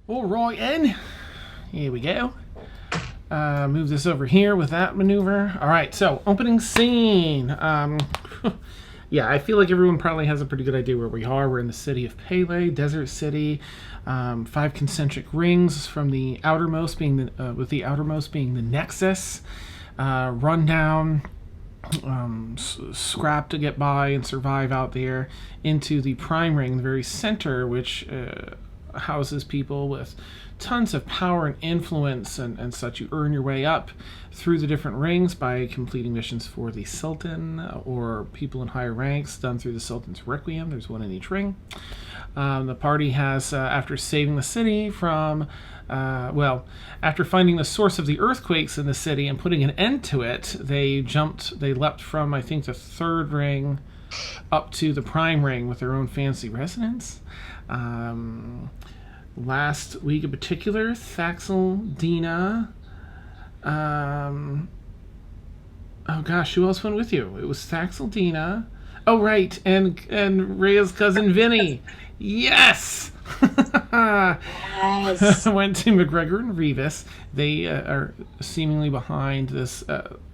All right, then. Here we go. Move this over here with that maneuver. All right, so opening scene. Yeah, I feel like everyone probably has a pretty good idea where we are. We're in the city of Pele, desert city. 5 concentric rings from the outermost being with the outermost being the nexus. Rundown. Scrap to get by and survive out there, into the prime ring, the very center, which houses people with tons of power and influence and such. You earn your way up through the different rings by completing missions for the Sultan or people in higher ranks done through the Sultan's Requiem. There's one in each ring. The party has, after saving the city from, after finding the source of the earthquakes in the city and putting an end to it, they leapt from, I think, the 3rd ring up to the prime ring with their own fancy residence. Last week in particular, Thaxl, Dina, oh gosh, who else went with you? It was Thaxl, Dina. Oh, right, and Rhea's cousin Vinny. Yes! Yes. Went to MacGregor and Reevus. They are seemingly behind this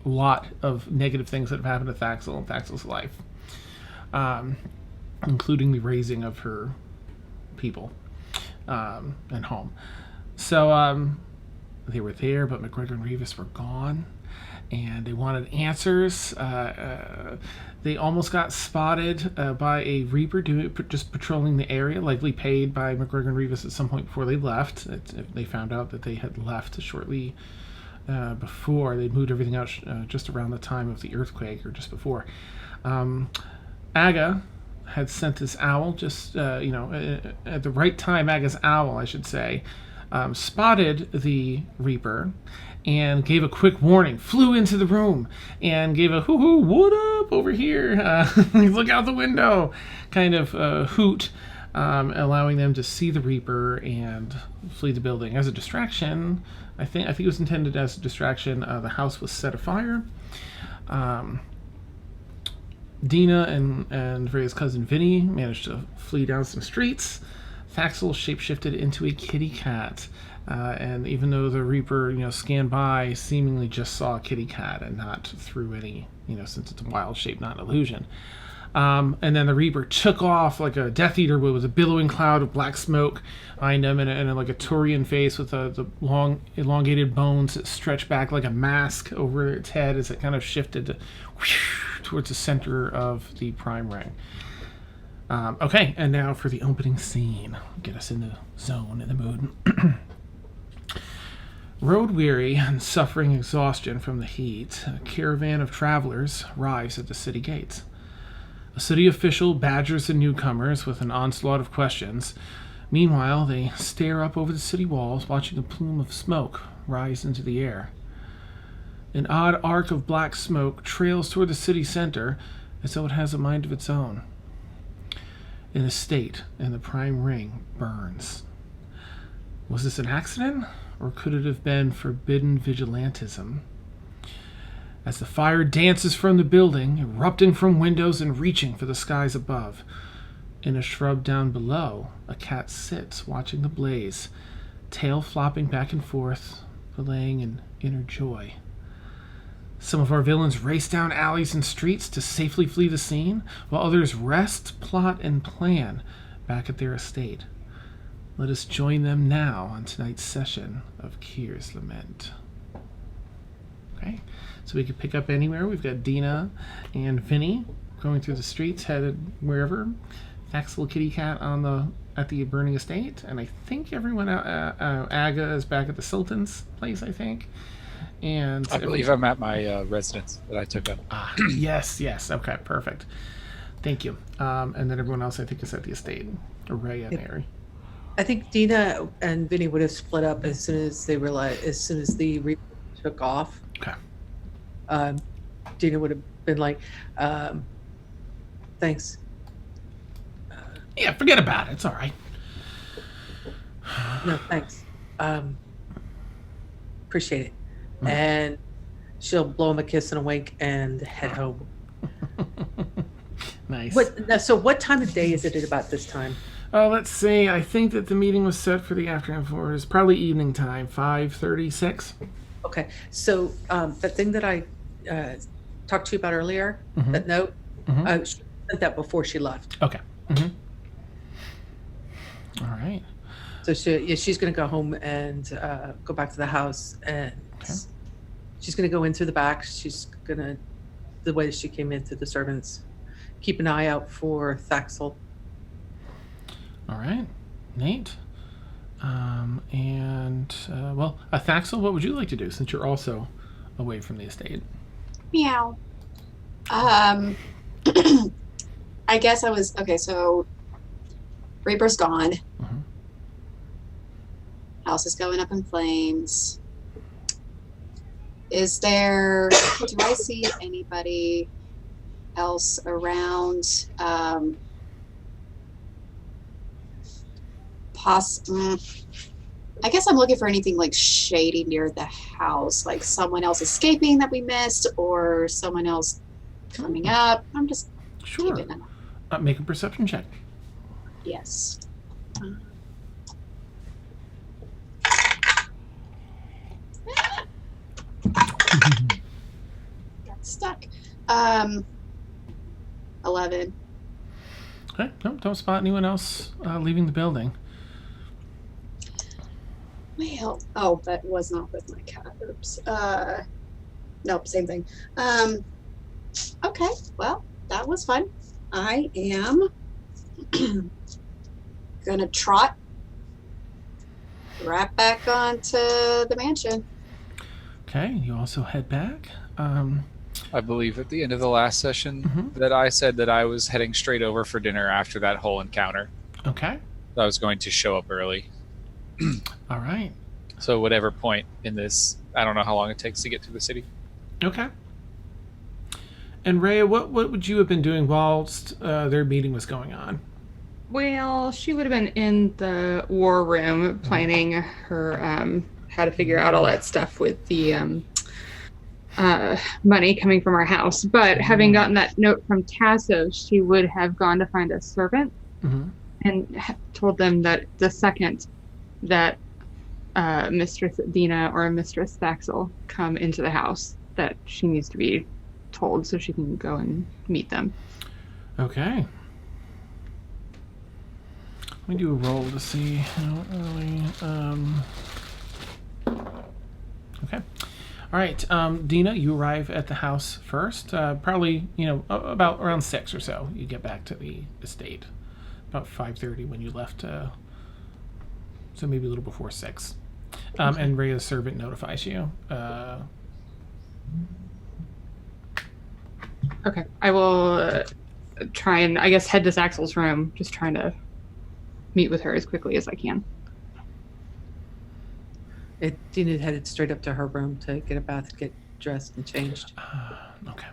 lot of negative things that have happened to Thaxl and Thaxl's life, including the raising of her people and home. So they were there, but MacGregor and Reevus were gone, and they wanted answers. They almost got spotted by a Reaper just patrolling the area, likely paid by MacGregor and Reevus at some point before they left. They found out that they had left shortly before. They'd moved everything out just around the time of the earthquake, or just before. Aga had sent this owl just, at the right time. Aga's owl, I should say, spotted the Reaper and gave a quick warning, flew into the room and gave a hoo-hoo, what up over here? Look out the window kind of hoot, allowing them to see the Reaper and flee the building. As a distraction, I think it was intended as a distraction, the house was set afire. Dina and Rhea's cousin Vinny managed to flee down some streets. Thaxl shapeshifted into a kitty cat. And even though the Reaper, scanned by, seemingly just saw a kitty cat and not through any, since it's a wild shape, not an illusion. And then the Reaper took off like a Death Eater with a billowing cloud of black smoke behind him, and like a Turian face with the long, elongated bones that stretched back like a mask over its head as it kind of shifted towards the center of the prime ring. Okay, and now for the opening scene. Get us in the zone, in the mood. Road weary and suffering exhaustion from the heat, a caravan of travelers arrives at the city gates. A city official badgers the newcomers with an onslaught of questions. Meanwhile, they stare up over the city walls, watching a plume of smoke rise into the air. An odd arc of black smoke trails toward the city center, as though it has a mind of its own. An estate in the prime ring burns. Was this an accident, or could it have been forbidden vigilantism? As the fire dances from the building, erupting from windows and reaching for the skies above, in a shrub down below, a cat sits watching the blaze, tail flopping back and forth, relaying an inner joy. Some of our villains race down alleys and streets to safely flee the scene, while others rest, plot, and plan back at their estate. Let us join them now on tonight's session of Kier's Lament. Okay, so we could pick up anywhere. We've got Dina and Vinny going through the streets, headed wherever. Thaxl kitty cat at the burning estate, and I think everyone Aga is back at the Sultan's place, I think. And I believe I'm at my residence that I took up. Yes. Okay, perfect. Thank you. And then everyone else, I think, is at the estate. Ray and Eri. I think Dina and Vinny would have split up as soon as they realized, as soon as the Reaper took off. Okay. Dina would have been like, thanks. Yeah, forget about it. It's all right. No, thanks. Appreciate it. And she'll blow him a kiss and a wink and head home. Nice. So what time of day is it at about this time? Let's see. I think that the meeting was set for the afternoon for is probably evening time, 5:36. Okay, so that thing that I talked to you about earlier, that note, she sent that before she left. Okay. All right. So she's going to go home and go back to the house, and she's going to go in through the back. She's going to, the way she came in through the servants, keep an eye out for Thaxl. All right. Nate. Thaxl, what would you like to do since you're also away from the estate? Meow. I guess I was okay. So Reaper's gone. House is going up in flames. Is there? Do I see anybody else around? I guess I'm looking for anything like shady near the house, like someone else escaping that we missed, or someone else coming up. I'm just keeping an eye. Make a perception check. Yes. Got stuck. 11. Okay. Nope, don't spot anyone else leaving the building. Well, that was not with my cat. Oops. Nope, same thing. Okay, well, that was fun. I am gonna trot right back onto the mansion. Okay, you also head back. I believe at the end of the last session that I said that I was heading straight over for dinner after that whole encounter. Okay. I was going to show up early. All right. So whatever point in this, I don't know how long it takes to get to the city. Okay. And Rhea, what would you have been doing whilst their meeting was going on? Well, she would have been in the war room planning her how to figure out all that stuff with the money coming from our house. But having gotten that note from Tasso, she would have gone to find a servant and told them that the second that Mistress Dina or Mistress Thaxl come into the house, that she needs to be told so she can go and meet them. Okay. Let me do a roll to see how early. Okay. All right. Dina, you arrive at the house first. Probably, about around 6 or so. You get back to the estate. About 5:30 when you left. So maybe a little before 6. Okay. And Rhea's servant notifies you. Okay. I will try and, I guess, head to Thaxl's room, just trying to meet with her as quickly as I can. Dina headed straight up to her room to get a bath, get dressed and changed. Okay.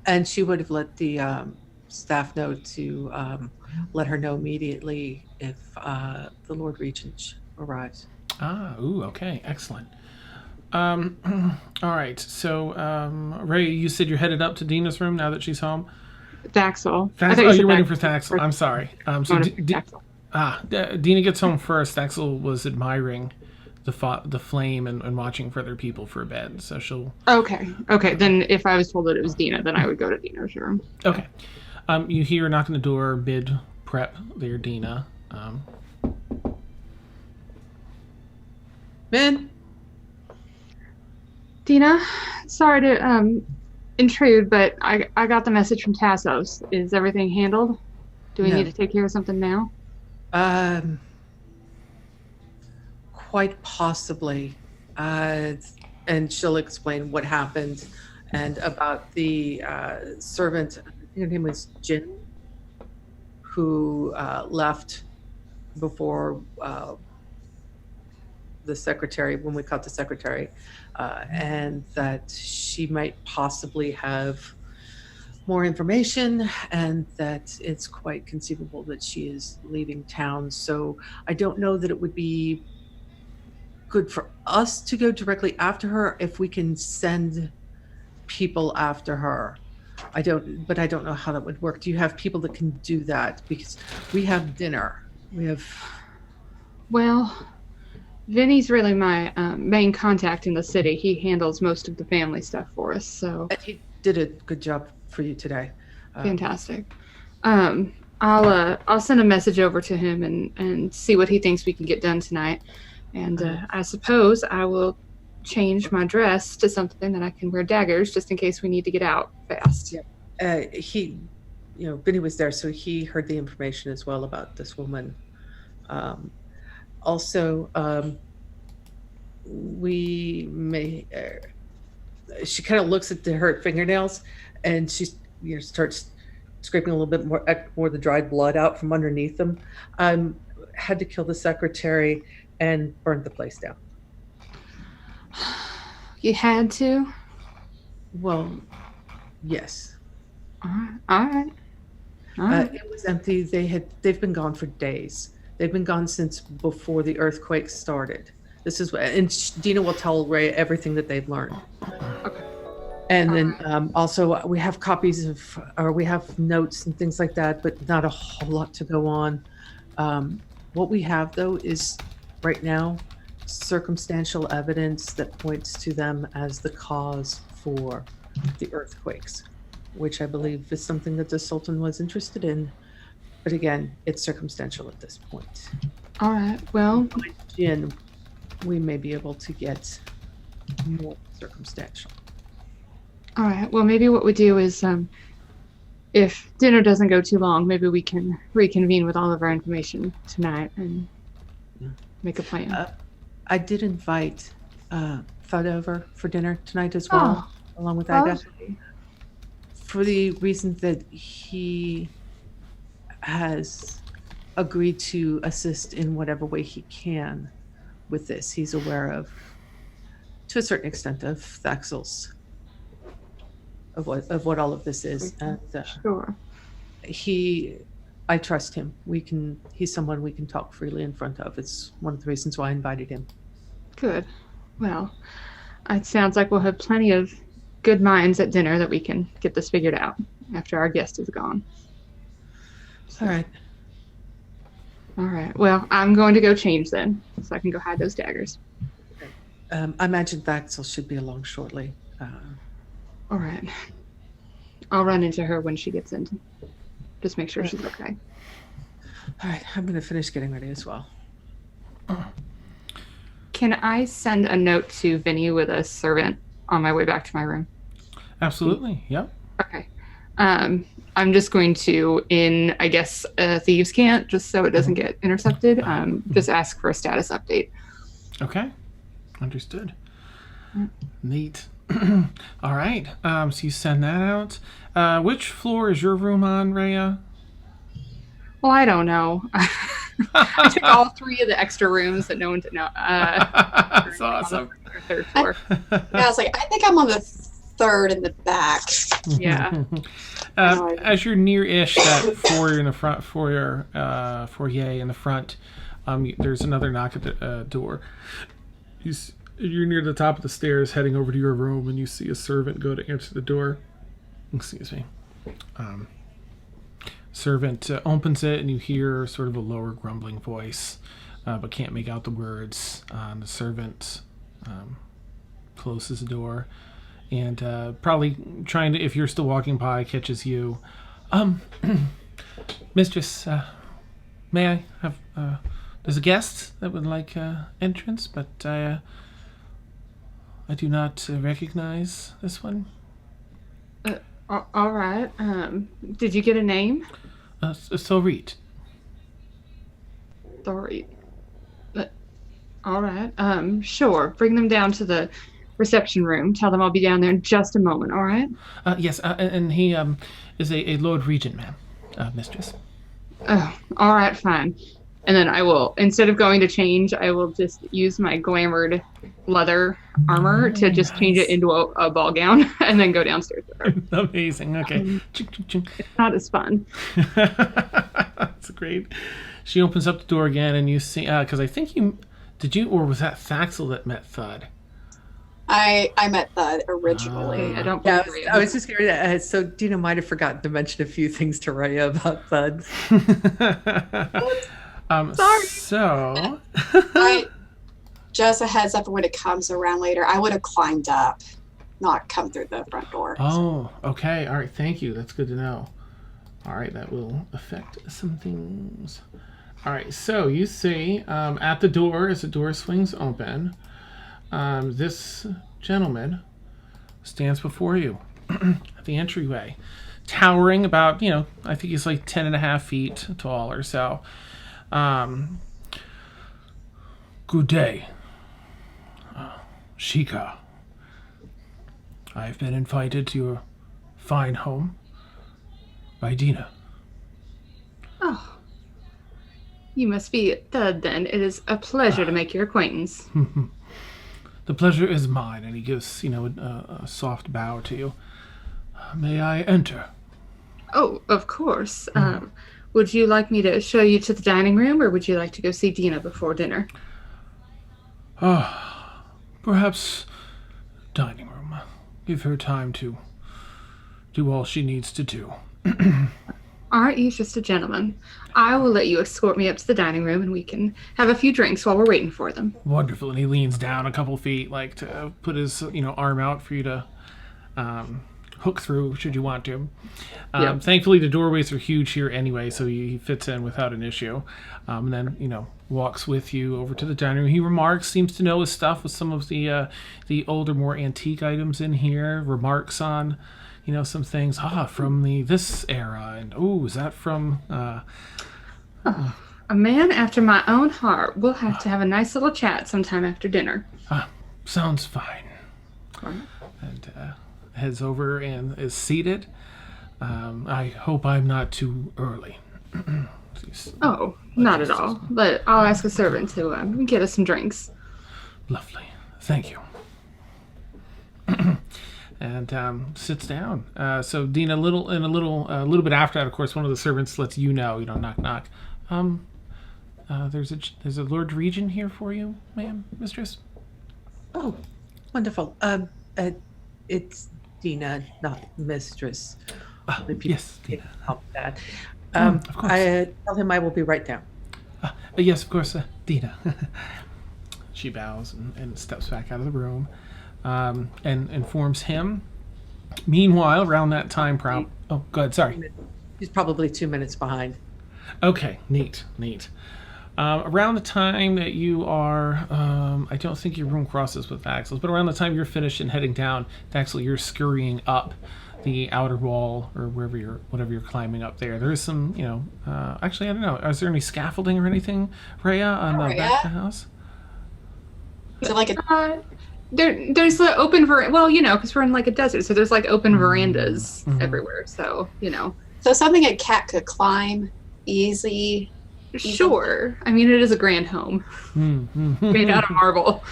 And she would have let the staff know to let her know immediately if the Lord Regent arrives. Okay, excellent. All right, so Ray, you said you're headed up to Dina's room now that she's home? Thaxl. You're waiting for Thaxl. I'm sorry. Dina gets home first. Thaxl was admiring the flame and watching for other people for a bed, so she'll... Okay, then if I was told that it was Dina, then I would go to Dina's room. Okay. You hear a knock on the door, mid-prep there, Dina. Ben? Dina, sorry to intrude, but I got the message from Tassos. Is everything handled? Do we need to take care of something now? Quite possibly. And she'll explain what happened and about the servant, I think her name was Jin, who left before the secretary, when we caught the secretary, and that she might possibly have more information and that it's quite conceivable that she is leaving town. So I don't know that it would be good for us to go directly after her if we can send people after her. I don't know how that would work. Do you have people that can do that? Because we have dinner We have. Well, Vinny's really my main contact in the city. He handles most of the family stuff for us, so And he did a good job for you today. fantastic. I'll send a message over to him and see what he thinks we can get done tonight. And I suppose I will change my dress to something that I can wear daggers just in case we need to get out fast. Yeah. Vinny was there, so he heard the information as well about this woman. We may. She kind of looks at the hurt fingernails, and she starts scraping a little bit more of the dried blood out from underneath them. Had to kill the secretary and burned the place down. You had to? Well, yes. All right. It was empty. They've been gone for days. They've been gone since before the earthquake started. And Dina will tell Ray everything that they've learned. Okay. And then also we have we have notes and things like that, but not a whole lot to go on. What we have though is right now circumstantial evidence that points to them as the cause for the earthquakes, which I believe is something that the Sultan was interested in. But again, it's circumstantial at this point. All right. Well, Jin, we may be able to get more circumstantial. all right. Well, maybe what we do is, if dinner doesn't go too long, maybe we can reconvene with all of our information tonight and make a plan. I did invite Thud over for dinner tonight as well, along with Aga, for the reason that he has agreed to assist in whatever way he can with this. He's aware of, to a certain extent, of Thaxl's, of what all of this is, and Sure. I trust him. He's someone we can talk freely in front of. It's one of the reasons why I invited him. Good. Well, it sounds like we'll have plenty of good minds at dinner that we can get this figured out after our guest is gone. All right. All right. Well, I'm going to go change then, so I can go hide those daggers. I imagine Thaxl should be along shortly. All right. I'll run into her when she gets in. Just make sure she's okay. All right. I'm going to finish getting ready as well. Can I send a note to Vinny with a servant on my way back to my room? Absolutely. Yep. Okay. I'm just going to, in, I guess, Thieves' Cant, just so it doesn't get intercepted, just ask for a status update. Okay. Understood. Neat. All right. So you send that out. Which floor is your room on, Rhea? Well, I don't know. I took all three of the extra rooms that no one did know. That's awesome. Third floor. Yeah, I was like, I think I'm on the third in the back. Yeah. As you're near-ish that foyer in the front, foyer in the front, there's another knock at the door. You're near the top of the stairs heading over to your room, and you see a servant go to answer the door. Excuse me. Servant opens it, and you hear sort of a lower grumbling voice, but can't make out the words. The servant closes the door, and probably trying to, if you're still walking by, catches you. Mistress, may I have, there's a guest that would like entrance, but I do not recognize this one. All right. Did you get a name? Thorit. Thorit. All right. Sure. Bring them down to the reception room. Tell them I'll be down there in just a moment. All right. Yes. And he is a Lord Regent, ma'am, mistress. Oh, all right. Fine. And then I will, instead of going to change, I will just use my glamored leather armor to just change it into a ball gown and then go downstairs with her. Amazing. Okay. It's not as fun. That's great. She opens up the door again, and you see, because I think or was that Thaxl that met Thud? I met Thud originally. I don't. Yeah, I was just curious. So Dina might have forgotten to mention a few things to Raya about Thud. Sorry. So, Just a heads up when it comes around later. I would have climbed up, not come through the front door. oh, okay. All right. Thank you. That's good to know. All right. That will affect some things. All right. So you see at the door, as the door swings open, this gentleman stands before you at the entryway, towering about, I think he's like 10.5 feet tall or so. Good day, Sheikah. I've been invited to your fine home by Dina. Oh. You must be Thud then. It is a pleasure to make your acquaintance. The pleasure is mine. And he gives, a soft bow to you. May I enter? Oh, of course. Would you like me to show you to the dining room, or would you like to go see Dina before dinner? Perhaps dining room. Give her time to do all she needs to do. Aren't you just a gentleman? I will let you escort me up to the dining room, and we can have a few drinks while we're waiting for them. Wonderful. And he leans down a couple feet, like to put his, arm out for you to hook through, should you want to. Yep. Thankfully, the doorways are huge here anyway, so he fits in without an issue. And then, walks with you over to the dining room. He remarks, seems to know his stuff with some of the older, more antique items in here. Remarks on, some things. From this era, and is that from? A man after my own heart. We'll have to have a nice little chat sometime after dinner. Sounds fine. Right. And heads over and is seated. I hope I'm not too early. Oh, not at all. But I'll ask a servant to get us some drinks. Lovely. Thank you. And sits down. So Dina, a little bit after that, of course, one of the servants lets you know, knock knock. There's a Lord Regent here for you, ma'am, mistress. Oh, wonderful. It's Dina, not mistress. Yes, Dina. Help that. Of course. I tell him I will be right down. Yes, of course, Dina. She bows and steps back out of the room, and informs him. Meanwhile, around that time, oh, go ahead. Sorry. He's probably 2 minutes behind. Okay, neat. Around the time that you are, I don't think your room crosses with Thaxl's, but around the time you're finished and heading down, Thaxl, you're scurrying up the outer wall or whatever you're climbing up there. There is some, actually, I don't know. Is there any scaffolding or anything, Rhea, on the back of the house? Is it like a... There's the open because we're in like a desert, so there's like open verandas everywhere. So So something a cat could climb easily. Sure. I mean, it is a grand home made out of marble.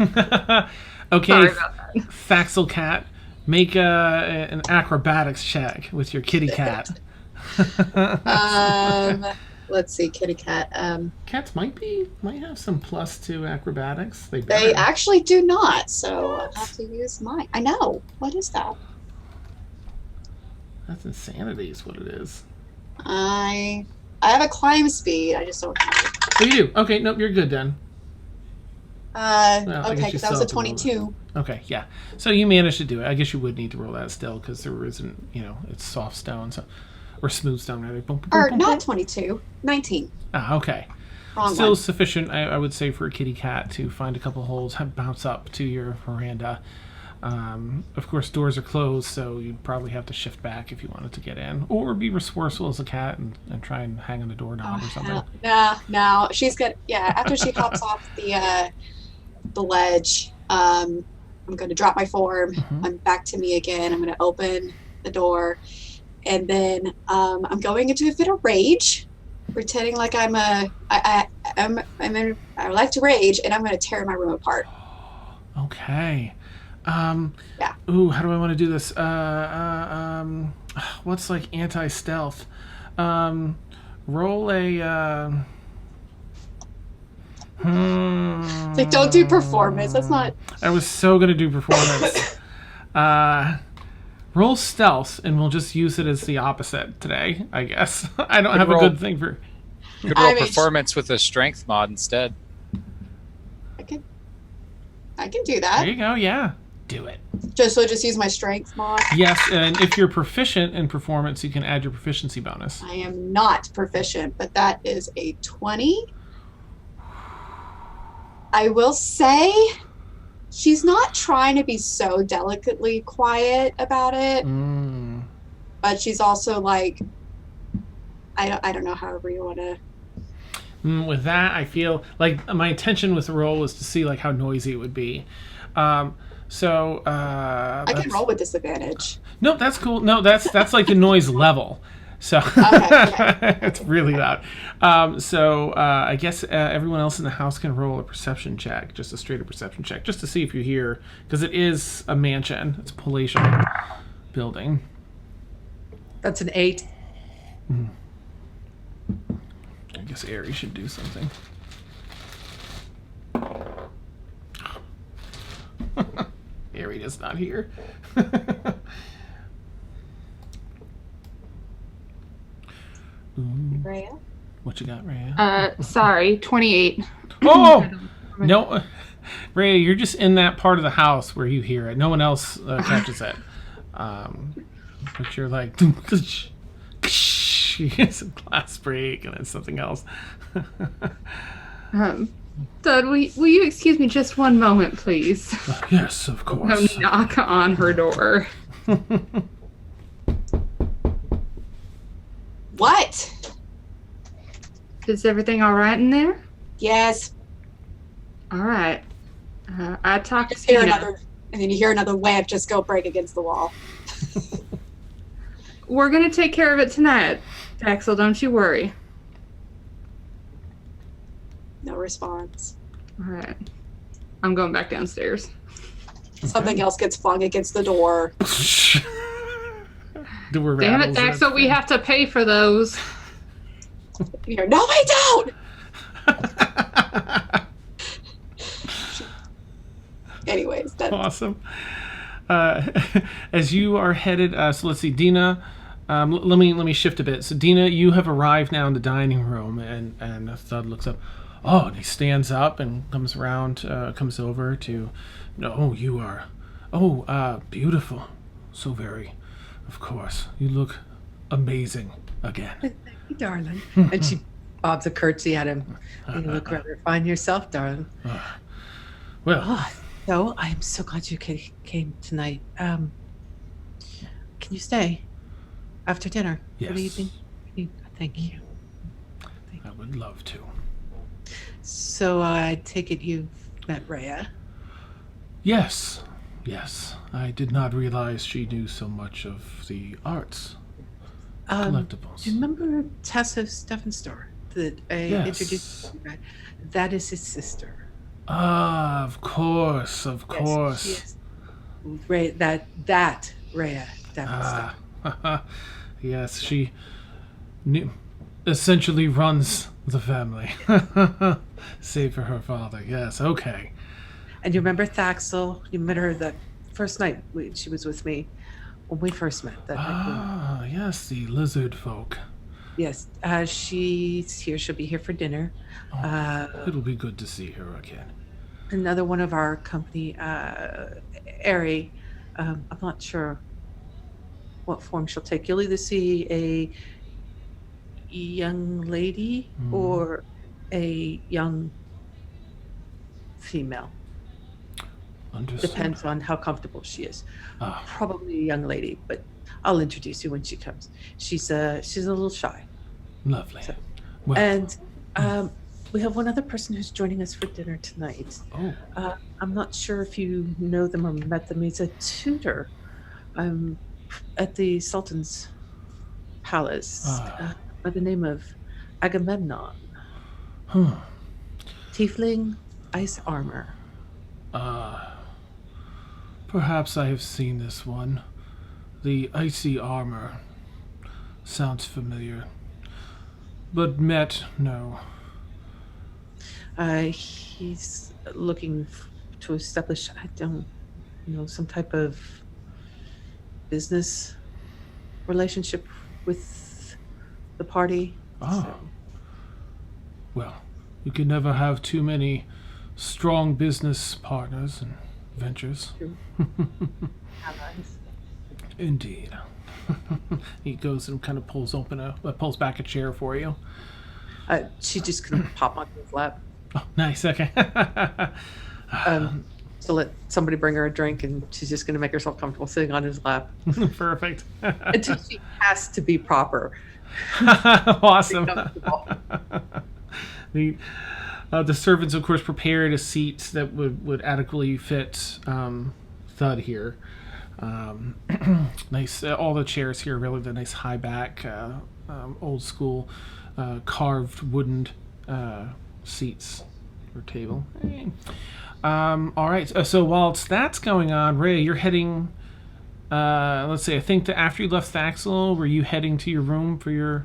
Okay, Sorry about that. Thaxl cat, make an acrobatics check with your kitty cat. Let's see, kitty cat. Cats might have some plus to acrobatics. They actually do not, so I'll have to use mine. I know. What is that? That's insanity is what it is. I have a climb speed. I just don't know. Oh, you do? Okay, nope, you're good then. Okay, because that was a 22. Okay, yeah. So you managed to do it. I guess you would need to roll that still because there isn't, it's soft stone, or smooth stone rather. Boom, boom, Or boom, not boom. 22, 19. Okay. Wrong Still one. sufficient, I would say, for a kitty cat to find a couple holes, bounce up to your veranda. Of course, doors are closed, so you'd probably have to shift back if you wanted to get in, or be resourceful as a cat and try and hang on the doorknob or something. No. She's good. Yeah, after she hops off the ledge, I'm going to drop my form. I'm back to me again. I'm going to open the door, and then I'm going into a fit of rage, pretending like I like to rage, and I'm going to tear my room apart. Okay. Yeah. Ooh, how do I want to do this? What's like anti-stealth? Roll a. It's like, don't do performance. That's not. I was so gonna do performance. Roll stealth, and we'll just use it as the opposite today. I guess I don't have a good thing for. Could roll performance with a strength mod instead. I can do that. There you go. Yeah, do it. Just use my strength mod. Yes, and if you're proficient in performance, you can add your proficiency bonus. I am not proficient, but that is a 20. I will say she's not trying to be so delicately quiet about it, but she's also like, I don't know, however you want to. With that, I feel like my intention with the roll was to see like how noisy it would be. I can roll with disadvantage. No, that's cool. No, that's like the noise level. So Okay. it's really loud. I guess everyone else in the house can roll a perception check, just a straight up perception check, just to see if you hear, because it is a mansion. It's a palatial building. That's an 8. I guess Eri should do something. Eri is not here. Rhea? What you got, Rhea? Sorry, 28. Oh! No, Rhea, you're just in that part of the house where you hear it. No one else catches it. But you're like... It's a glass break and then something else. Thud, will you excuse me just one moment, please? Yes, of course. I'll knock on her door. What? Is everything all right in there? Yes. All right. I talked Just to hear Tina. another, and then you hear another lamp just go break against the wall. We're going to take care of it tonight, Thaxl, don't you worry. No response. All right. I'm going back downstairs. Something else gets flung against the door. Damn it, Thaxl, we have to pay for those. You hear, no, I don't! Anyways, that's awesome. As you are headed, so let's see, Dina. Let me shift a bit. So Dina, you have arrived now in the dining room, and Thud looks up. Oh, and he stands up and comes around, comes over to. No, you are. Oh, beautiful. So very. Of course, you look amazing again. Thank you, darling. And she bobs a curtsy at him. You look rather fine yourself, darling. Well. So I'm so glad you came tonight. Can you stay after dinner? Yes. What do you think? Thank you. I would love to. So I take it you've met Rhea? Yes. I did not realize she knew so much of the arts. Collectibles. Do you remember Tasso Steffen's store that I introduced you? That is his sister. Ah, of course. Yes, Rhea, that Rhea Steffen's. Yes, she essentially runs the family. Save for her father. Yes, okay. And you remember Thaxl? You met her the first night she was with me when we first met. Yes, the lizard folk. Yes, she's here. She'll be here for dinner. It'll be good to see her again. Another one of our company, Eri. I'm not sure what form she'll take. You'll either see a young lady or a young female. Understood. Depends on how comfortable she is. Probably a young lady, but I'll introduce you when she comes. She's a little shy. Lovely. So, well, and we have one other person who's joining us for dinner tonight. Oh. I'm not sure if you know them or met them. He's a tutor at the Sultan's Palace by the name of Agamemnon. Tiefling, ice armor. Perhaps I have seen this one. The icy armor sounds familiar. But met, no. He's looking to establish, some type of business relationship with the party. Oh. Well, you can never have too many strong business partners and ventures. Allies. Indeed. He goes and kind of pulls back a chair for you. She just can pop onto his lap. Oh, nice. Okay. To let somebody bring her a drink, and she's just going to make herself comfortable sitting on his lap Perfect. until she has to be proper. Awesome. Be The servants, of course, prepared a seat that would adequately fit Thud here. Nice. All the chairs here, really, the nice high back, old school, carved wooden seats or table. All right. So whilst that's going on, Ray, you're heading. Let's see. I think that after you left Thaxl, were you heading to your room for your?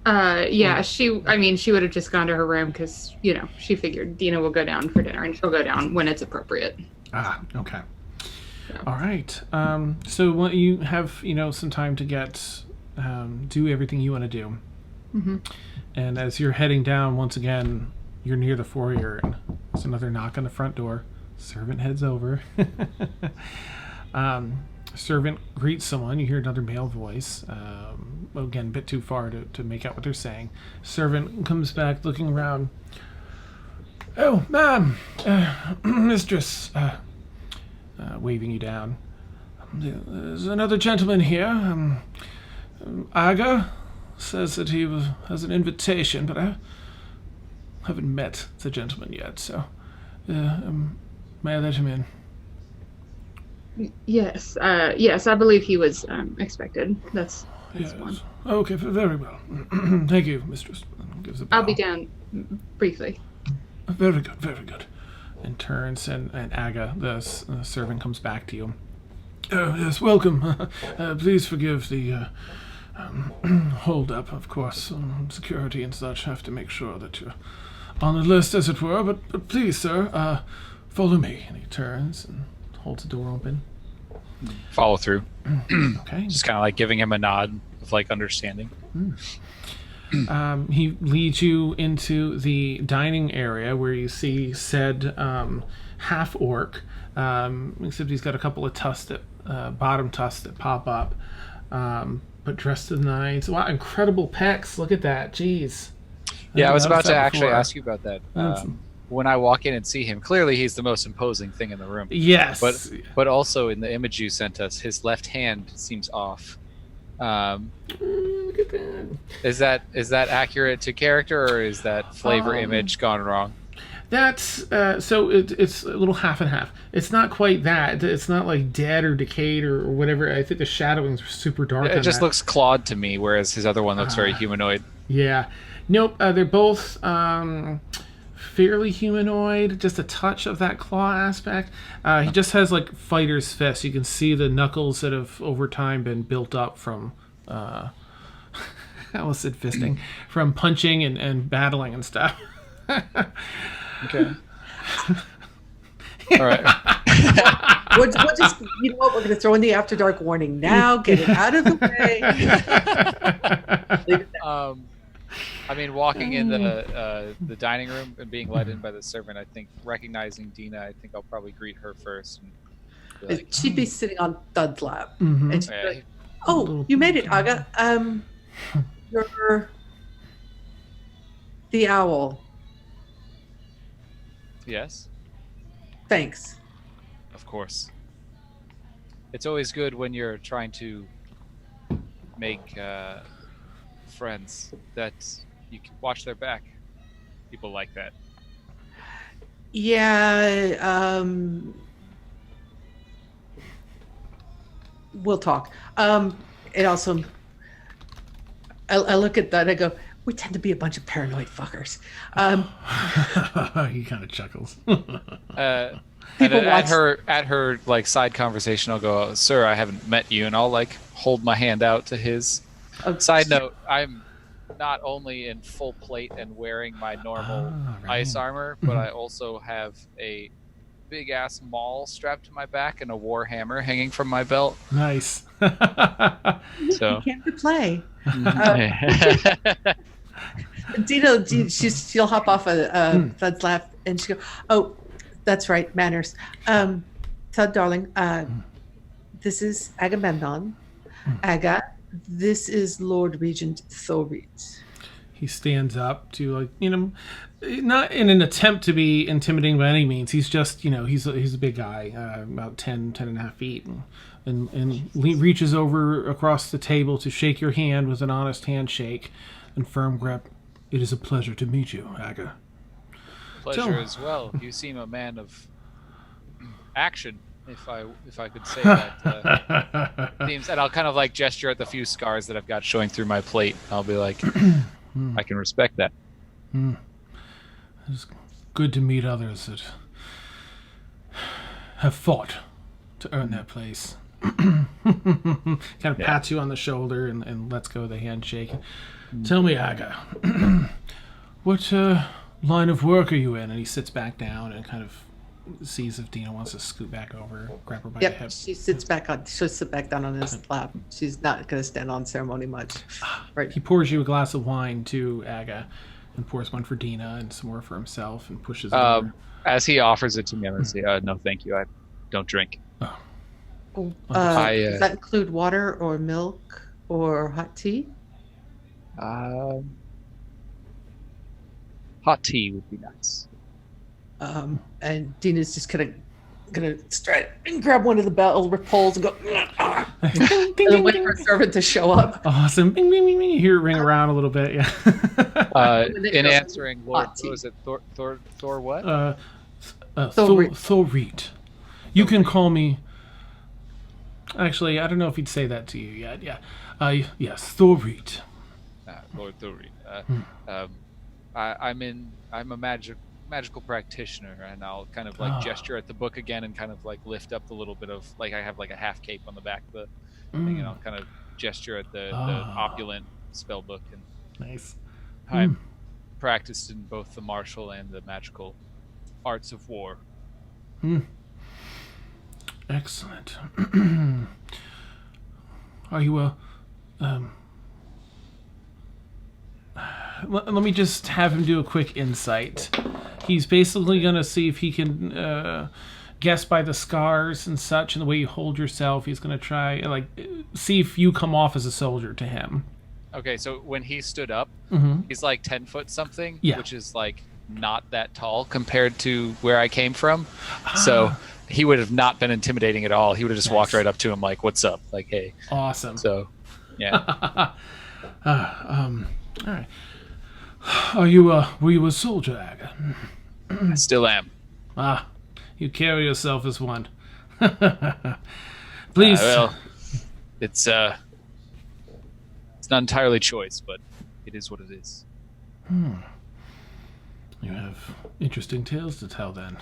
Yeah. She would have just gone to her room because she figured Dina will go down for dinner and she'll go down when it's appropriate. Ah. Okay. So. All right. So you have some time to get do everything you want to do. Mm-hmm. And as you're heading down, once again, you're near the foyer, and there's another knock on the front door. Servant heads over. Servant greets someone. You hear another male voice. Again, a bit too far to make out what they're saying. Servant comes back, looking around. Oh, ma'am, mistress, waving you down. There's another gentleman here. Aga says that he has an invitation, but I haven't met the gentleman yet, so may I let him in? Yes, I believe he was expected. That's Yes. fine. Okay, very well. Thank you, mistress. Gives a bow. I'll be down briefly. Very good, very good. And turns, and Aga, the servant, comes back to you. Yes, welcome. Please forgive the hold up, of course. Security and such have to make sure that you're on the list, as it were. But please, sir, follow me. And he turns and holds the door open. Follow through. Okay. Just kind of like giving him a nod of like understanding. He leads you into the dining area where you see said half orc, except he's got a couple of bottom tusks that pop up, but dressed to the nines. Wow, incredible pecs! Look at that, jeez. Yeah, I was about to that actually before. ask you about that. When I walk in and see him, clearly he's the most imposing thing in the room. Yes, But also in the image you sent us, his left hand seems off. look at that. Is that accurate to character, or is that flavor image gone wrong? That's so it's a little half and half. It's not quite that. It's not like dead or decayed or whatever. I think the shadowing's super dark. It on just that. looks clawed to me, whereas his other one looks very humanoid. Yeah. Nope. They're both fairly humanoid. Just a touch of that claw aspect. He just has like fighter's fists. You can see the knuckles that have over time been built up from. I almost said fisting, from punching and battling and stuff. Okay. All right. We'll just, you know what? We're going to throw in the after dark warning now. Get it out of the way. Leave it there. I mean, walking in the dining room and being led in by the servant, I think recognizing Dina, I think I'll probably greet her first. And be like, She'd be sitting on Thud's lap. Mhm. And she'd be "Hey." like, oh, you made it, Aga. You're the owl. Yes, Thanks. of course. It's always good when you're trying to make friends that you can watch their back. People like that. Yeah, we'll talk. It also, I look at that, I go, we tend to be a bunch of paranoid fuckers. He kind of chuckles. And People at watch- her like side conversation, I'll go, "Sir, I haven't met you," and I'll like hold my hand out to his. Side note: I'm not only in full plate and wearing my normal Right. ice armor, but I also have a big ass maul strapped to my back and a war hammer hanging from my belt. Nice. So You came to play. Dina, she'll hop off Thud's lap and she'll go, oh, that's right, manners. Thud, darling, this is Agamemnon. Aga, this is Lord Regent Thorit. He stands up to, not in an attempt to be intimidating by any means. He's just, he's a big guy, about 10 and a half feet, and reaches over across the table to shake your hand with an honest handshake and firm grip. It is a pleasure to meet you, Aga. Pleasure as well. You seem a man of action, if I could say that. Seems, and I'll kind of like gesture at the few scars that I've got showing through my plate. I'll be like, I can respect that. It's good to meet others that have fought to earn their place. Kind of pats you on the shoulder and lets go of the handshake. Tell me, Aga, what line of work are you in? And he sits back down and kind of sees if Dina wants to scoot back over, grab her by the hip. She'll sit back down on his lap. She's not going to stand on ceremony much. Right. He pours you a glass of wine to Aga and pours one for Dina and some more for himself and pushes it over. As he offers it to me, I'm going to say, no, thank you. I don't drink. Does that include water or milk or hot tea? Hot tea would be nice. And Dina's just gonna strut and grab one of the bell poles and go and then wait for a servant to show up. Awesome. Bing, bing, bing, bing. You hear it ring around a little bit, yeah. In answering, Lord, what was it? Thor what? Thorit. You can call me. Actually, I don't know if he'd say that to you yet. Yeah. Yes, Thorit. Lord Thorit. I'm a magical practitioner, and I'll kind of like gesture at the book again and kind of like lift up the little bit of like I have like a half cape on the back of the thing, and I'll kind of gesture at the opulent spell book. And nice. I'm practiced in both the martial and the magical arts of war. Excellent. Are you let me just have him do a quick insight. He's basically going to see if he can guess by the scars and such and the way you hold yourself. He's going to try, see if you come off as a soldier to him. Okay, so when he stood up, he's like 10 foot something, which is like not that tall compared to where I came from. So he would have not been intimidating at all. He would have just walked right up to him like, what's up? Like, hey. Awesome. So, yeah. All right. Were you a soldier, Aga? I still am. You carry yourself as one. Please. Well, it's not entirely choice, but it is what it is. You have interesting tales to tell, then.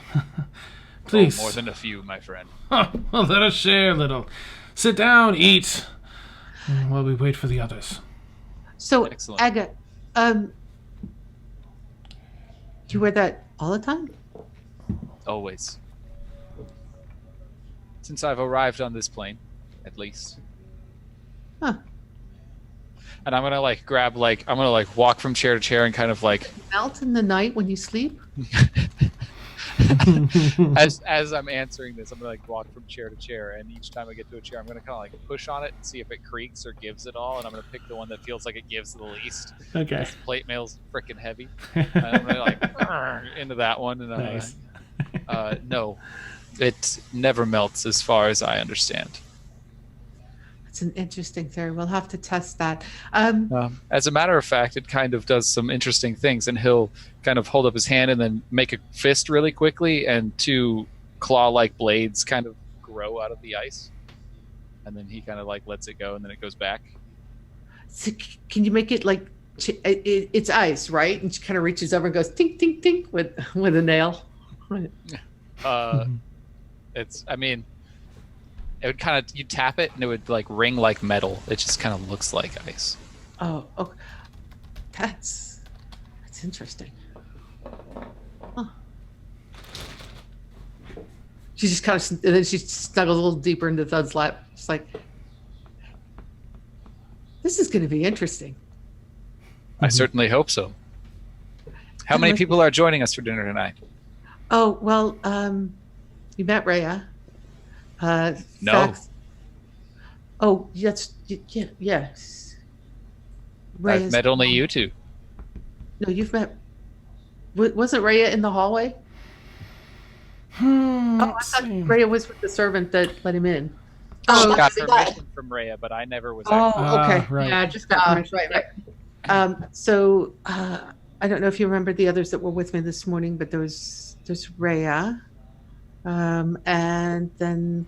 Please. More than a few, my friend. Well, let us share a little. Sit down, eat, while we wait for the others. So, excellent. Aga, you wear that all the time? Always. Since I've arrived on this plane, at least. Huh. And I'm gonna walk from chair to chair and kind of like Melt in the night when you sleep? as I'm answering this, I'm gonna walk from chair to chair, and each time I get to a chair, I'm gonna kind of push on it and see if it creaks or gives at all, and I'm gonna pick the one that feels like it gives the least. Okay. This plate mail's freaking heavy. And I'm gonna into that one, and nice. No, it never melts, as far as I understand. It's an interesting theory. We'll have to test that. As a matter of fact, it kind of does some interesting things, and he'll kind of hold up his hand and then make a fist really quickly, and two claw-like blades kind of grow out of the ice, and then he kind of lets it go, and then it goes back. So can you make it like it's ice, right? And she kind of reaches over and goes tink tink tink with a nail. It would kind of, you tap it and it would ring like metal. It just kind of looks like ice. Oh, that's interesting. Huh. She just kind of, and then she snuggles a little deeper into Thud's lap. It's like, this is going to be interesting. I certainly hope so. How many people are joining us for dinner tonight? Oh, well, you met Rhea. No. Oh, yes. Yes. I've met only you two. No, you've met... Wasn't Rhea in the hallway? I thought Rhea was with the servant that let him in. I Oh, got that's permission from Rhea, but I never was. Oh, okay. Right. Yeah, I just got permission. Right. So I don't know if you remember the others that were with me this morning, but there's Rhea, and then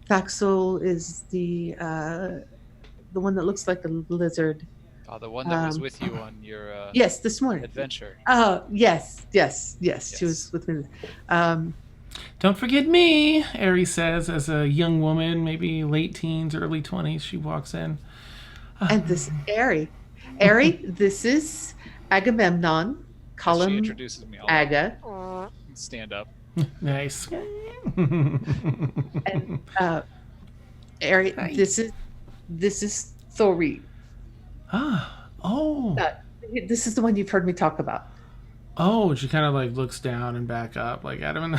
Thaxl is the one that looks like a lizard. Oh, the one that was with you on your Yes, this morning. adventure. Oh, yes. She was with me. Don't forget me, Eri says, as a young woman, maybe late teens, early 20s. She walks in. And this Eri. Eri, this is Agamemnon. Call She him introduces me. I'll Aga. stand up. Nice. And Eri, Hi. this is Thori. Oh. This is the one you've heard me talk about. Oh, she kind of like looks down and back up, like at him, and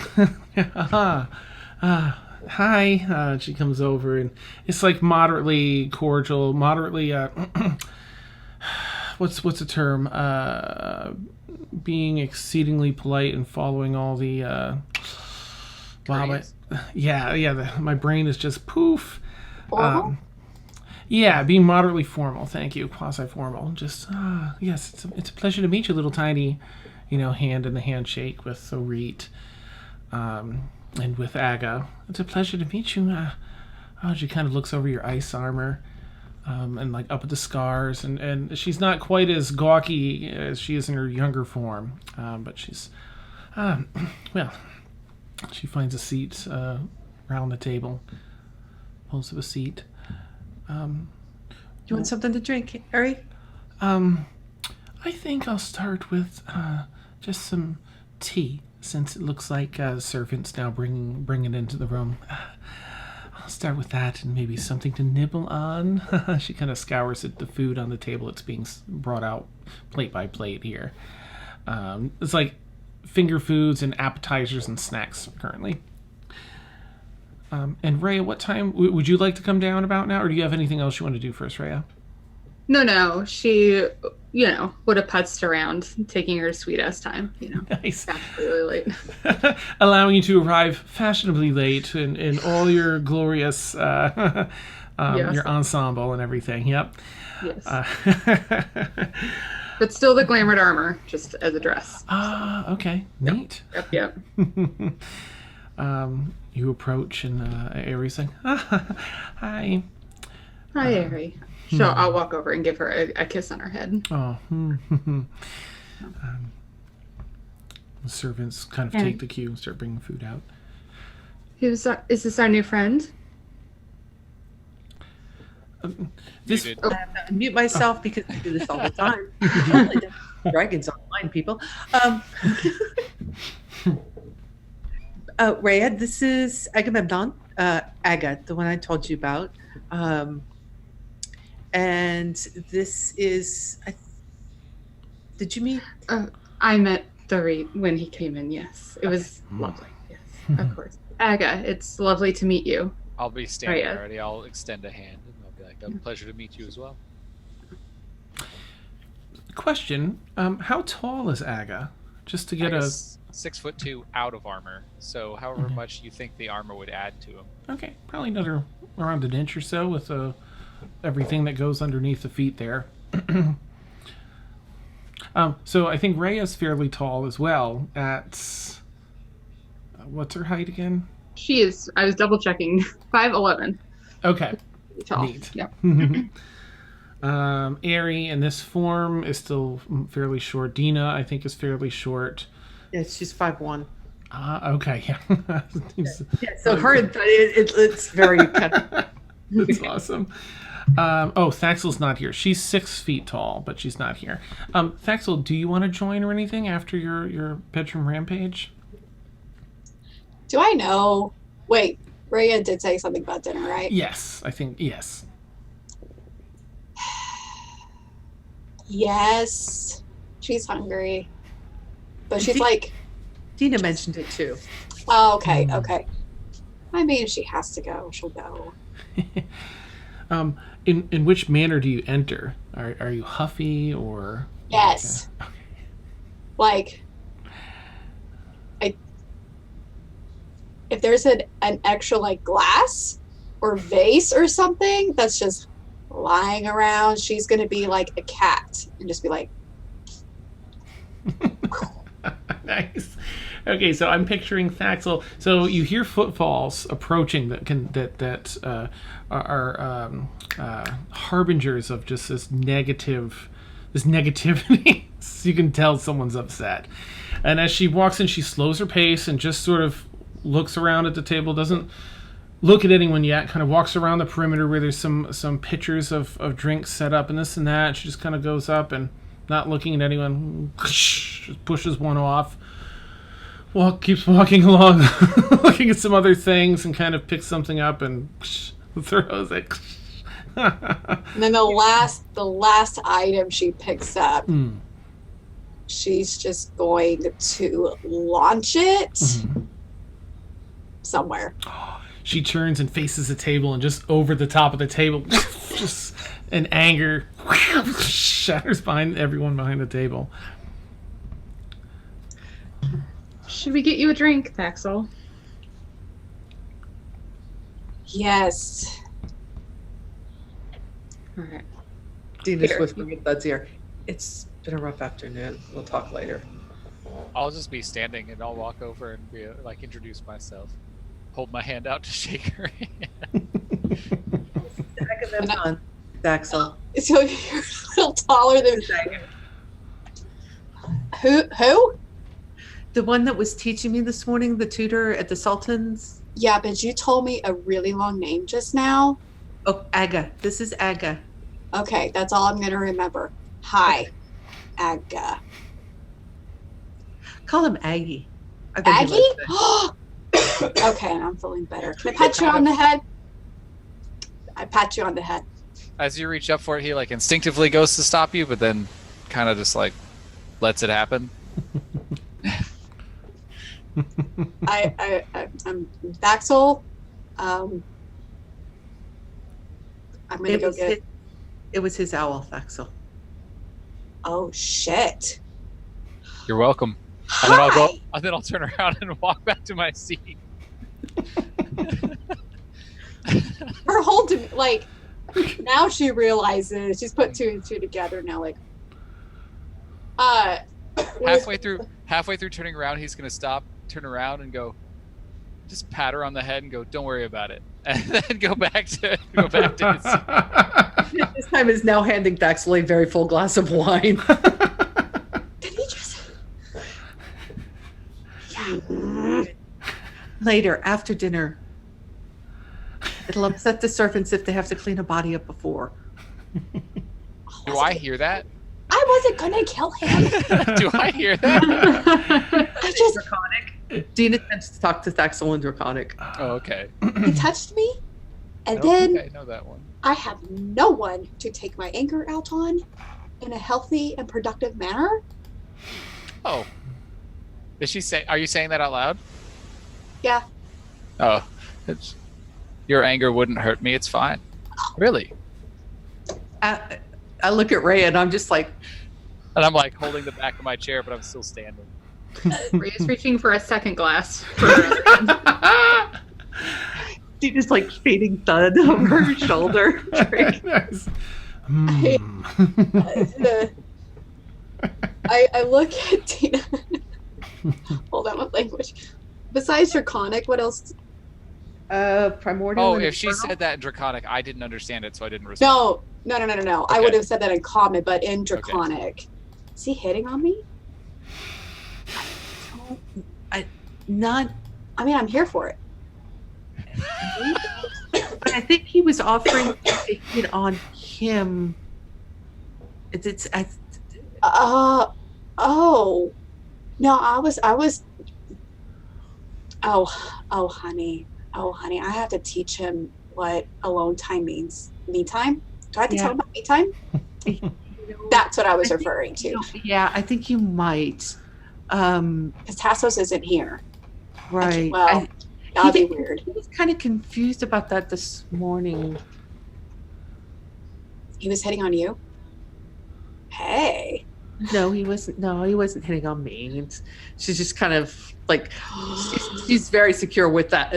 hi. She comes over, and it's like moderately cordial, moderately. What's the term? Being exceedingly polite and following all the. Wow, my brain is just poof. Yeah, being moderately formal. Thank you, quasi-formal. Just yes, it's a pleasure to meet you, little tiny. Hand in the handshake with Orit, and with Aga. It's a pleasure to meet you. She kind of looks over your ice armor, and like up at the scars, and she's not quite as gawky as she is in her younger form, but she's, well, she finds a seat around the table, pulls up a seat. Do you want something to drink, Eri? I think I'll start with just some tea, since it looks like servants now bring it into the room. I'll start with that and maybe something to nibble on. She kind of scours at the food on the table. It's being brought out plate by plate here. It's like finger foods and appetizers and snacks currently. And Rhea, what time would you like to come down about now, or do you have anything else you want to do first, Rhea? No. She, would have putzed around, taking her sweet ass time, Nice. That's really late. Allowing you to arrive fashionably late in all your glorious, Yes. your ensemble and everything. Yep. Yes. But still the glamored armor, just as a dress. Okay. Neat. Yep. You approach and Eri's like, hi. Hi, Eri. So I'll walk over and give her a kiss on her head. Oh. The servants kind of take the cue and start bringing food out. Is this our new friend? This Muted. I have to unmute myself because I do this all the time. Dragons online, people. Rhea, this is Agamemnon, Aga, the one I told you about. And this is, did you meet? I met Dorit when he came in, yes. It was lovely, yes, of course. Aga, it's lovely to meet you. I'll be standing Rhea. already. I'll extend a hand and I'll be like, "A pleasure to meet you as well." question: how tall is Aga? Just to get a 6'2" out of armor. So however much you think the armor would add to him. okay, probably another around an inch or so with everything that goes underneath the feet there. So I think Rhea's fairly tall as well. At what's her height again? She is, I was double checking, 5'11". Okay. Tall. Neat. Yep. Eri in this form is still fairly short. Dina, I think, is fairly short. Yeah, she's 5'1". Okay, yeah. Yeah, so her, it's very kind of, That's awesome. Thaxl's not here. She's 6 feet tall, but she's not here. Thaxl, do you want to join or anything after your bedroom rampage? Do I know? Wait, Rhea did say something about dinner, right? Yes, I think, yes. Yes. She's hungry. But she's like, Dina mentioned it too. oh, okay. I mean, if she has to go, she'll go. In which manner do you enter? Are you huffy or? Yes. Okay. Like, if there's an extra like glass or vase or something that's just lying around, she's gonna be like a cat and just be like. Nice. Okay, so I'm picturing Thaxl. So you hear footfalls approaching that are harbingers of just this negativity. So you can tell someone's upset. And as she walks in, she slows her pace and just sort of looks around at the table. Doesn't look at anyone yet. Kind of walks around the perimeter where there's some pitchers of drinks set up and this and that. She just kind of goes up and, not looking at anyone, just pushes one off. Keeps walking along, looking at some other things, and kind of picks something up and throws it. And then the last item she picks up, she's just going to launch it somewhere. She turns and faces the table, and just over the top of the table, just in anger, shatters everyone behind the table. Should we get you a drink, Thaxl? Yes. All right. Dina's Here. whispering in Thud's ear. It's been a rough afternoon. We'll talk later. I'll just be standing and I'll walk over and be like introduce myself. Hold my hand out to shake her hand. Back of them on, Thaxl. So you're a little taller than who? The one that was teaching me this morning, the tutor at the Sultan's. Yeah, but you told me a really long name just now. Oh, Aga. This is Aga. Okay, that's all I'm gonna remember. Hi, Aga. Call him Aggie. I think he likes Aggie? Okay, I'm feeling better. Can I pat you on the head? I pat you on the head. As you reach up for it, he like instinctively goes to stop you, but then kind of just like lets it happen. I'm Thaxl. I'm gonna go get. It was his owl, Thaxl. Oh shit! You're welcome. And then I'll turn around and walk back to my seat. Her whole like now she realizes she's put two and two together now. Like, halfway through turning around, he's gonna stop, turn around, and go. Just pat her on the head and go, "Don't worry about it," and then go back to his seat. This time is now handing Thaxl a very full glass of wine. Did he just? Later, after dinner, it'll upset the servants if they have to clean a body up before. Do I hear that? I wasn't gonna kill him. Do I hear that? I just Draconic. Dina tends to talk to Thaxl in Draconic. Oh, okay. he touched me, and I don't then think I know that one. I have no one to take my anger out on in a healthy and productive manner. Oh. Did she say? Are you saying that out loud? Yeah. Oh, your anger wouldn't hurt me. It's fine. Really? I look at Ray and I'm just like, And I'm like holding the back of my chair, but I'm still standing. Ray's reaching for a second glass. Dina's like feeding Thud over her shoulder. Nice. I look at Dina. Hold on, what language? Besides Draconic, what else? Primordial. Oh, and if she Infernal? said that in Draconic, I didn't understand it, so I didn't respond. No. I Okay. would have said that in Common, but in Draconic. Is he hitting on me? Not. I mean, I'm here for it. But I think he was offering to hit on him. Oh. No, I was. Oh, honey. I have to teach him what alone time means. Me time? Do I have to tell him about me time? That's what I was referring to. Yeah, I think you might. Because Tassos isn't here. Right. Well, that'll be weird. He was kind of confused about that this morning. He was hitting on you? Hey. No, he wasn't. No, he wasn't hitting on me. She's just kind of like, she's very secure with that.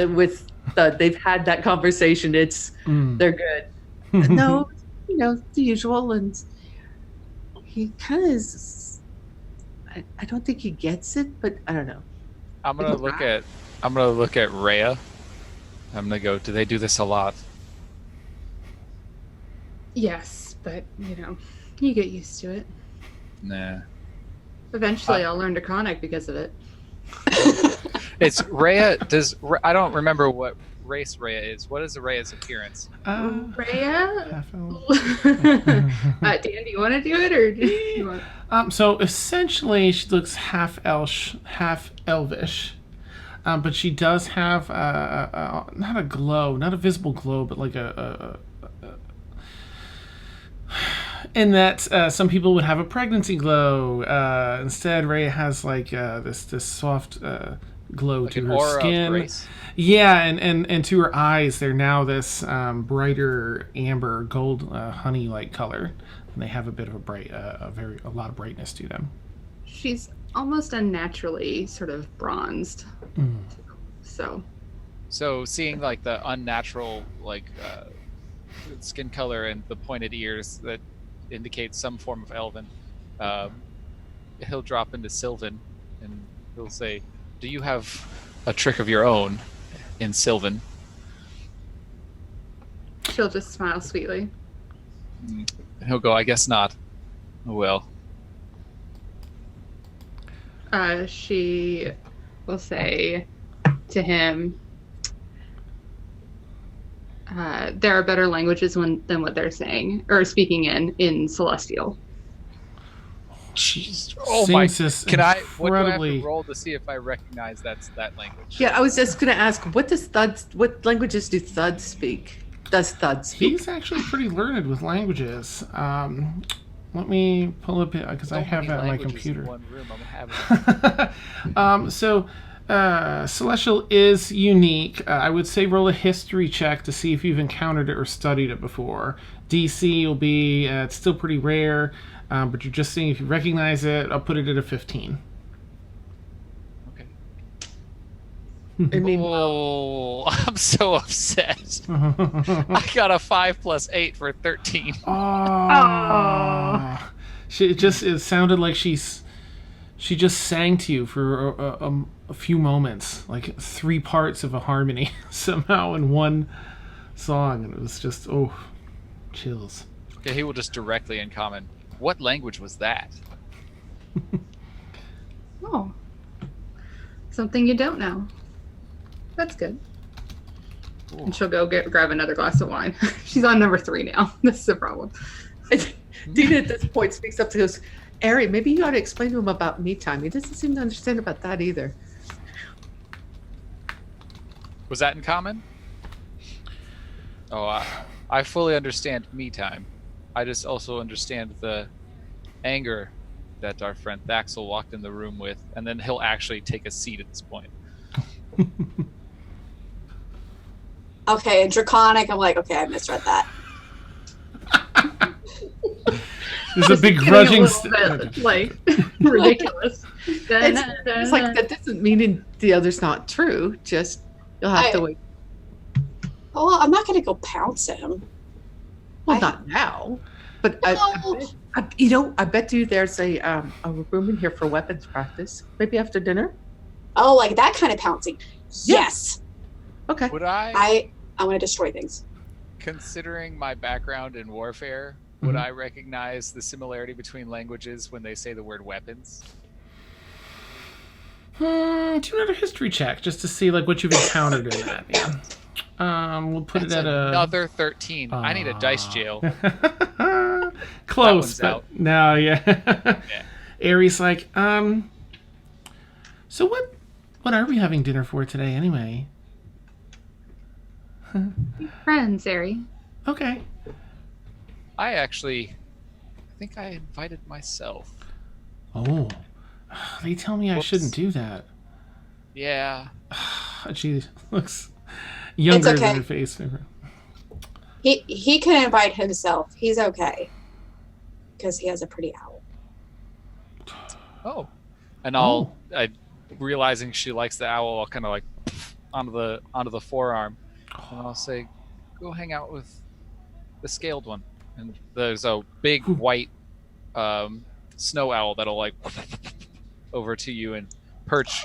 They've had that conversation. They're good. No, the usual. And he kind of is. I don't think he gets it, but I don't know. I'm gonna look at Rhea. I'm gonna go, do they do this a lot? Yes, but you get used to it. Nah. Eventually, I'll learn Draconic because of it. It's Rhea. I don't remember what race Rhea is. What is Rhea's appearance? Rhea? Dan, do you want to do it, or do you want? So essentially, she looks half elvish, but she does have not a glow, not a visible glow, but like in that some people would have a pregnancy glow. Instead, Rhea has like this soft glow like to an her aura skin. Of grace. Yeah, and to her eyes, they're now this brighter amber gold honey-like color. And they have a bit of a lot of brightness to them. She's almost unnaturally sort of bronzed. So seeing like the unnatural skin color and the pointed ears that indicate some form of elven, he'll drop into Sylvan and he'll say, "Do you have a trick of your own in Sylvan?" she'll just smile sweetly. And he'll go, "I guess not." Oh well. She will say to him, there are better languages than what they're saying or speaking in Celestial. Jeez. Oh my! What do I have to roll to see if I recognize that language? Yeah, I was just going to ask, what languages do Thud speak? Does Thud speak? He's actually pretty learned with languages. Let me pull up it because I have that on my computer. In one room, I'm having So Celestial is unique. I would say roll a history check to see if you've encountered it or studied it before. DC will be it's still pretty rare, but you're just seeing if you recognize it. I'll put it at a 15. Okay. I I'm so upset. I got a 5 + 8 for 13. Oh. It sounded like she just sang to you for a few moments, like 3 parts of a harmony somehow in one song, and it was just chills. Okay, he will just directly in common. What language was that? Oh, something you don't know. That's good. Ooh. And she'll go grab another glass of wine. She's on number 3 now. This is a problem. Dina at this point speaks up and goes, "Eri, maybe you ought to explain to him about me time. He doesn't seem to understand about that either." Was that in common? Oh, I fully understand me time. I just also understand the anger that our friend Thaxl walked in the room with, and then he'll actually take a seat at this point. Okay, Draconic, I'm like, okay, I misread that. There's a big grudging like ridiculous. It's like that doesn't mean the other's not true. Just you'll have to wait. Well, I'm not going to go pounce him. Well, not now. But I bet you there's a room in here for weapons practice. Maybe after dinner. Oh, like that kind of pouncing. Yeah. Yes. Okay. Would I want to destroy things. Considering my background in warfare, would I recognize the similarity between languages when they say the word weapons? Do another history check just to see like what you've encountered in that. Yeah. We'll put That's it at another 13. I need a dice jail. Close, That but one's out. no, yeah. Yeah. Eri's like, so what are we having dinner for today anyway? Friends, Eri. Okay. I think I invited myself. Oh, They tell me I Whoops. shouldn't do that. Yeah. She looks younger okay. than her face. He can invite himself. He's okay. Because he has a pretty owl. Oh. And I'll, realizing she likes the owl, I'll kind of like onto the forearm, and I'll say, "Go hang out with the scaled one." And there's a big white snow owl that'll like over to you and perch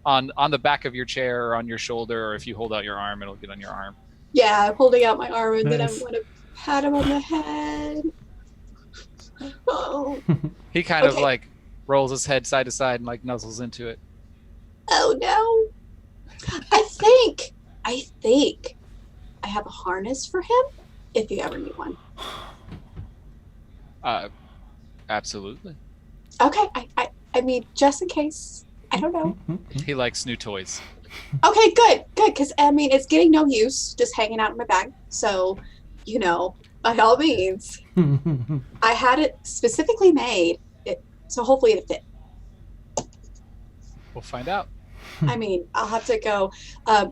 on the back of your chair or on your shoulder, or if you hold out your arm, it'll get on your arm. Yeah, I'm holding out my arm, and then I'm Nice. going to pat him on the head. Oh. He kind of Okay. like rolls his head side to side and like nuzzles into it. Oh no. I think I have a harness for him if you ever need one. Absolutely. Okay, I mean, just in case. I don't know. He likes new toys. Okay, good, because I mean, it's getting no use just hanging out in my bag. So, by all means, I had it specifically made, so hopefully it'll fit. We'll find out. I mean, I'll have to go.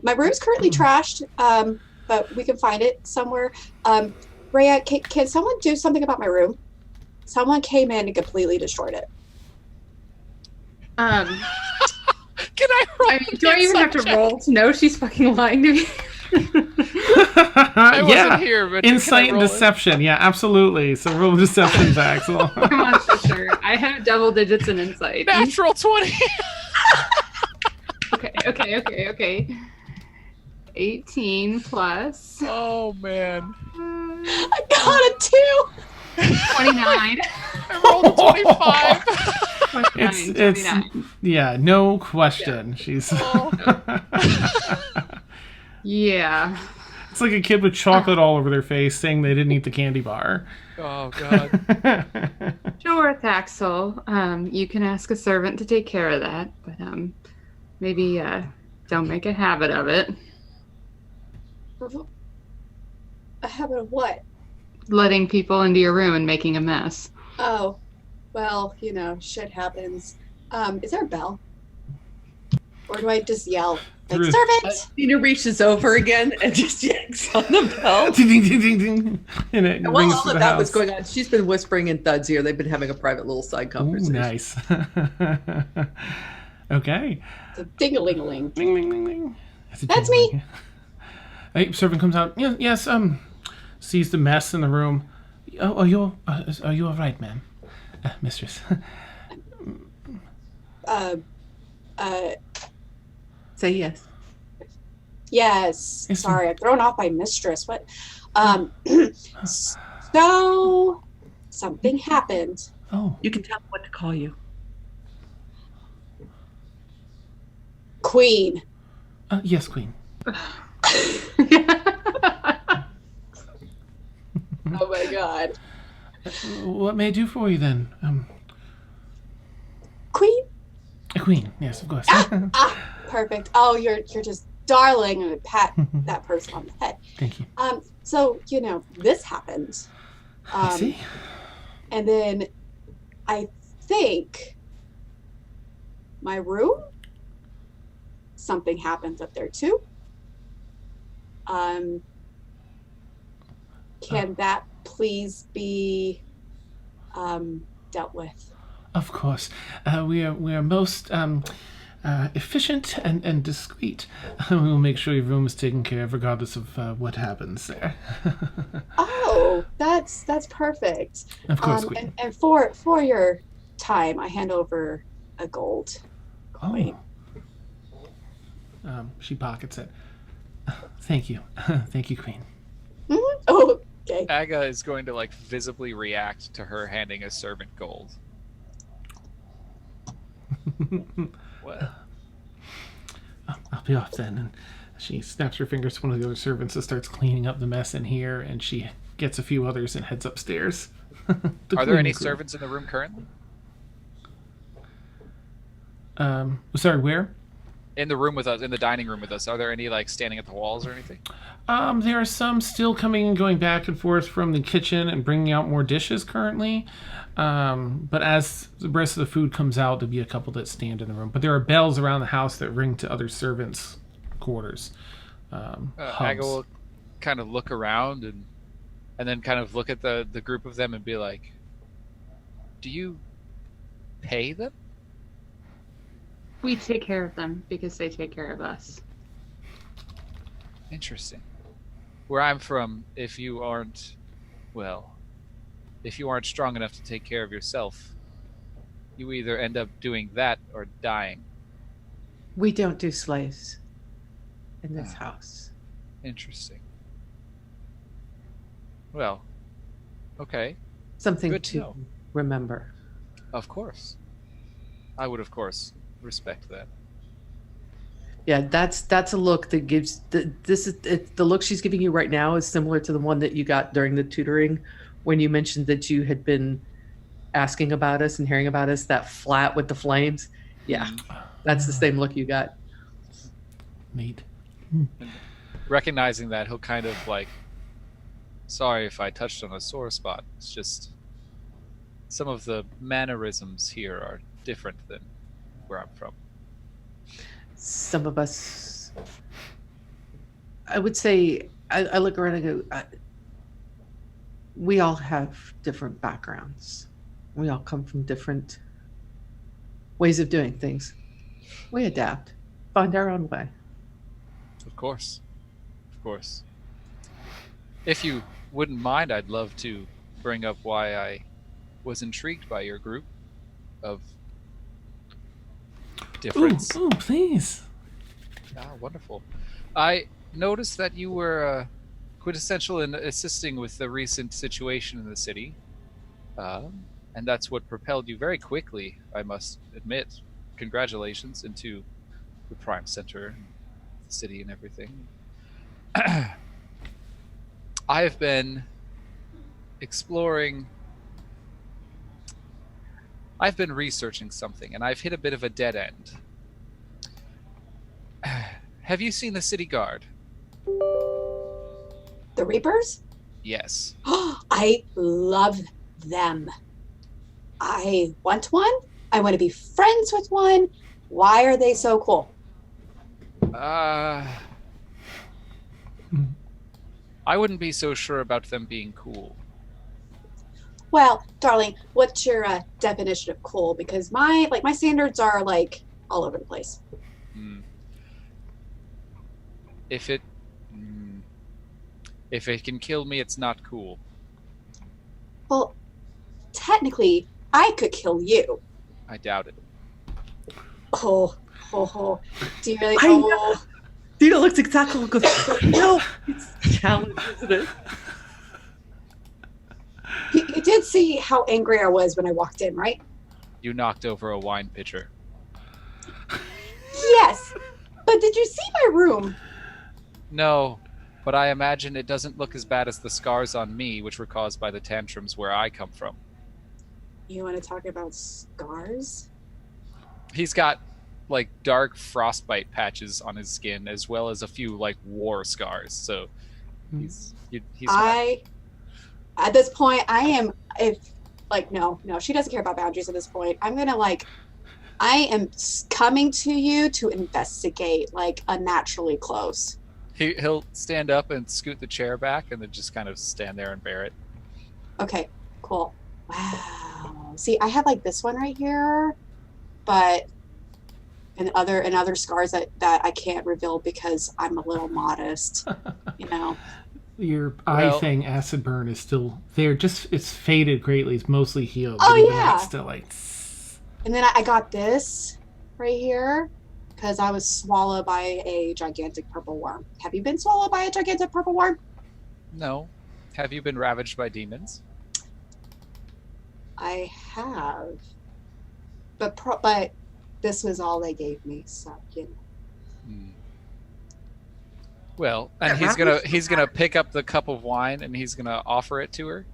My room's currently trashed, but we can find it somewhere. Rhea, can someone do something about my room? Someone came in and completely destroyed it. Can I roll? I mean, do I even have to roll to know she's fucking lying to me? I wasn't here, but Insight can I and roll it? deception. Yeah, absolutely. So roll deception, Thaxl. Come on, sister. I have double digits in insight. Natural 20. Okay. 18 plus Oh man. I got a 2. 29. I rolled a 25. It's 29. yeah, no question. She's Yeah. it's like a kid with chocolate all over their face saying they didn't eat the candy bar. Oh god. Sure, Thaxl. You can ask a servant to take care of that, but maybe don't make a habit of it. A habit of what? Letting people into your room and making a mess. Oh, well, shit happens. Is there a bell? Or do I just yell? Like, There is. servant! Tina reaches over again and just yanks on the bell. Ding, ding, ding, ding, ding. And it While rings all through of the that house. was going on, she's been whispering in Thud's ear. They've been having a private little side Ooh, conversation. nice. Okay. It's a ding-a-ling-a-ling. Ding, ding, ding, ding. That's me. Hey, servant comes out. Yes. Sees the mess in the room. Are you all right, ma'am? Mistress. Say yes. Yes. Yes, Sorry, I'm thrown off by mistress. What? So something happened. Oh. You can tell me what to call you. Queen. Yes, Queen. Oh my god. What may I do for you then? Queen? A queen. Yes, of course. Perfect. Oh, you're just darling, and pat that person on the head. Thank you. So this happened. I see. And then I think my room, something happens up there too. Can that please be dealt with? Of course. We are most efficient and discreet. We will make sure your room is taken care of regardless of what happens there. Oh, that's perfect. Of course, Queen. And for your time, I hand over a gold coin. She pockets it. Thank you. Thank you, Queen. Mm-hmm. Oh, okay. Aga is going to like visibly react to her handing a servant gold. What? I'll be off then. And she snaps her fingers to one of the other servants and starts cleaning up the mess in here, and she gets a few others and heads upstairs. Are there any servants in the room currently? Sorry, where? In the room with us, in the dining room with us, are there any like standing at the walls or anything? There are some still coming and going back and forth from the kitchen and bringing out more dishes currently. But as the rest of the food comes out, there'll be a couple that stand in the room. But there are bells around the house that ring to other servants' quarters. Aga will kind of look around and then kind of look at the group of them and be like, "Do you pay them?" We take care of them because they take care of us. Interesting. Where I'm from, if you aren't strong enough to take care of yourself, you either end up doing that or dying. We don't do slaves in this house. Interesting. Well, okay. Something Good to to know. remember. Of course. I would, of course, respect that. Yeah, that's a look that gives the look she's giving you right now is similar to the one that you got during the tutoring when you mentioned that you had been asking about us and hearing about us, that flat with the flames. Yeah, that's the same look you got. Neat. And recognizing that, he'll kind of like, sorry if I touched on a sore spot. It's just some of the mannerisms here are different than where I'm from. Some of us, I would say, I look around and go, we all have different backgrounds. We all come from different ways of doing things. We adapt, find our own way. Of course. Of course. If you wouldn't mind, I'd love to bring up why I was intrigued by your group of difference. Ooh, please. Ah, wonderful. I noticed that you were quintessential in assisting with the recent situation in the city. And that's what propelled you very quickly, I must admit. Congratulations, into the Prime Center, the city and everything. I have been exploring... I've been researching something, and I've hit a bit of a dead end. Have you seen the City Guard? The Reapers? Yes. I love them. I want one. I want to be friends with one. Why are they so cool? I wouldn't be so sure about them being cool. Well, darling, what's your definition of cool? Because my standards are like all over the place. If it can kill me, it's not cool. Well, technically, I could kill you. I doubt it. Oh. Do you really? I know. Dina looks exactly like no, it's a challenge, isn't it? You did see how angry I was when I walked in, right? You knocked over a wine pitcher. Yes, but did you see my room? No, but I imagine it doesn't look as bad as the scars on me, which were caused by the tantrums where I come from. You want to talk about scars? He's got like dark frostbite patches on his skin, as well as a few like war scars. So he's at this point, I am, no, she doesn't care about boundaries at this point. I am coming to you to investigate, like, unnaturally close. He'll stand up and scoot the chair back and then just kind of stand there and bear it. Okay, cool. Wow. See, I have like this one right here, but and other scars that I can't reveal because I'm a little modest, you know. Your eye thing, acid burn, is still there. Just it's faded greatly. It's mostly healed. Oh, but even yeah. that's still like. And then I got this right here because I was swallowed by a gigantic purple worm. Have you been swallowed by a gigantic purple worm? No. Have you been ravaged by demons? I have, but this was all they gave me, so you know. Well, and he's gonna pick up the cup of wine and he's gonna offer it to her.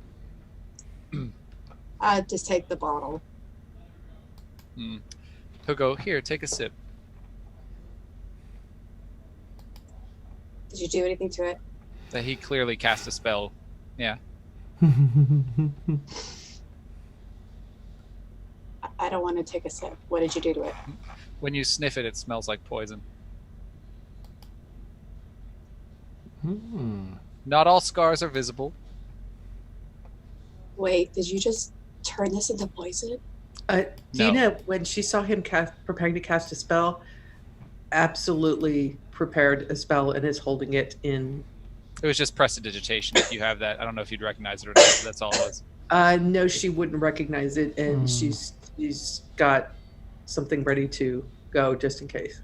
Just take the bottle. He'll go, here, take a sip. Did you do anything to it? That he clearly cast a spell. Yeah. I don't want to take a sip. What did you do to it? When you sniff it, it smells like poison. Not all scars are visible. Wait, did you just turn this into poison? Dina, when she saw him preparing to cast a spell, absolutely prepared a spell and is holding it in. It was just prestidigitation. If you have that, I don't know if you'd recognize it or not. But that's all it was. No, she wouldn't recognize it, and she's got something ready to go just in case.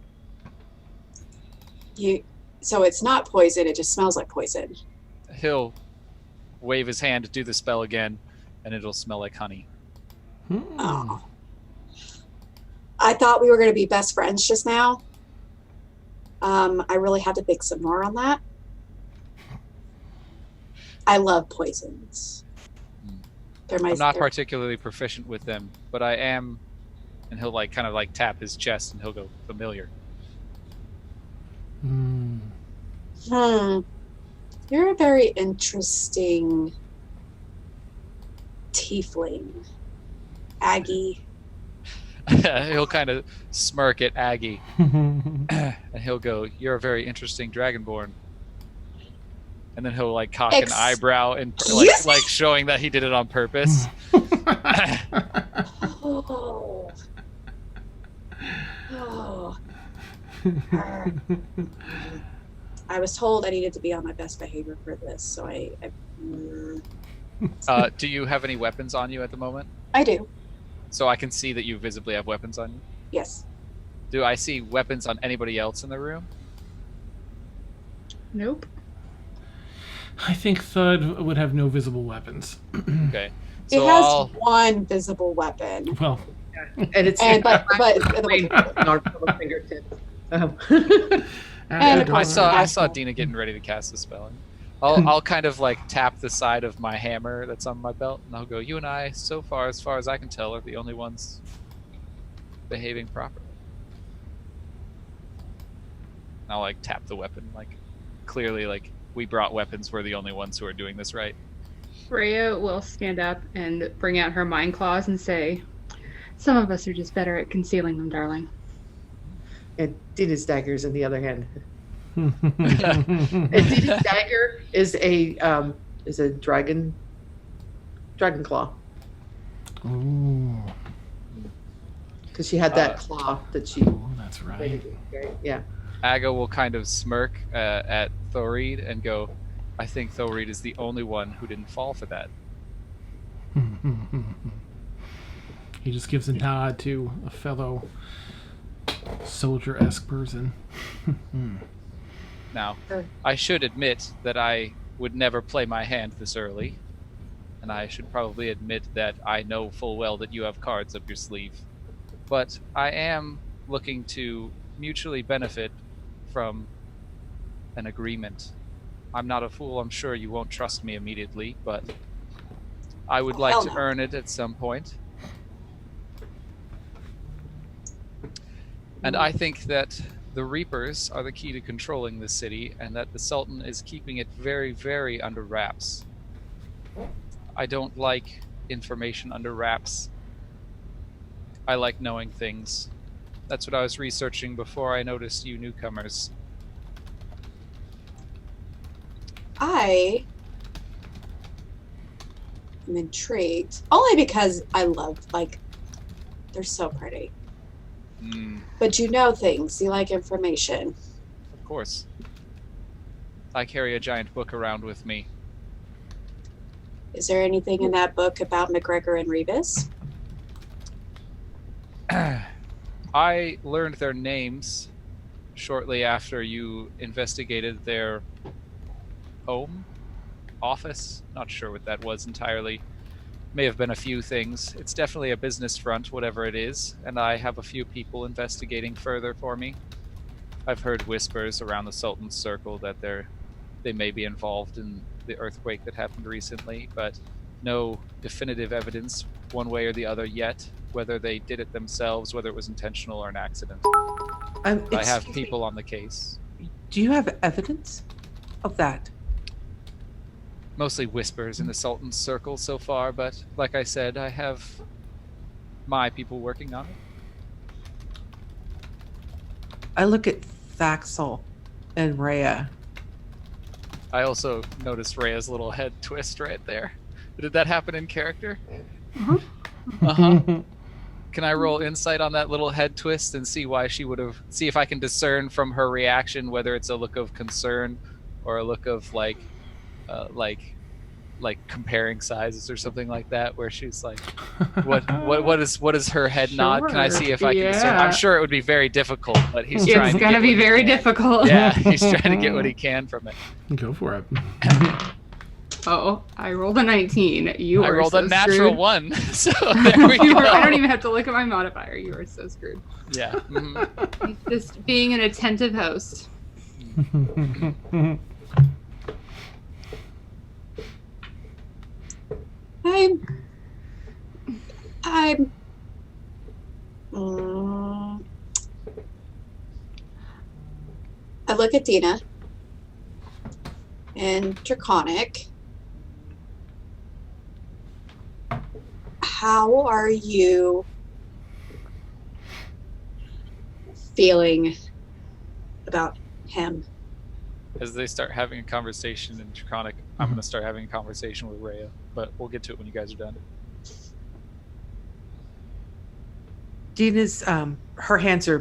So it's not poison. It just smells like poison. He'll wave his hand to do the spell again, and it'll smell like honey. Oh. I thought we were going to be best friends just now. I really had to think some more on that. I love poisons. I'm not particularly proficient with them, but I am. And he'll kind of tap his chest, and he'll go familiar. You're a very interesting tiefling, Aggie. He'll kind of smirk at Aggie, and he'll go, "You're a very interesting dragonborn." And then he'll cock an eyebrow and showing that he did it on purpose. I was told I needed to be on my best behavior for this, so do you have any weapons on you at the moment? I do. So I can see that you visibly have weapons on you? Yes. Do I see weapons on anybody else in the room? Nope. I think Thud would have no visible weapons. Okay. So it has one visible weapon. Well, and it's but our fingertips. I saw Dina getting ready to cast the spell. I'll kind of tap the side of my hammer that's on my belt, and I'll go, "You and I, so far as I can tell, are the only ones behaving properly." And I'll tap the weapon, clearly we brought weapons. We're the only ones who are doing this right. Freya will stand up and bring out her mind claws and say, "Some of us are just better at concealing them, darling." And Dina's dagger's in the other hand. And Dina's dagger is a dragon claw. Ooh. Because she had that claw that she. Oh, that's right. Yeah. Aga will kind of smirk at Thorid and go, "I think Thorid is the only one who didn't fall for that." He just gives a nod to a fellow soldier-esque person. Now, I should admit that I would never play my hand this early, and I should probably admit that I know full well that you have cards up your sleeve. But I am looking to mutually benefit from an agreement. I'm not a fool. I'm sure you won't trust me immediately, but I would like to earn it at some point. And I think that the Reapers are the key to controlling this city, and that the Sultan is keeping it very, very under wraps. I don't like information under wraps. I like knowing things. That's what I was researching before I noticed you newcomers. I am intrigued, only because I love, they're so pretty. But you know things. You like information. Of course. I carry a giant book around with me. Is there anything in that book about MacGregor and Reevus? I learned their names shortly after you investigated their home, office. Not sure what that was entirely. May have been a few things. It's definitely a business front, whatever it is, and I have a few people investigating further for me. I've heard whispers around the Sultan's circle that they may be involved in the earthquake that happened recently, but no definitive evidence one way or the other yet, whether they did it themselves, whether it was intentional or an accident. I have people on the case. Do you have evidence? of that? Mostly whispers in the Sultan's circle so far, but like I said, I have my people working on it. I look at Thaxl and Rhea. I also noticed Rhea's little head twist right there. Did that happen in character? Can I roll insight on that little head twist and see why she would have? See if I can discern from her reaction whether it's a look of concern or a look of like comparing sizes or something like that, where she's like, what is her head nod? Can I see if I can discern? I'm sure it would be very difficult, but he's trying. It's gonna be very difficult. Yeah, he's trying to get what he can from it. Go for it. Oh, I rolled a 19. I rolled so a natural screwed. 1. So there we go. I don't even have to look at my modifier. You are so screwed. Yeah. Mm-hmm. Just being an attentive host. I look at Dina and Draconic. How are you feeling about him? As they start having a conversation in Draconic, I'm going to start having a conversation with Rhea, but we'll get to it when you guys are done. Dina's, her hands are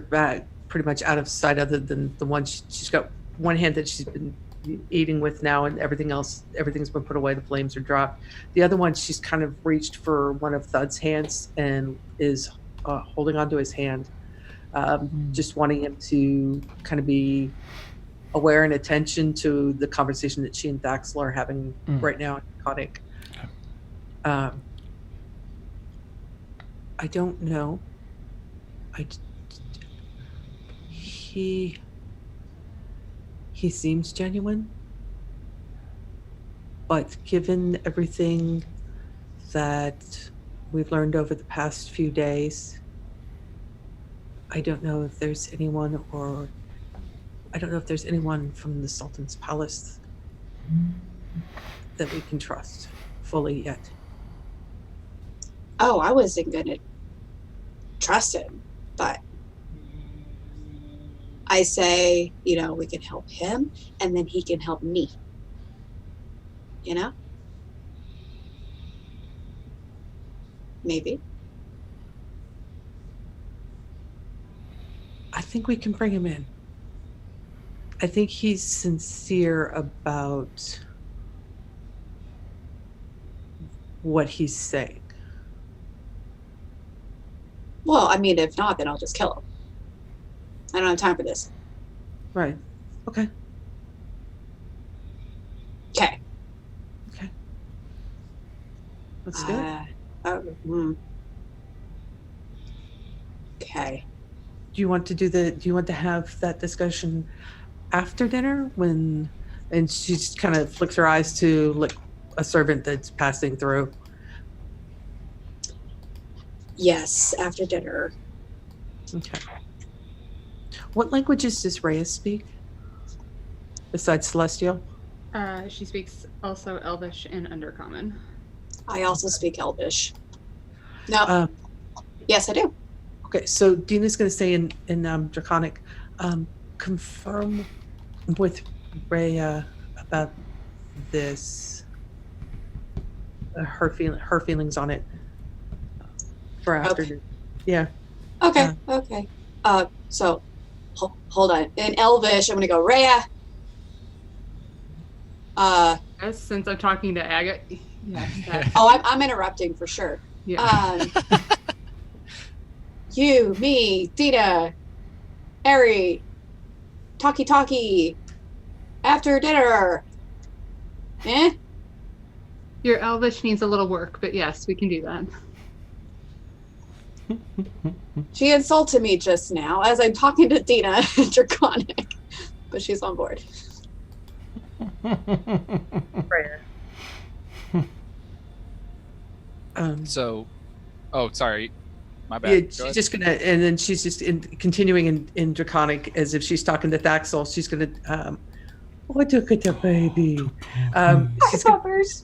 pretty much out of sight, other than the one she's got one hand that she's been eating with now, and everything's been put away. The flames are dropped. The other one, she's kind of reached for one of Thud's hands and is holding onto his hand, just wanting him to kind of be aware and attention to the conversation that she and Thaxl are having right now in Draconic. I don't know. He seems genuine, but given everything that we've learned over the past few days, I don't know if there's anyone from the Sultan's palace that we can trust fully yet. Oh, I wasn't gonna trust him, but I say, we can help him and then he can help me. Maybe. I think we can bring him in. I think he's sincere about what he's saying. Well, if not, then I'll just kill him. I don't have time for this. Right. Okay. Okay. Let's do it. Okay. Do you want to have that discussion after dinner and she just kind of flicks her eyes to like a servant that's passing through? Yes, after dinner. Okay. What languages does Rhea speak besides Celestial? She speaks also Elvish and Undercommon. I also speak Elvish. No. Yes, I do. Okay, so Dina's going to say in Draconic, confirm with Rhea about this, her feelings on it for after. Okay. Yeah. Okay. Okay. So, hold on. In Elvish, I'm going to go Rhea. Yes, since I'm talking to Aga. Yeah. I'm interrupting for sure. Yeah. You, me, Dina, Eri, talkie, after dinner. Your Elvish needs a little work, but yes, we can do that. She insulted me just now as I'm talking to Dina and Draconic, but she's on board. Sorry. My bad. Yeah, she's just gonna, and then she's just continuing in Draconic as if she's talking to Thaxl. She's gonna, Oh, look at the baby. Hi, She's Swappers.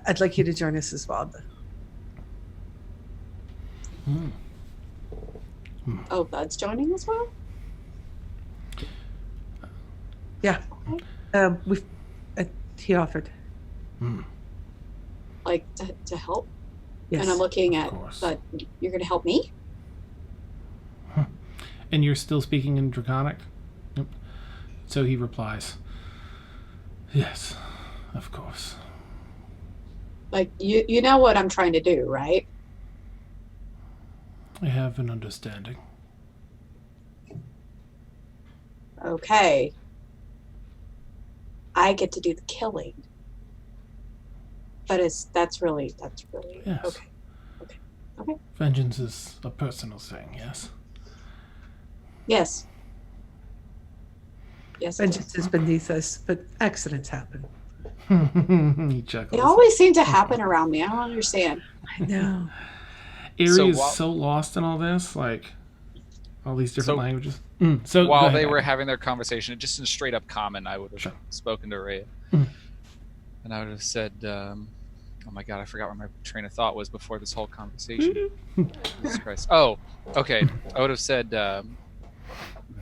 I'd like you to join us as well. Oh, Thud's joining as well? Yeah. We've. He offered. Like, to help? Yes. And I'm looking at course. Thud. You're going to help me? And you're still speaking in Draconic? Yep. So he replies, yes, of course. Like, you know what I'm trying to do, right? I have an understanding. Okay. I get to do the killing. But that's really Yes. Okay. Vengeance is a personal thing, yes? Yes. Yes. it is. Vengeance is beneath us, but accidents happen. He chuckles. They always seem to happen around me. I don't understand. I know. Eri So is while- so lost in all this, like all these different So- languages. So While go ahead, they were Aga. having their conversation, just in straight up common, I would have Sure. spoken to Rhea. Mm. And I would have said, oh my god, I forgot what my train of thought was before this whole conversation. Jesus Christ. Oh, okay. I would have said,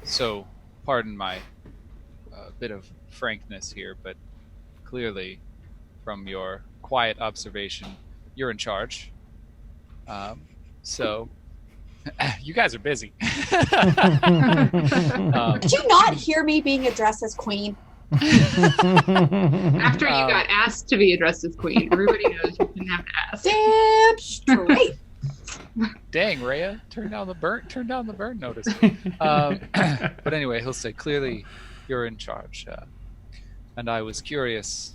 so pardon my bit of frankness here, but clearly from your quiet observation, you're in charge. So you guys are busy. Did you not hear me being addressed as queen? After you got asked to be addressed as queen, everybody knows you didn't have to ask. Damn straight. Dang, Rhea, turn down the burn notice. But anyway, he'll say, clearly you're in charge. And I was curious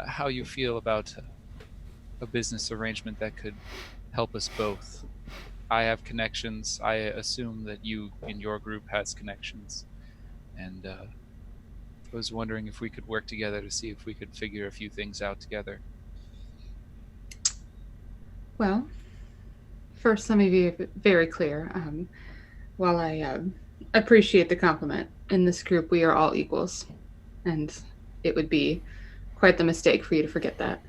how you feel about a business arrangement that could help us both. I have connections. I assume that you in your group has connections. And I was wondering if we could work together to see if we could figure a few things out together. Well, first, let me be very clear. While I appreciate the compliment, in this group we are all equals, and it would be quite the mistake for you to forget that.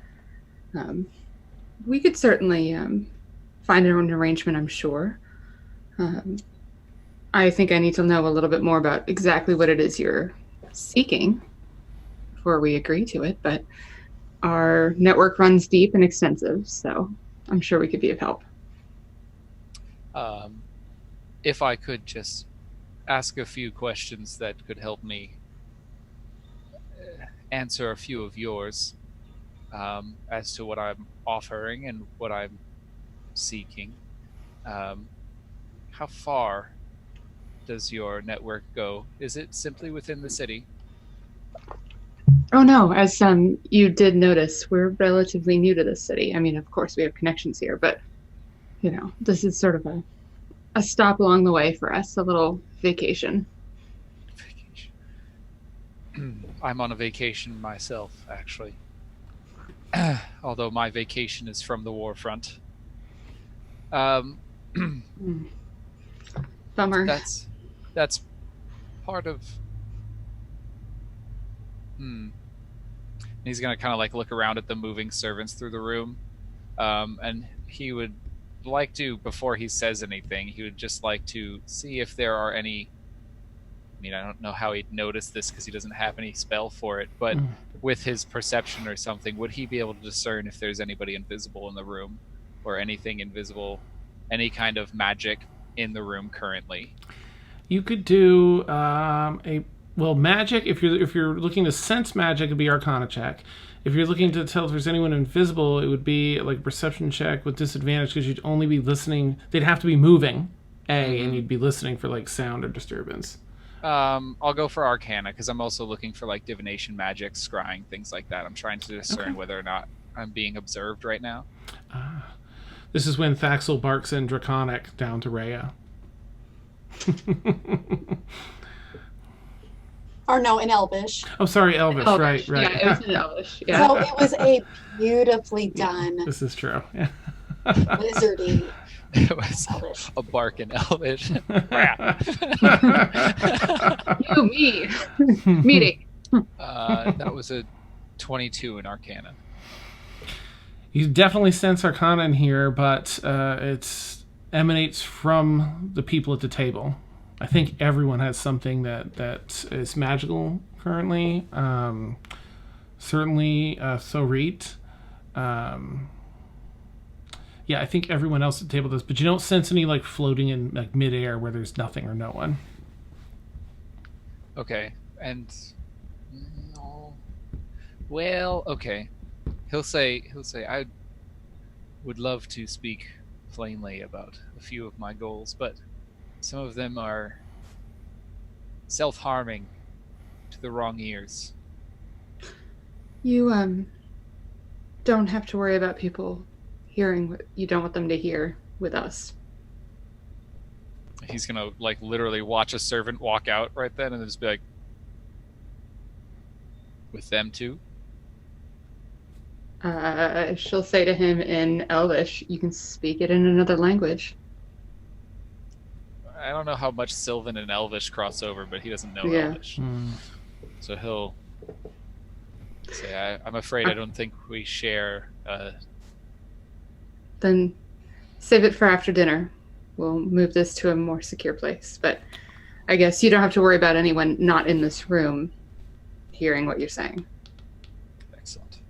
We could certainly find an arrangement, I'm sure. I think I need to know a little bit more about exactly what it is you're seeking before we agree to it, but our network runs deep and extensive, so I'm sure we could be of help. If I could just ask a few questions that could help me answer a few of yours as to what I'm offering and what I'm seeking. How far does your network go? Is it simply within the city? Oh no, as you did notice, we're relatively new to this city. I mean, of course we have connections here, but you know, this is sort of a stop along the way for us, a little vacation. I'm on a vacation myself, actually. Although my vacation is from the war front. Bummer. That's part of. He's gonna kind of like look around at the moving servants through the room, and he would like to, before he says anything, he would just like to see if there are any. I mean, I don't know how he'd notice this because he doesn't have any spell for it, but with his perception or something, would he be able to discern if there's anybody invisible in the room or anything invisible, any kind of magic in the room currently? You could do magic. If you're looking to sense magic, it'd be Arcana check. If you're looking to tell if there's anyone invisible, it would be like a perception check with disadvantage because you'd only be listening. They'd have to be moving, and you'd be listening for like sound or disturbance. I'll go for Arcana because I'm also looking for like divination, magic, scrying, things like that. I'm trying to discern whether or not I'm being observed right now. This is when Thaxl barks in Draconic down to Rhea. Or no, in Elvish. Oh, sorry, Elvish. Elvish. Right. Yeah, it was in Elvish. Yeah. So it was a beautifully done This is true. Yeah. wizardy It was Elvish. a bark in Elvish. You, me, meeting. That was a 22 in Arcana. You definitely sense Arcana in here, but it emanates from the people at the table. I think everyone has something that is magical currently. Certainly Thorit. Yeah, I think everyone else at the table does, but you don't sense any like floating in like midair where there's nothing or no one. Okay, and no. Well, okay. He'll say I would love to speak plainly about a few of my goals, but some of them are self-harming to the wrong ears. You don't have to worry about people hearing what you don't want them to hear with us. He's gonna like literally watch a servant walk out right then and just be like, with them too? She'll say to him in Elvish, you can speak it in another language. I don't know how much Sylvan and Elvish cross over, but he doesn't know Yeah. Elvish. So he'll say, I'm afraid I don't think we share... Then save it for after dinner. We'll move this to a more secure place. But I guess you don't have to worry about anyone not in this room hearing what you're saying. Excellent.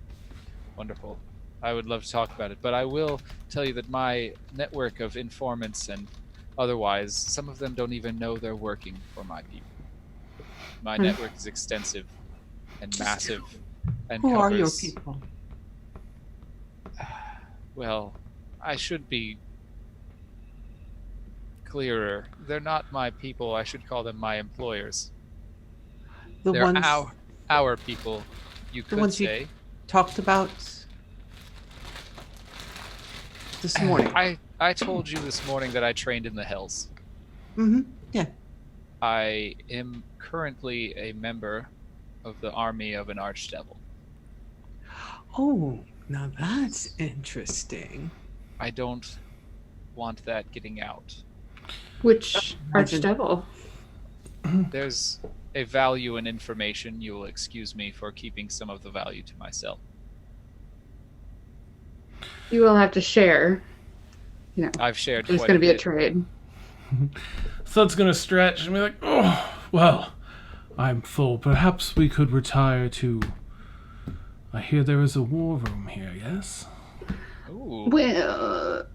Wonderful. I would love to talk about it, but I will tell you that my network of informants and otherwise, some of them don't even know they're working for my people. My network is extensive and massive and Who are your covers... people? Well, I should be clearer. They're not my people. I should call them my employers. The They're ones our people, you could ones you- say. talked about this morning. I told you this morning that I trained in the Hells. Mm-hmm. Yeah. I am currently a member of the army of an archdevil. Oh, now that's interesting. I don't want that getting out. Which archdevil? There's a value in information. You will excuse me for keeping some of the value to myself. You will have to share. You know, I've shared there's quite going to be a bit. trade. So it's gonna stretch and be like, oh, well, I'm full. Perhaps we could retire to... I hear there is a war room here, yes? Ooh. Well,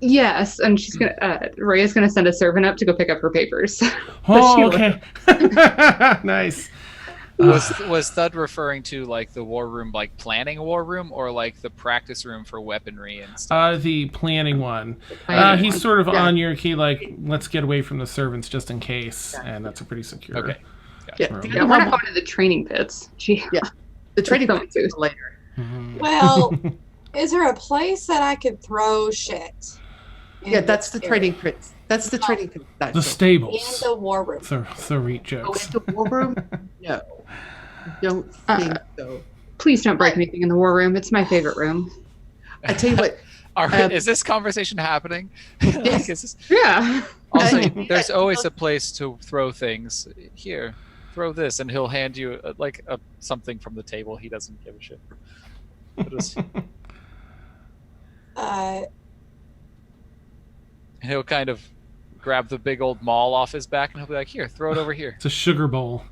yes, and she's gonna. Rhea's gonna send a servant up to go pick up her papers. Oh, okay. Nice. Was Thud referring to like the war room, like planning a war room, or like the practice room for weaponry and stuff? The planning one. Planning He's one. sort of Yeah. on your key, like, let's get away from the servants just in case, and that's a pretty secure. Okay. Yeah, room. Yeah, we're not going to the training pits. Yeah. The training That's points is later. Mhm. Well, is there a place that I could throw shit? in Yeah, that's the this training area? pit. That's the training pit. The In stables. the war room. Thorit Oh, jokes. in the war room? No. Don't think so. Please don't break anything in the war room. It's my favorite room. I tell you what, Is this conversation happening? Like, is this... Yeah. Also, Yeah. there's always a place to throw things. Here, throw this, and he'll hand you something from the table. He doesn't give a shit. And he'll kind of grab the big old maul off his back, and he'll be like, "Here, throw it over here." It's a sugar bowl.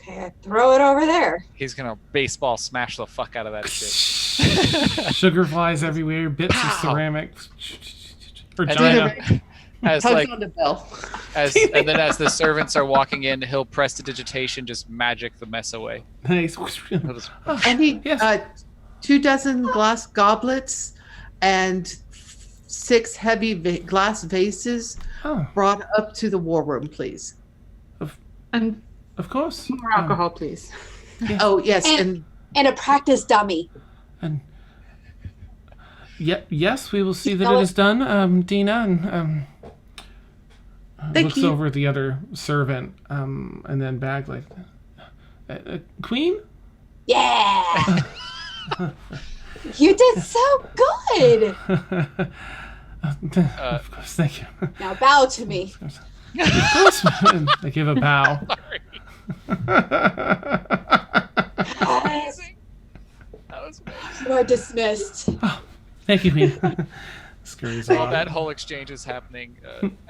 Okay, I throw it over there. He's gonna baseball smash the fuck out of that shit. Sugar flies everywhere, bits of Pow! ceramic. Or And China. then, as tugs like on the bell. and then as the servants are walking in, he'll press the digitation, just magic the mess away. Nice. He'll just- And he, Yes. 24 glass goblets and 6 heavy glass vases Oh, brought up to the war room, please. And of course. more alcohol, please. Oh, yes. And- And a practice dummy. And yes, we will see that No, it is done, Dina. And Thank looks you. over at the other servant, and then back like, Queen. Yeah. You did so good. Of course, thank you. Now bow to me. Of course, they give a bow. Sorry. Amazing. That was amazing. You are dismissed. Oh, thank you, Queen. Scurries While off. that whole exchange is happening,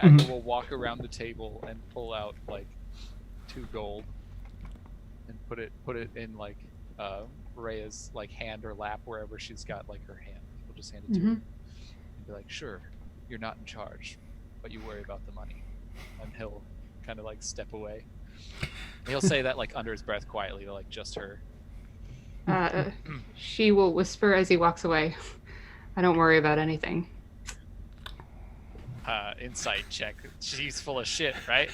Aga will walk around the table and pull out like 2 gold and put it in like Rhea's like hand or lap, wherever she's got like her hand. We'll just hand it to her and be like, "Sure, you're not in charge, but you worry about the money." And he'll kind of like step away. He'll say that like under his breath quietly to like just her. She will whisper as he walks away. I don't worry about anything. Insight check. She's full of shit, right?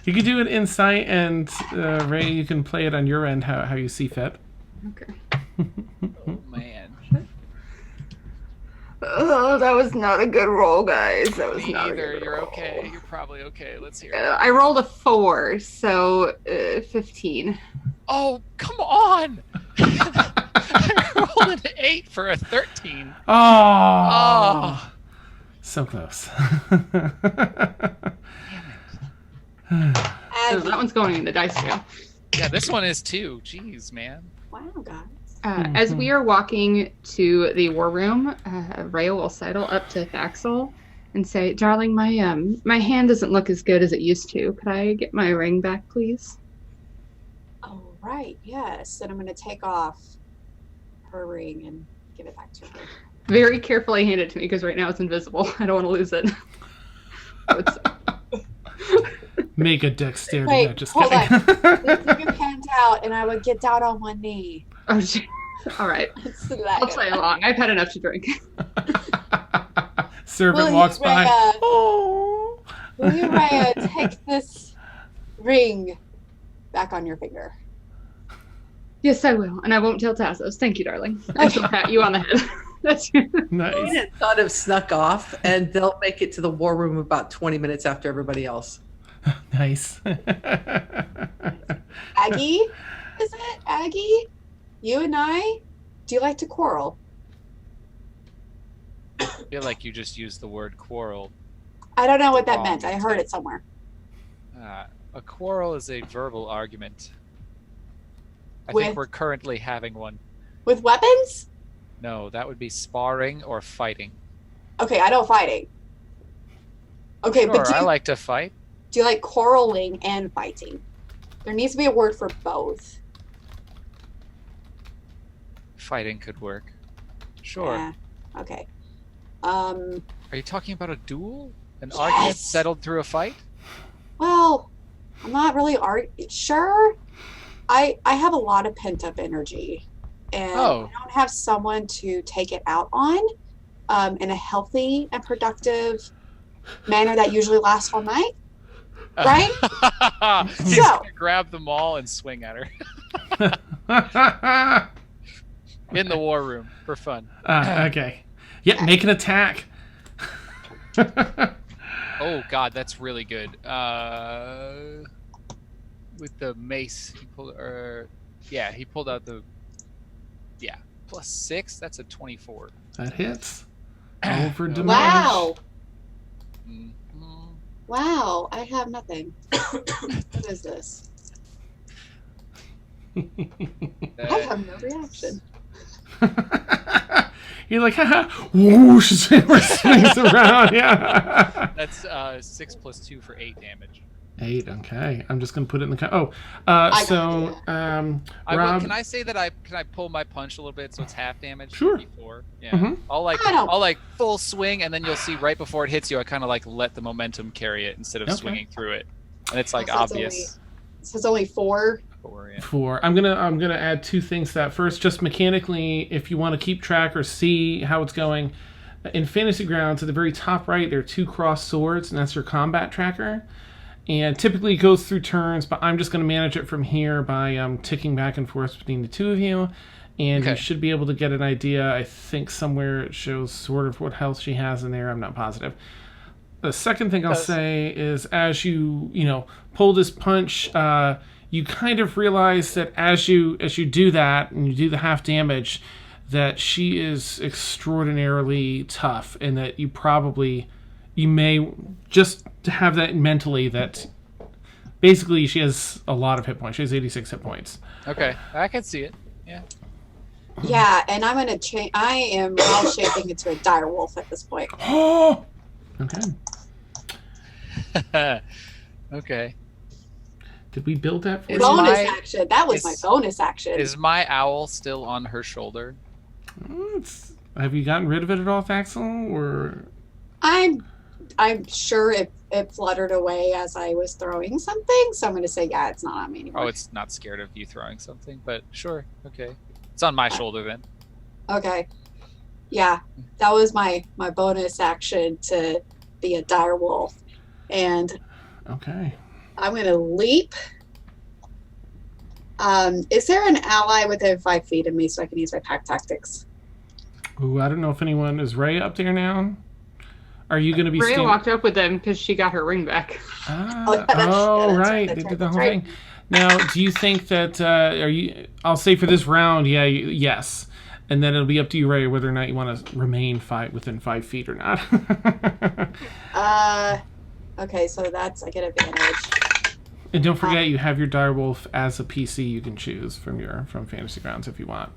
You could do an insight, and Ray, you can play it on your end how you see fit. Okay. Oh man. Oh, that was not a good roll, guys. That was Me not either. a good You're roll. okay. You're probably okay. Let's hear it. I rolled a 4, so 15. Oh, come on! I rolled an 8 for a 13. Oh, so close. So that one's going in the dice jail. Yeah, this one is too. Jeez, man. Wow, guys. As we are walking to the war room, Rhea will sidle up to Thaxl and say, "Darling, my hand doesn't look as good as it used to. Could I get my ring back, please?" Oh, right. Yes. And I'm going to take off her ring and give it back to her. Very carefully hand it to me because right now it's invisible. I don't want to lose it. Make a dexterity. Wait, No, just hold kidding. on. Take your hand out, and I would get down on one knee. Oh, shit. All right. So that I'll play along. I've had enough to drink. Servant walks by. Rhea, Oh. will you, Rhea, take this ring back on your finger? Yes, I will. And I won't tell Tassos. Thank you, darling. I shall pat you on the head. That's Nice. Queen and Thud have snuck off, and they'll make it to the war room about 20 minutes after everybody else. Nice. Aggie? Is it Aggie? You and I? Do you like to quarrel? I feel like you just used the word quarrel. I don't know what that Wrong. meant. I heard it somewhere. A quarrel is a verbal argument. I With- think we're currently having one. With weapons? No, that would be sparring or fighting. Okay, I don't fighting. Okay, Sure, but I like to fight. do you like quarreling and fighting? There needs to be a word for both. Fighting could work. Sure. Yeah. Okay. Are you talking about a duel? An Yes. argument settled through a fight? Well, I'm not really sure. I have a lot of pent up energy, and Oh. I don't have someone to take it out on in a healthy and productive manner that usually lasts all night. Right? He's So- gonna grab them all and swing at her in the war room for fun. Okay. Yeah, make an attack. Oh God, that's really good. With the mace, he pulled out the +6. That's a 24. That hits. Over No. damage. Wow. Mhm. Wow. I have nothing. What is this? I That- have no reaction. You're like, haha, whoosh, swings around, yeah. That's 6 + 2 for 8 damage. 8, okay. I'm just going to put it in the... got so, Rob... Can I say that can I pull my punch a little bit so it's half damage? Sure. Before? Yeah. Mhm. I'll like full swing, and then you'll see right before it hits you, I kind of like let the momentum carry it instead of Okay. swinging through it, and it's like So it's obvious. So it's only 4. Yeah. 4. I'm gonna add 2 things to that. First, just mechanically, if you want to keep track or see how it's going, in Fantasy Grounds, at the very top right, there are 2 crossed swords, and that's your combat tracker. And typically it goes through turns, but I'm just going to manage it from here by ticking back and forth between the 2 of you. And you Okay. should be able to get an idea. I think somewhere it shows sort of what health she has in there. I'm not positive. The second thing I'll say is as you pull this punch, you kind of realize that as you do that and you do the half damage, that she is extraordinarily tough, and that you may just to have that mentally that Basically, she has a lot of hit points. She has 86 hit points. Okay, I can see it. Yeah. Yeah, and I'm gonna change. I am wild shaping into a dire wolf at this point. Oh! Okay. Okay. Did we build that for you? Bonus action. That was my is- bonus action. Is my owl still on her shoulder? Have you gotten rid of it at all, Thaxl? Or I'm sure it fluttered away as I was throwing something, so I'm gonna say yeah, it's not on me anymore. Oh, it's not scared of you throwing something, but sure. Okay. It's on my shoulder then. Okay. Yeah, that was my bonus action to be a dire wolf. And okay. I'm gonna leap. Is there an ally within 5 feet of me so I can use my pack tactics? Ooh, I don't know if anyone is Ray up there now. Are you going to be? Rhea walked up with them because she got her ring back. Right. They did the whole thing. Now, do you think that are you? I'll say for this round, yeah, yes, and then it'll be up to you, Ray, whether or not you want to remain within 5 feet or not. Okay, so that's I get advantage. And don't forget, you have your direwolf as a PC you can choose from Fantasy Grounds if you want.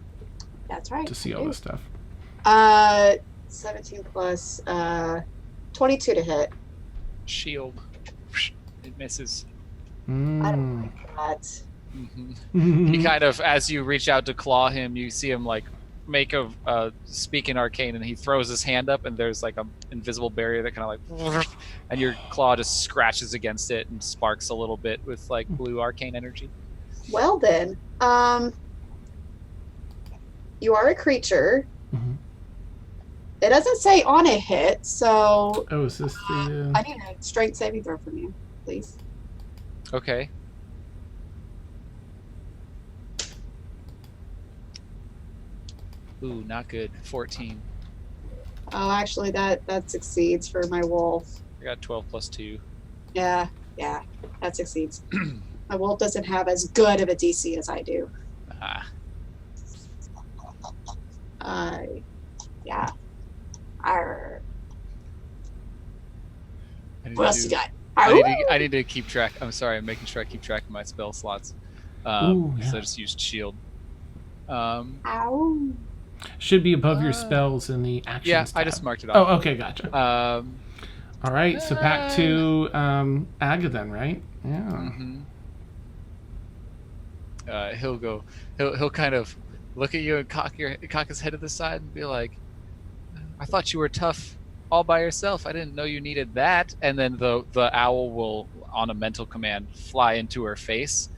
That's right. To see all this stuff. 17 plus 22 to hit. Shield. It misses. I don't like that. He kind of, as you reach out to claw him, you see him like make a speak in arcane, and he throws his hand up, and there's like an invisible barrier that kind of like, and your claw just scratches against it and sparks a little bit with like blue arcane energy. Well then, you are a creature. Mm-hmm. It doesn't say on a hit, so Oh, is this the? I need a strength saving throw from you, please. Okay. Ooh, not good. 14. Oh, actually, that succeeds for my wolf. I got 12 plus 2. Yeah, that succeeds. My wolf doesn't have as good of a DC as I do. Ah. Yeah. Arr. I need What to else do- you got? I need to keep track. I'm sorry, I'm making sure I keep track of my spell slots. Ooh, yeah. So I just used shield. Ow. Should be above your spells in the actions Yeah, tab. I just marked it off. Oh, okay, gotcha. All right, so back to Aga then, right? Yeah. He'll kind of look at you and cock his head to the side and be like, "I thought you were tough all by yourself. I didn't know you needed that." And then the owl will, on a mental command, fly into her face,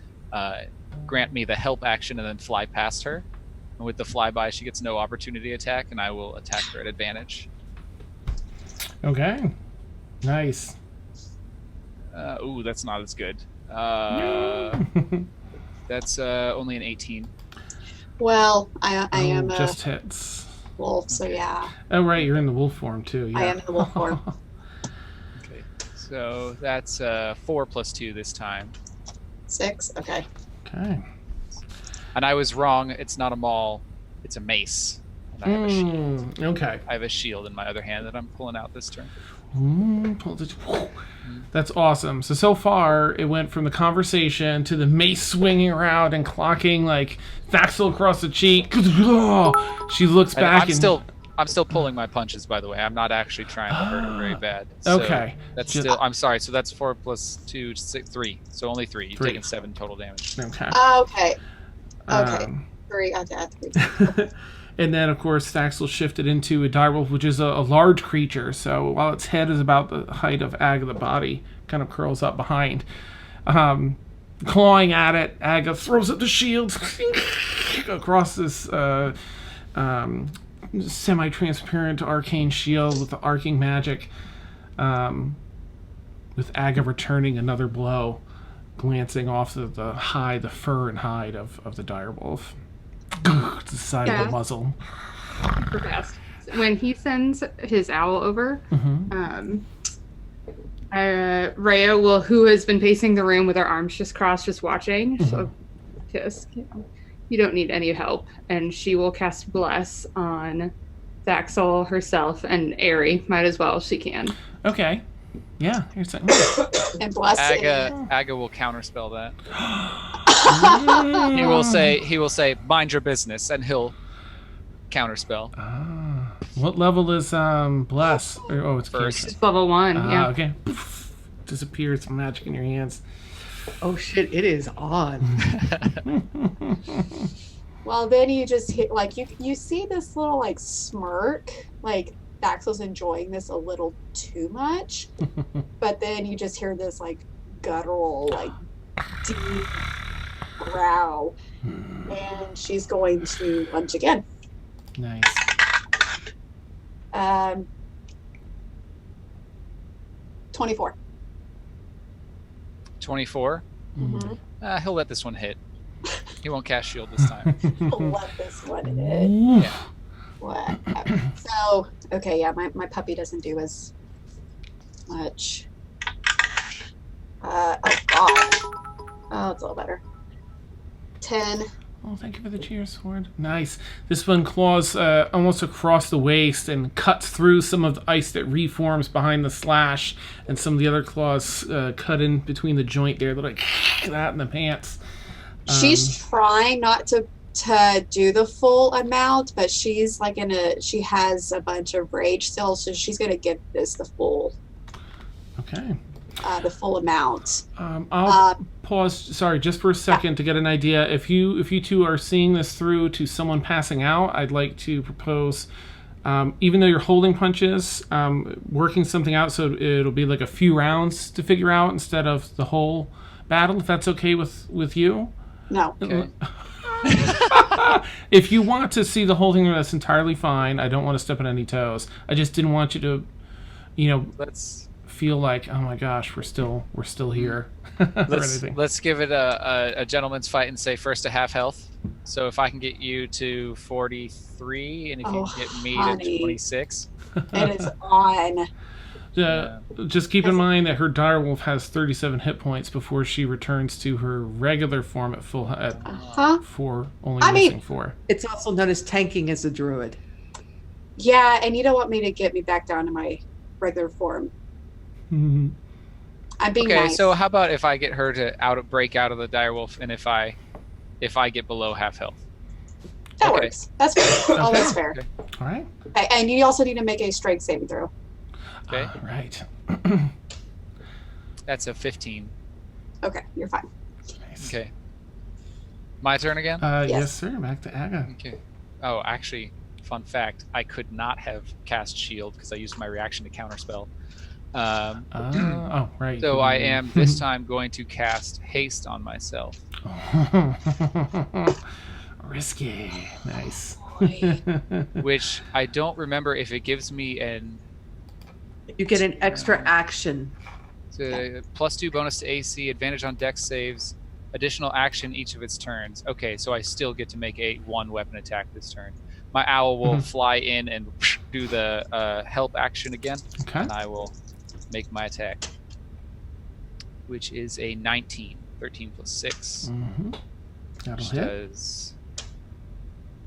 grant me the help action, and then fly past her. And with the flyby, she gets no opportunity attack, and I will attack her at advantage. Okay. Nice. Ooh, that's not as good. That's only an 18. Well, I am a just hits. wolf, so yeah. Oh, right, you're in the wolf form too. Yeah. I am in the wolf form. Okay, so that's 4 plus 2 this time. 6, okay. Okay. And I was wrong. It's not a maul. It's a mace. And I have a shield. Okay. I have a shield in my other hand that I'm pulling out this turn. That's awesome. So far, it went from the conversation to the mace swinging around and clocking like Thaxl across the cheek. She looks back I'm still pulling my punches, by the way. I'm not actually trying to hurt her very bad. So okay. That's still. I'm sorry. So that's 4 plus 2, 6, 3. So only 3. You've taken 7 total damage. Okay. Okay. 3. I got 3. And then, of course, Thaxl shifted into a direwolf, which is a large creature. So while its head is about the height of Aga, the body kind of curls up behind. Clawing at it, Aga throws up the shield across this semi-transparent arcane shield with the arcing magic. With Aga returning another blow, glancing off of the fur and hide of the direwolf. To the side of the muzzle. Super fast. When he sends his owl over, Rhea will, who has been pacing the room with her arms just crossed, just watching. So, just you don't need any help, and she will cast Bless on Thaxl herself and Eri. Might as well, she can. Okay. Yeah, you're saying. And bless it. Aga will counterspell that. He will say, mind your business, and he'll counterspell. What level is bless? Oh, it's First. cantrip. It's level 1. Yeah. Okay. Disappears some magic in your hands. Oh shit! It is on. Well, then you just hit, like, you see this little, like, smirk, like Thaxl's enjoying this a little too much, but then you just hear this, like, guttural, like, deep growl, and she's going to lunge again. Nice. 24. 24. Mm-hmm. He'll let this one hit. He won't cast shield this time. Let this one hit. Yeah. What? So, okay, yeah, my puppy doesn't do as much. Oh, God. Oh, it's a little better. 10. Oh, thank you for the cheer sword. Nice. This one claws almost across the waist and cuts through some of the ice that reforms behind the slash, and some of the other claws cut in between the joint there. They're like that in the pants. She's trying not to do the full amount, but she's like she has a bunch of rage still, so she's gonna give this the full. Okay. The full amount. I'll pause. Sorry, just for a second to get an idea. If you two are seeing this through to someone passing out, I'd like to propose, even though you're holding punches, working something out so it'll be like a few rounds to figure out instead of the whole battle. If that's okay with you. No. Okay. If you want to see the whole thing, that's entirely fine. I don't want to step on any toes. I just didn't want you to, Let's feel like, oh my gosh, we're still here. Or anything. let's give it a gentleman's fight and say first to half health. So if I can get you to 43, and if you can get me to 26, It is on. Just keep in mind that her direwolf has 37 hit points before she returns to her regular form at full at 4, only missing 4. It's also known as tanking as a druid. Yeah, and you don't want me to get me back down to my regular form. Mm-hmm. I'm being okay. nice. So how about if I get her to break out of the direwolf, and if I get below half health? That Okay. works. That's fair. Oh, that's fair. Okay. All right. Okay, and you also need to make a strength saving throw. Okay. All right. That's a 15. Okay, you're fine. Nice. Okay. My turn again? Yes, sir. Back to Aga. Okay. Oh, actually, fun fact: I could not have cast shield because I used my reaction to counterspell. Oh, right. So I am this time going to cast haste on myself. Risky. Nice. Which I don't remember if it gives me an You get an extra action. +2 bonus to AC, advantage on dex saves, additional action each of its turns. Okay, so I still get to make a 1-weapon attack this turn. My owl will fly in and do the help action again, Okay. and I will make my attack, which is a 19. 13 plus 6. Mm-hmm. That'll Which hit. does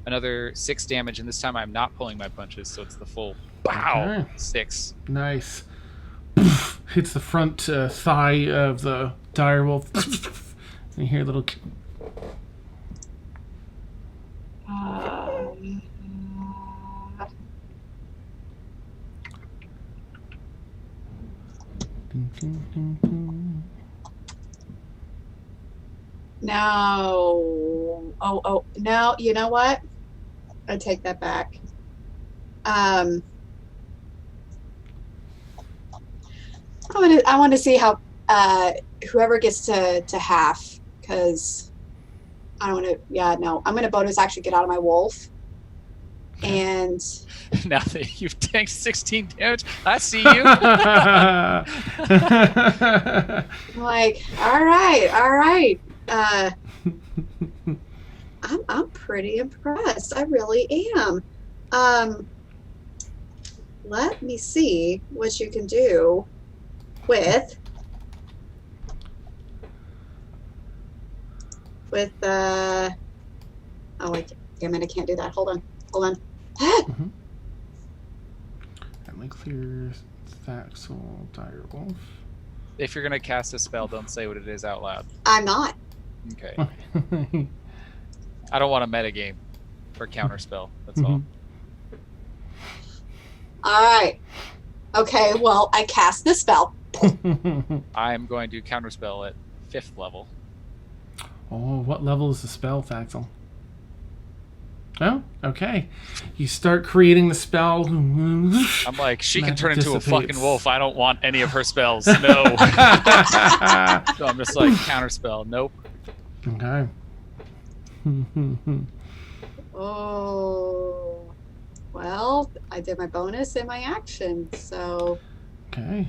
another 6 damage, and this time I'm not pulling my punches, so it's the full pow, Okay. 6. Nice. Hits the front thigh of the direwolf. And you hear a little. Ding, ding, ding, ding. No. Oh, no. You know what? I take that back. I want to see how whoever gets to half, because I don't want to. Yeah, no. I'm going to bonus actually get out of my wolf. And Now that you've tanked 16 damage, I see you. I'm like, all right. I'm pretty impressed. I really am. Let me see what you can do with oh wait, damn it, I can't do that. Hold on. That Permanently clear Thaxl, Direwolf. If you're gonna cast a spell, don't say what it is out loud. I'm not. Okay. I don't want a metagame for counterspell. That's all. All right. Okay, well, I cast the spell. I'm going to counterspell at 5th level. Oh, what level is the spell, Thaxl? Oh, okay. You start creating the spell. I'm like, she can Magic turn into a dissipates. fucking wolf. I don't want any of her spells. No. So I'm just like, counterspell. Nope. Okay. Oh. Well, I did my bonus and my action, so Okay.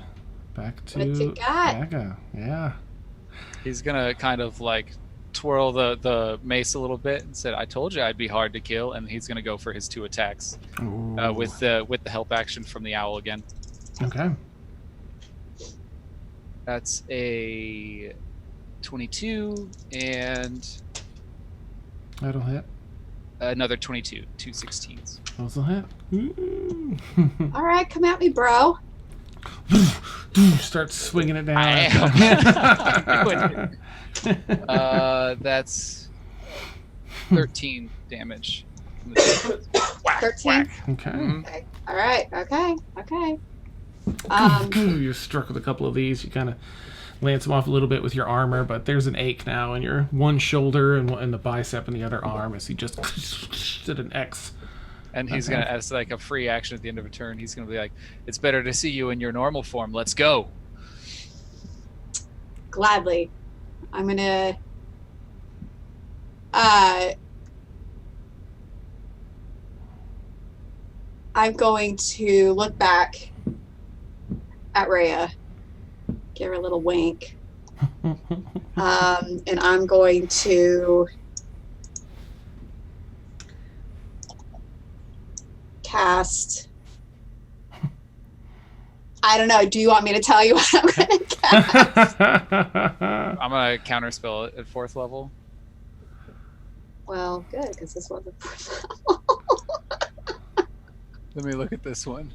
Back to what you got? Aga. Yeah. He's gonna kind of like twirl the mace a little bit and said, I told you I'd be hard to kill, and he's gonna go for his 2 attacks Ooh. with the help action from the owl again. Okay. That's a 22 and That'll hit. another 22, 2 16s. Those will hit. Ooh. All right, come at me, bro. Start swinging it down. I am. That's 13 damage. Whack, 13? whack. Okay. Mhm. Okay. All right. Okay. You're struck with a couple of these. You kind of lance them off a little bit with your armor, but there's an ache now in your one shoulder and the bicep in the other arm as he just did an X. And he's Okay. gonna, as like a free action at the end of a turn, he's gonna be like, "It's better to see you in your normal form. Let's go." Gladly. I'm gonna I'm going to look back at Rhea, give her a little wink, and I'm going to cast. I don't know. Do you want me to tell you what I'm going to cast? I'm gonna counterspell it at 4th level. Well, good, because this wasn't. Let me look at this one.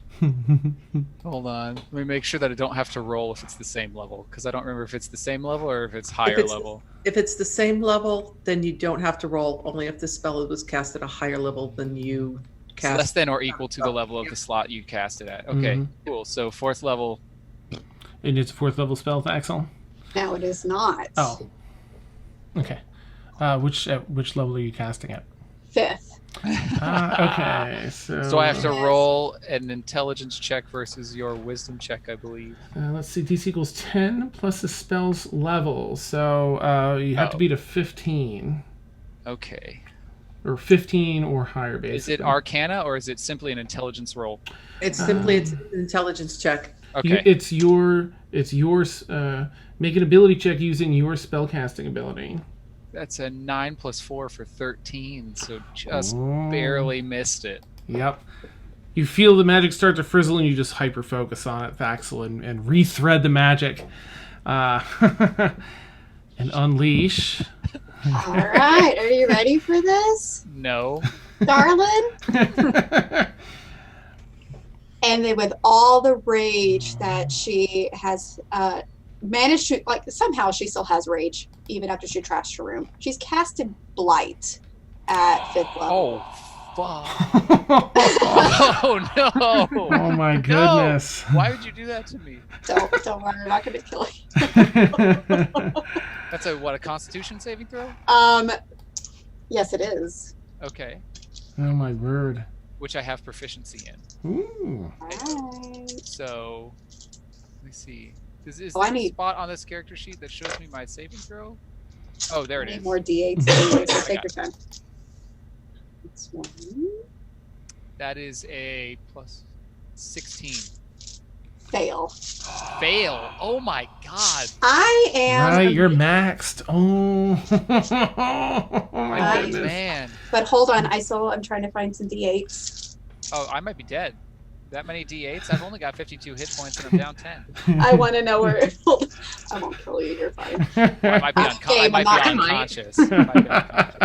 Hold on. Let me make sure that I don't have to roll if it's the same level, because I don't remember if it's the same level or if it's higher level. If it's the same level, then you don't have to roll. Only if the spell was cast at a higher level than you So cast. less than or equal to the level of Yep. the slot you cast it at. Okay, Mhm. cool. So 4th level. And it's a 4th level spell, Thaxl? No, it is not. Oh. Okay. Which level are you casting at? 5th. Okay, so... So I have to roll an intelligence check versus your wisdom check, I believe. let's see, DC equals 10 plus the spell's level. So you have to Oh. beat a 15. Okay. Or 15 or higher, Is basically. it Arcana or is it simply an intelligence roll? It's simply it's an intelligence check. Okay. It's yours. Make an ability check using your spellcasting ability. That's a 9 plus 4 for 13, so just Oh. barely missed it. Yep. You feel the magic start to frizzle, and you just hyper focus on it, Thaxl, and rethread the magic, and unleash. All right. Are you ready for this, No. darling? And then with all the rage that she has managed to, like, somehow she still has rage, even after she trashed her room. She's casted Blight at 5th level. Oh, fuck. Oh, no. Oh my goodness. No. Why would you do that to me? Don't worry, I'm not going to kill you. That's a Constitution saving throw? Yes, it is. Okay. Oh my word. Which I have proficiency in. Ooh. All right. So, let me see. Is Oh, I there a need- spot on this character sheet that shows me my saving throw? Oh, there it Need is. more D8s anyway, so take your time. It's one. That is a plus 16. Fail. Fail. Oh my god. I am. Right, you're maxed. Oh. Oh my Right. goodness. Man. But hold on, I'm trying to find some D8s. Oh, I might be dead. That many D8s? I've only got 52 hit points and I'm down 10. I want to know where. I won't kill you. You're fine. Well, I might be, I might be I'm not- unconscious. I might be unconscious.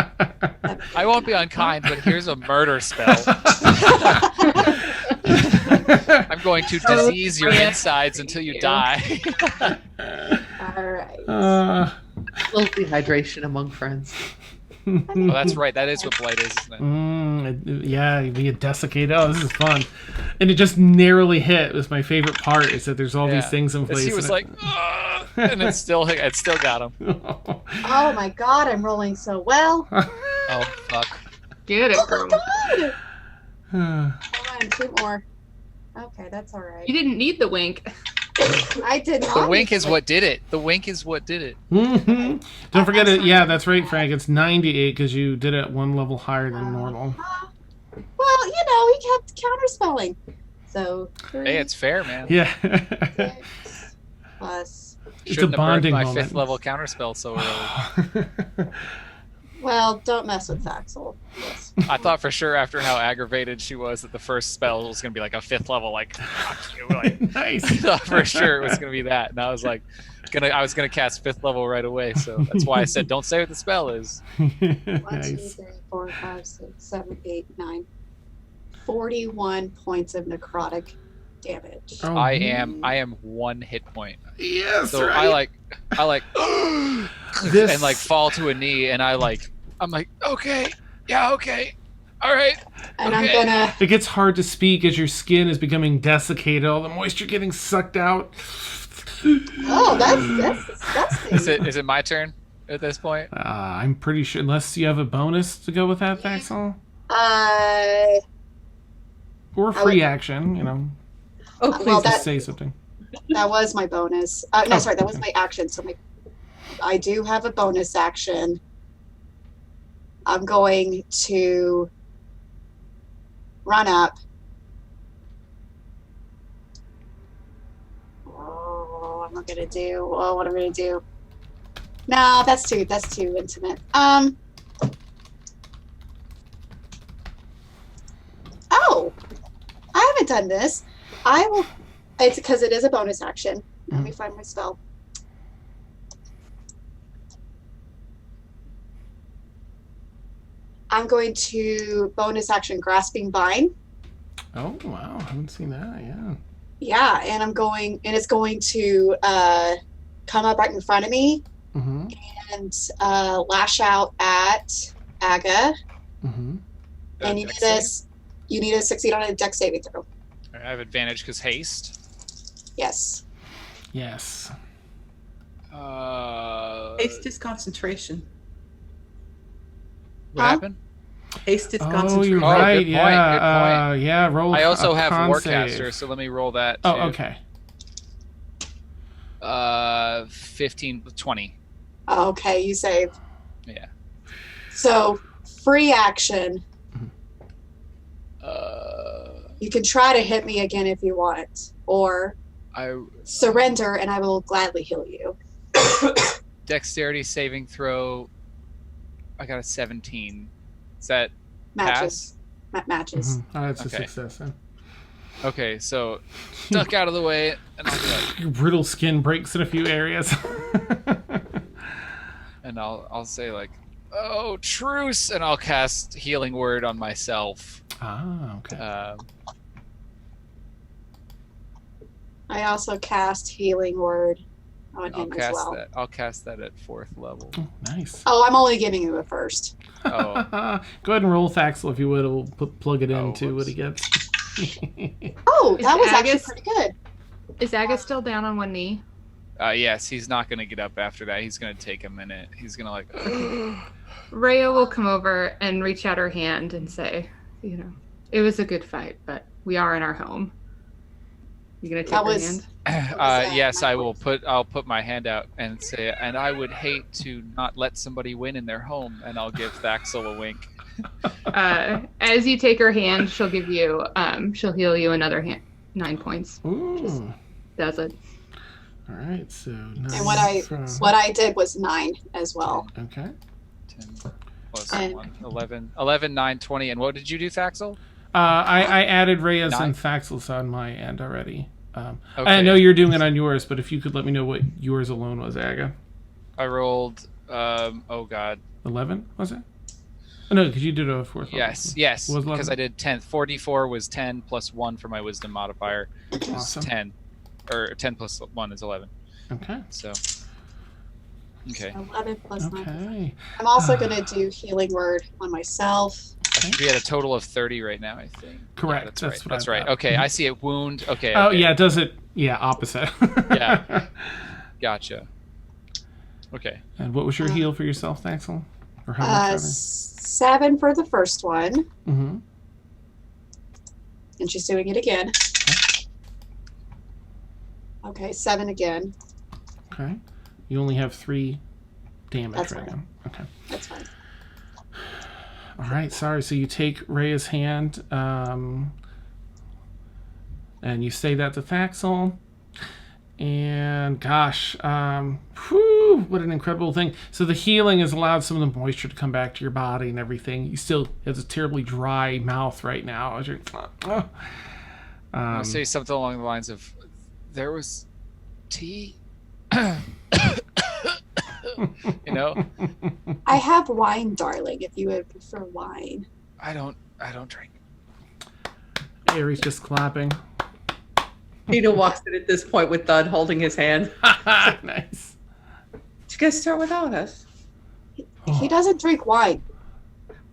I won't be unkind, but here's a murder spell. I I'm going to disease your insides until you die. All right. A little dehydration among friends. Oh, that's right. That is what blight is, isn't it? Yeah, you get desiccated. Oh, this is fun. And it just narrowly hit. Was my favorite part is that there's all these things in place. He was like, "Ugh," and it still got him. Oh my god, I'm rolling so well. Oh fuck. Get it, Oh girl. my god. Hold on, 2 more. Okay, that's all right. You didn't need the wink. I did not. The wink is what did it. The wink is what did it. Don't forget it. Yeah, that's right, Frank. It's 98 because you did it 1 level higher than normal. Well, you know, he kept counterspelling. So 3, Hey, it's fair, man. Yeah. 6 plus. It's Shouldn't a have burned bonding my moment. 5th level counterspell so early. Well, don't mess with Thaxl. Yes. I thought for sure after how aggravated she was that the first spell was going to be like a 5th level, like, fuck you. Like, Nice. I thought for sure it was going to be that. And I was like, I was going to cast 5th level right away. So that's why I said, don't say what the spell is. 1, 2, Nice. 3, 4, 5, 6, 7, 8, 9. 41 points of necrotic damage. Oh, I am 1 hit point. Yes, So right. I like This- and like fall to a knee, and I'm like, okay, yeah, okay, all right. And Okay. I'm gonna. It gets hard to speak as your skin is becoming desiccated, all the moisture getting sucked out. Oh, that's disgusting. Is it my turn at this point? I'm pretty sure, unless you have a bonus to go with that, Thaxl? Or I free would- action, you know. Oh, well, please. Just say something. That was my bonus. No, sorry, that was my action. So I do have a bonus action. I'm going to run up. Oh, what am I gonna do? Oh, what am I gonna do? No, that's too intimate. Oh, I haven't done this. I will. It's because it is a bonus action. Let me find my spell. I'm going to bonus action Grasping Vine. Oh, wow. I haven't seen that, yeah. Yeah, and it's going to come up right in front of me Mm-hmm. and lash out at Aga. Mm-hmm. And you need to succeed on a dex saving throw. I have advantage because haste. Yes. Yes. Haste is concentration. What Huh? happened? Haste is Oh, concentration. you're Oh, right. good point, Yeah. good Yeah. Roll. I also a have con Warcaster, save. so let me roll that. Oh, too. okay. 15, 20. Okay, you save. Yeah. So, free action. You can try to hit me again if you want, or surrender and I will gladly heal you. Dexterity saving throw. I got a 17. Is that Matches. Matches. Mhm. Oh, that's a Okay. success then. okay? So duck out of the way, and I'll be like, Your brittle skin breaks in a few areas. and I'll say like, oh, truce, and I'll cast Healing Word on myself. Ah, okay. I also cast Healing Word on him as well. I'll cast that at 4th level. Oh, nice. Oh, I'm only giving you a first. Oh, Go ahead and roll Thaxl if you would. We'll plug it into what whoops. he gets. Oh, Is that was actually Agus- pretty good. Is Aga still down on one knee? yes, he's not gonna get up after that. He's gonna take a minute. He's gonna like. Rhea will come over and reach out her hand and say, you know, it was a good fight, but we are in our home. You gonna take That her was- hand? Yes, I will I'll put my hand out and say, and I would hate to not let somebody win in their home, and I'll give Thaxl a wink. As you take her hand, she'll give you, she'll heal you another 9 points. Ooh. Does it? All right, so nice. And what I did was 9 as well. Okay. 10 plus And- 1, 11, 9, 20. And what did you do, Thaxl? I added Rhea's Nine. and Thaxl's on my end already. I Okay. know you're doing it on yours, but if you could let me know what yours alone was, Aga. I rolled, oh god, 11, was it? Oh, no, because you did a fourth level. Yes, What was because 11? I did 10. 4d4 was 10 plus 1 for my wisdom modifier, which is Awesome. 10. Or 10 plus 1 is 11. Okay. So, okay. 11 plus 9. Okay. I'm also going to do healing word on myself. I think we had a total of 30 right now, I think. Correct. Yeah, that's That's right. what I That's right. thought. Okay, I see it. Wound. Okay. Oh, okay. yeah, does it? Yeah, opposite. Yeah. Gotcha. Okay. And what was your heal for yourself, Thaxl? Or how much, rather? 7 for the first one. Mm-hmm. And she's doing it again. Okay, 7 again. Okay. You only have 3 damage That's right fine. now. Okay. That's fine. All right, sorry. So you take Rhea's hand, and you say that to Thaxl. And gosh, whew, what an incredible thing. So the healing has allowed some of the moisture to come back to your body and everything. You still have a terribly dry mouth right now. As you're, I'm going to say something along the lines of, there was tea. You know? I have wine, darling, if you would prefer wine. I don't drink. Eri's just clapping. Peter walks in at this point with Thud holding his hand. Nice. Did you guys start without us? He doesn't drink wine.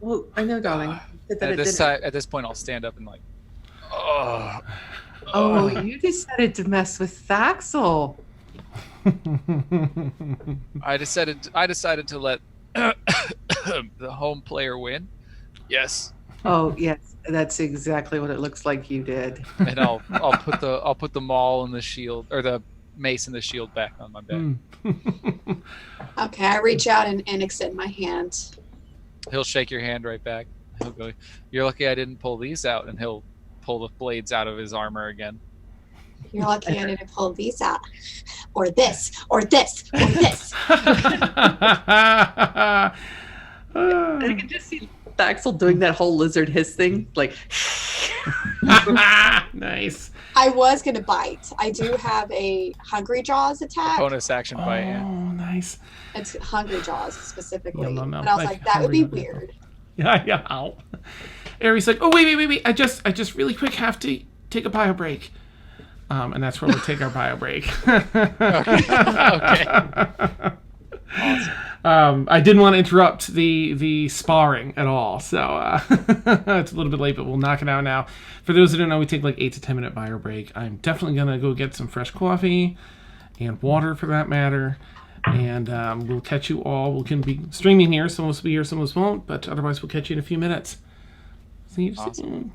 Well, I know, darling. But then At it this didn't. time, at this point, I'll stand up and like, oh. Oh, you decided to mess with Thaxl. I decided to let the home player win. Yes, Oh, yes, that's exactly what it looks like you did. and I'll put the maul and the shield, or the mace and the shield back on my back. Okay, I reach out and extend my hand. He'll shake your hand right back. He'll go, "You're lucky I didn't pull these out," and he'll pull the blades out of his armor again. You're lucky I didn't pull these out. Or this, or this, or this. I can just see Thaxl doing that whole lizard hiss thing. Like, Nice. I was going to bite. I do have a Hungry Jaws attack. Bonus action bite. Yeah. Oh, nice. It's Hungry Jaws specifically. No. But I was like, that would be weird. Yeah. Ow. Eri's like, oh, wait. I just really quick have to take a bio break. And that's where we'll take our bio break. Okay. Awesome. I didn't want to interrupt the sparring at all, so it's a little bit late, but we'll knock it out now. For those who don't know, we take like 8 to 10 minute bio break. I'm definitely gonna go get some fresh coffee and water, for that matter, and we'll catch you all. We can be streaming here. Some of us will be here, some of us won't, but otherwise we'll catch you in a few minutes. See you soon.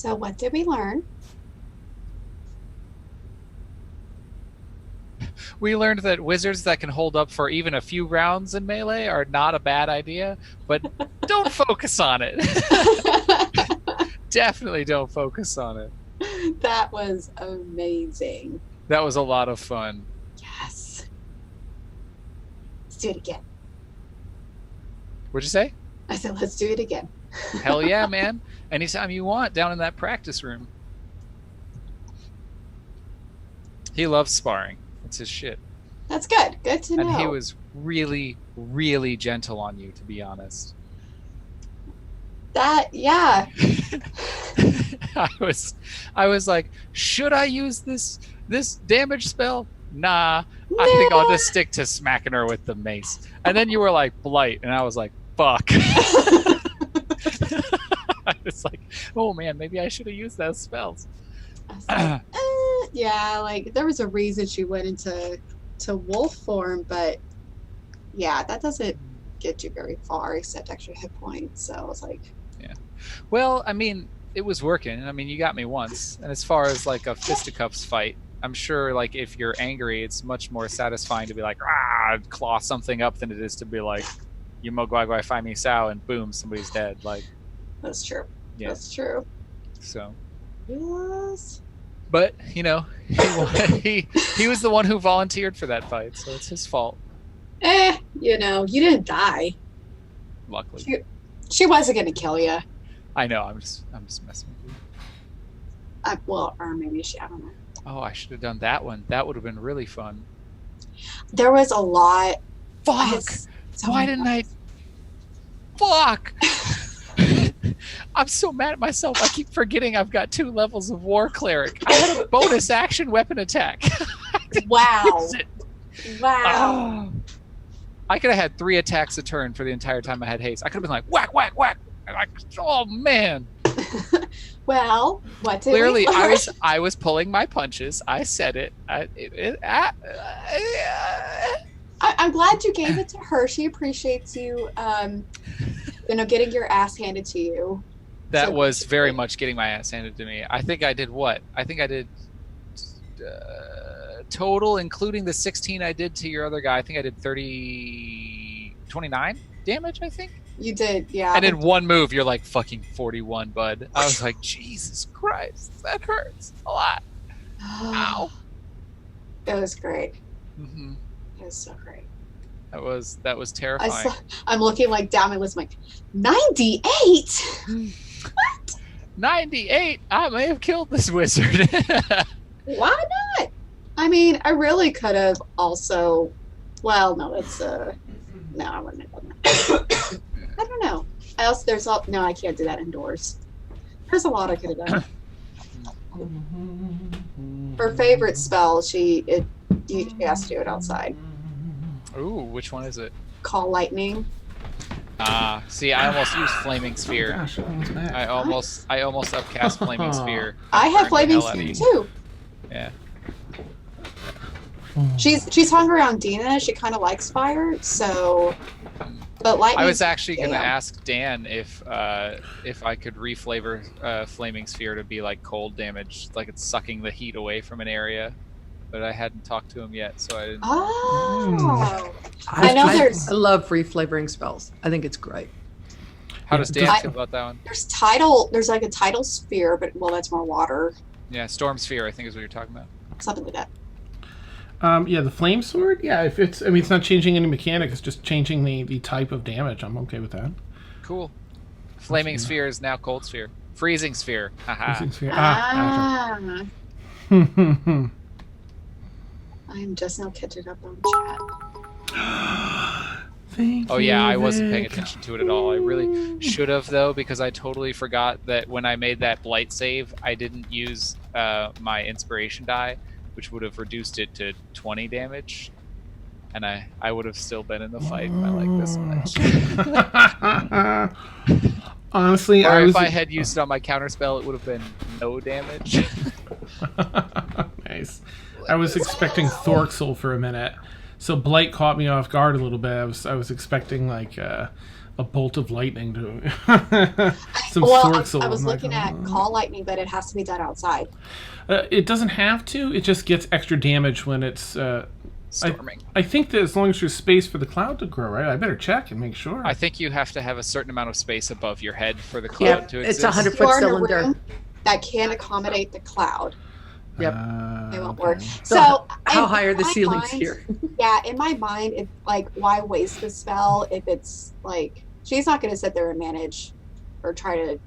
So what did we learn? We learned that wizards that can hold up for even a few rounds in melee are not a bad idea, but don't focus on it. Definitely don't focus on it. That was amazing. That was a lot of fun. Yes. Let's do it again. What'd you say? I said, let's do it again. Hell yeah, man. Anytime you want, down in that practice room. He loves sparring. It's his shit. That's good. Good to know. And he was really, really gentle on you, to be honest. That, yeah. I was like, should I use this damage spell? Nah, I think I'll just stick to smacking her with the mace. And then you were like, blight, and I was like, fuck. I was like, oh man, maybe I should have used those spells. I was like, yeah, like there was a reason she went into wolf form, but yeah, that doesn't get you very far except extra hit points. So I was like, yeah. Well, I mean, it was working. I mean, you got me once. And as far as like a fisticuffs fight, I'm sure like if you're angry, it's much more satisfying to be like, claw something up than it is to be like, you mogwagwai find me sow, and boom, somebody's dead. Like, that's true. Yeah. That's true. So. Yes. But he was the one who volunteered for that fight, so it's his fault. You didn't die. Luckily. She wasn't gonna kill you. I know. I'm just messing with you. Well, or maybe I don't know. Oh, I should have done that one. That would have been really fun. There was a lot. Fuck! Why didn't I? Fuck! I'm so mad at myself. I keep forgetting I've got 2 levels of War Cleric. I had a bonus action weapon attack. Wow. Wow. Oh. I could have had 3 attacks a turn for the entire time I had haste. I could have been like, whack, whack, whack. Like, oh, man. Well, what did Clearly, we learn? I was pulling my punches. I said it. I'm glad you gave it to her. She appreciates you, getting your ass handed to you. That was very much getting my ass handed to me. I think I did what? I think I did total, including the 16 I did to your other guy. I think I did 29 damage, I think. You did, yeah. And in one move, you're like, fucking 41, bud. I was like, Jesus Christ, that hurts a lot. Ow. It was great. Mm-hmm. It was so great. That was terrifying. I'm looking like down my list. I'm like, 98? What? 98? I may have killed this wizard. Why not? I mean, I really could have also. Well, no, it's no, I wouldn't have done that. I don't know. No, I can't do that indoors. There's a lot I could have done. Her favorite spell, she has to do it outside. Ooh, which one is it? Call lightning. See, I almost used Flaming Sphere. Gosh, back. I almost upcast Flaming Sphere. I have Flaming Sphere too. Yeah. She's hung around Dina. She kind of likes fire, so. But lightning. I was actually going to ask Dan if I could reflavor Flaming Sphere to be like cold damage, like it's sucking the heat away from an area. But I hadn't talked to him yet, so I didn't. Oh. I know there's. I love reflavoring spells. I think it's great. How does Dan feel about that one? There's like a tidal sphere, but that's more water. Yeah, Storm Sphere, I think is what you're talking about. Something like that. Yeah, the flame sword. Yeah, it's not changing any mechanic. It's just changing the type of damage. I'm okay with that. Cool. Flaming Sphere is now Cold Sphere. Freezing Sphere. Haha. Freezing sphere. I'm just now catching up on chat. Thank you, yeah, I wasn't Vic. paying attention to it at all. I really should have, though, because I totally forgot that when I made that blight save, I didn't use my inspiration die, which would have reduced it to 20 damage, and I would have still been in the fight by like this much. Honestly, or if I had used it on my counterspell, it would have been no damage. Nice. I was expecting Thorxel for a minute, so Blight caught me off guard a little bit. I was expecting like a bolt of lightning to some Well, sorcerer. I was I'm like, looking at call lightning, but it has to be done outside. It doesn't have to. It just gets extra damage when it's Storming. I think that as long as there's space for the cloud to grow, right? I better check and make sure. I think you have to have a certain amount of space above your head for the cloud to it's exist. a 100-foot You're in a cylinder. room that can accommodate the cloud. Yep. It won't okay. work. So So how in high are the my ceilings mind- here? Yeah, in my mind, it's like, why waste the spell if it's like she's not going to sit there and manage or try to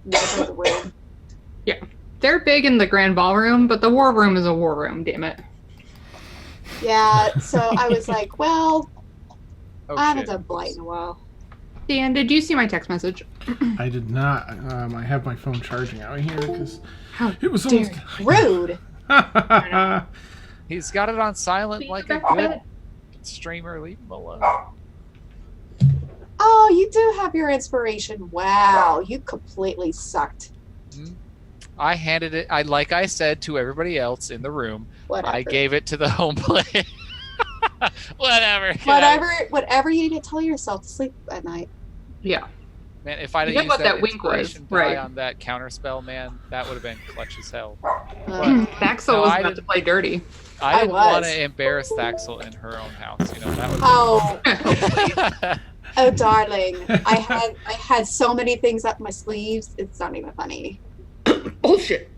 measure the room. They're big in the grand ballroom, but the war room is a war room, damn it. Yeah, so I was like, well, Oh, I haven't shit. done blight in a while. Dan, did you see my text message? I did not. I have my phone charging out here because How it was dare almost. Rude. He's got it on silent Please like go a back to good bed. streamer. Leave him alone. Oh, you do have your inspiration. Wow, you completely sucked. I handed it, like I said to everybody else in the room, Whatever. I gave it to the home player. Whatever. get out. Whatever you need to tell yourself to sleep at night. Yeah. Man, if I'd have You get used what that that wink was, inspiration die right. on that counter spell, man, that would have been clutch as hell. Thaxl No, was I about didn't- to play dirty. I didn't was. want to embarrass Thaxl in her own house. You know that would. Oh, oh, darling, I had so many things up my sleeves. It's not even funny. Bullshit.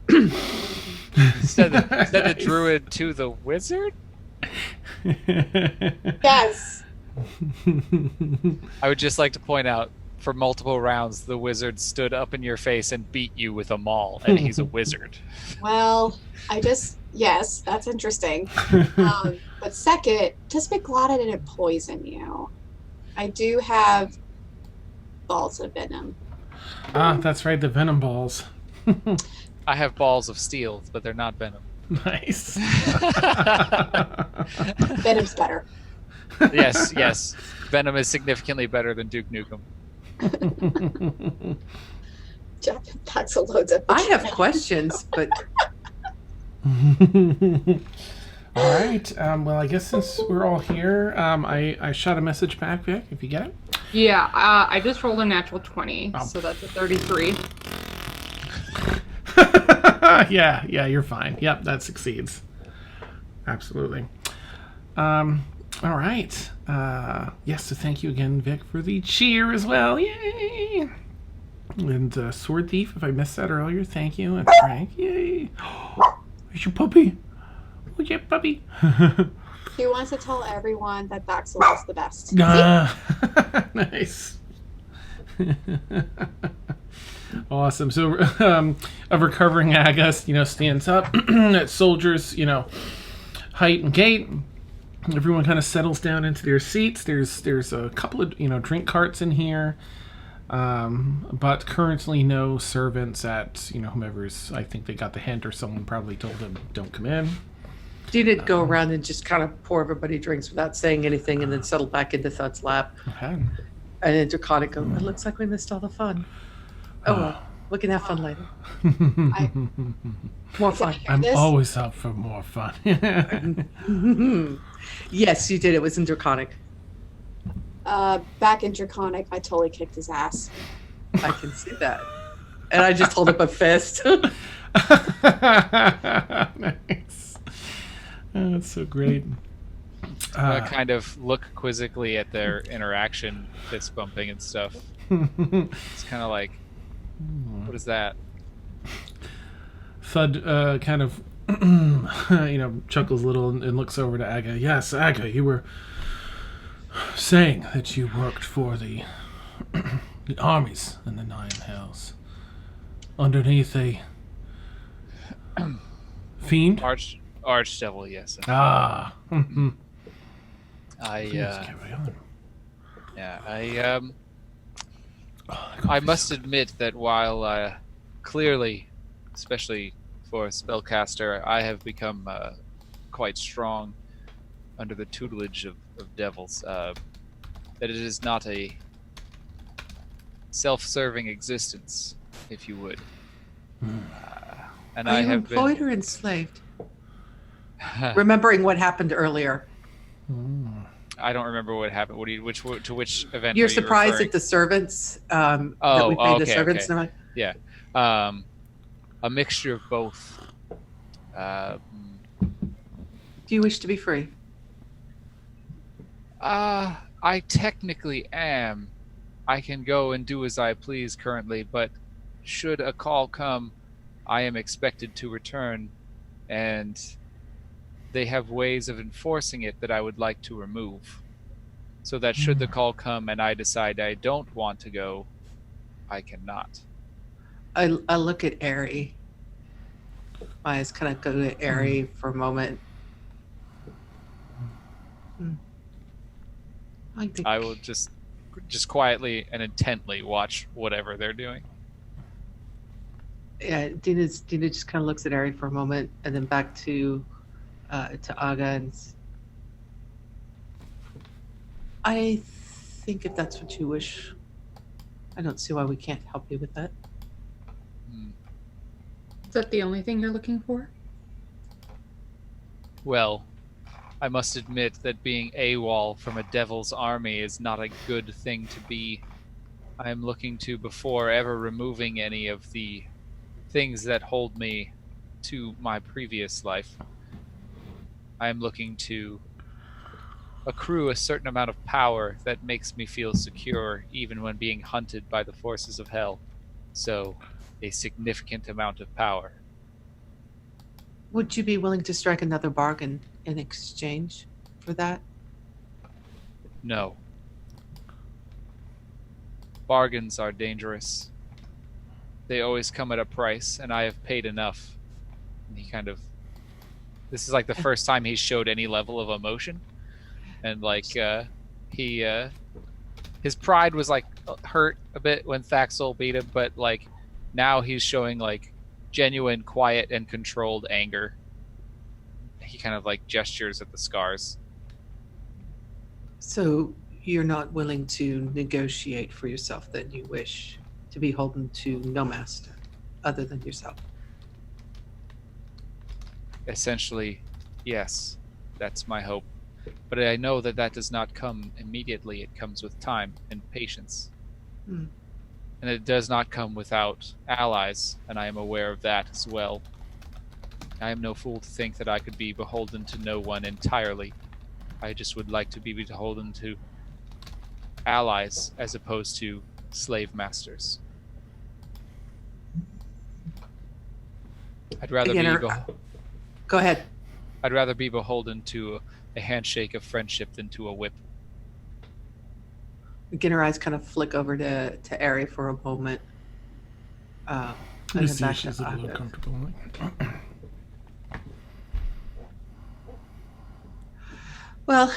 said the druid to the wizard. Yes. I would just like to point out, for multiple rounds, the wizard stood up in your face and beat you with a maul, and he's a wizard. Well, yes, that's interesting. But second, just be glad I didn't poison you. I do have balls of venom. Ah, that's right, the venom balls. I have balls of steel, but they're not venom. Nice. Venom's better. Yes. Venom is significantly better than Duke Nukem. Jack Thaxl loads up. I have questions, but All right. Well, I guess since we're all here, I shot a message back, Vic, if you get it. Yeah, I just rolled a natural 20, Oh. so that's a 33. Yeah, you're fine. Yep, that succeeds. Absolutely. All right. Yes, so thank you again, Vic, for the cheer as well. Yay! And Sword Thief, if I missed that earlier, thank you. And Frank, yay! There's your puppy. Oh, yeah, puppy. He wants to tell everyone that Thaxl is the best. See? Nice. Awesome. So, a recovering Aga, stands up at soldiers, height and gait. Everyone kind of settles down into their seats. There's a couple of drink carts in here, but currently no servants at whomever's. I think they got the hint, or someone probably told them don't come in. did go around and just kind of pour everybody drinks without saying anything, and then settle back into Thud's lap. Okay. And then Draconic go, it looks like we missed all the fun. Oh well, we can have fun later. More fun. I'm This- always up for more fun. Yes, you did. It was in Draconic. Back in Draconic, I totally kicked his ass. I can see that. And I just hold up a fist. Nice. Oh, that's so great. I kind of look quizzically at their interaction, fist bumping and stuff. It's kind of like, what is that? Thud kind of, chuckles a little and looks over to Aga. Yes, Aga, you were saying that you worked for the armies in the Nine Hells. Underneath a fiend? Archdevil, yes. Ah. Please I carry on. I must admit that while clearly, especially for a spellcaster, I have become quite strong under the tutelage of devils, that it is not a self-serving existence, if you would. And Are I you have employed or enslaved? Remembering what happened earlier. I don't remember what happened. To which event? You're are you surprised referring? at the servants that Oh, we paid the okay, servants. okay. No, Yeah. A mixture of both. do you wish to be free? I technically am. I can go and do as I please currently, but should a call come, I am expected to return, and they have ways of enforcing it that I would like to remove. So that should the call come and I decide I don't want to go, I cannot. I look at Eri. My eyes kind of go to Eri for a moment. I think I will just quietly and intently watch whatever they're doing. Yeah, Dina just kind of looks at Eri for a moment and then back to Aga, and I think if that's what you wish, I don't see why we can't help you with that. Is that the only thing you're looking for? Well, I must admit that being AWOL from a devil's army is not a good thing to be. I am looking to, before ever removing any of the things that hold me to my previous life, I am looking to accrue a certain amount of power that makes me feel secure even when being hunted by the forces of hell. So, a significant amount of power. Would you be willing to strike another bargain in exchange for that? No. Bargains are dangerous. They always come at a price, and I have paid enough. And he kind of... This is like the first time he's showed any level of emotion. And like, his pride was like hurt a bit when Thaxl beat him, but like now he's showing like genuine, quiet, and controlled anger. He kind of like gestures at the scars. So you're not willing to negotiate for yourself, then you wish to be beholden to no master other than yourself? Essentially, yes, that's my hope. But I know that that does not come immediately. It comes with time and patience. Hmm. And it does not come without allies, and I am aware of that as well. I am no fool to think that I could be beholden to no one entirely. I just would like to be beholden to allies as opposed to slave masters. I'd rather Again, go ahead. I'd rather be beholden to a handshake of friendship than to a whip. Again, her eyes kind of flick over to Eri for a moment. And then see back she's to a little Aga. comfortable. Well,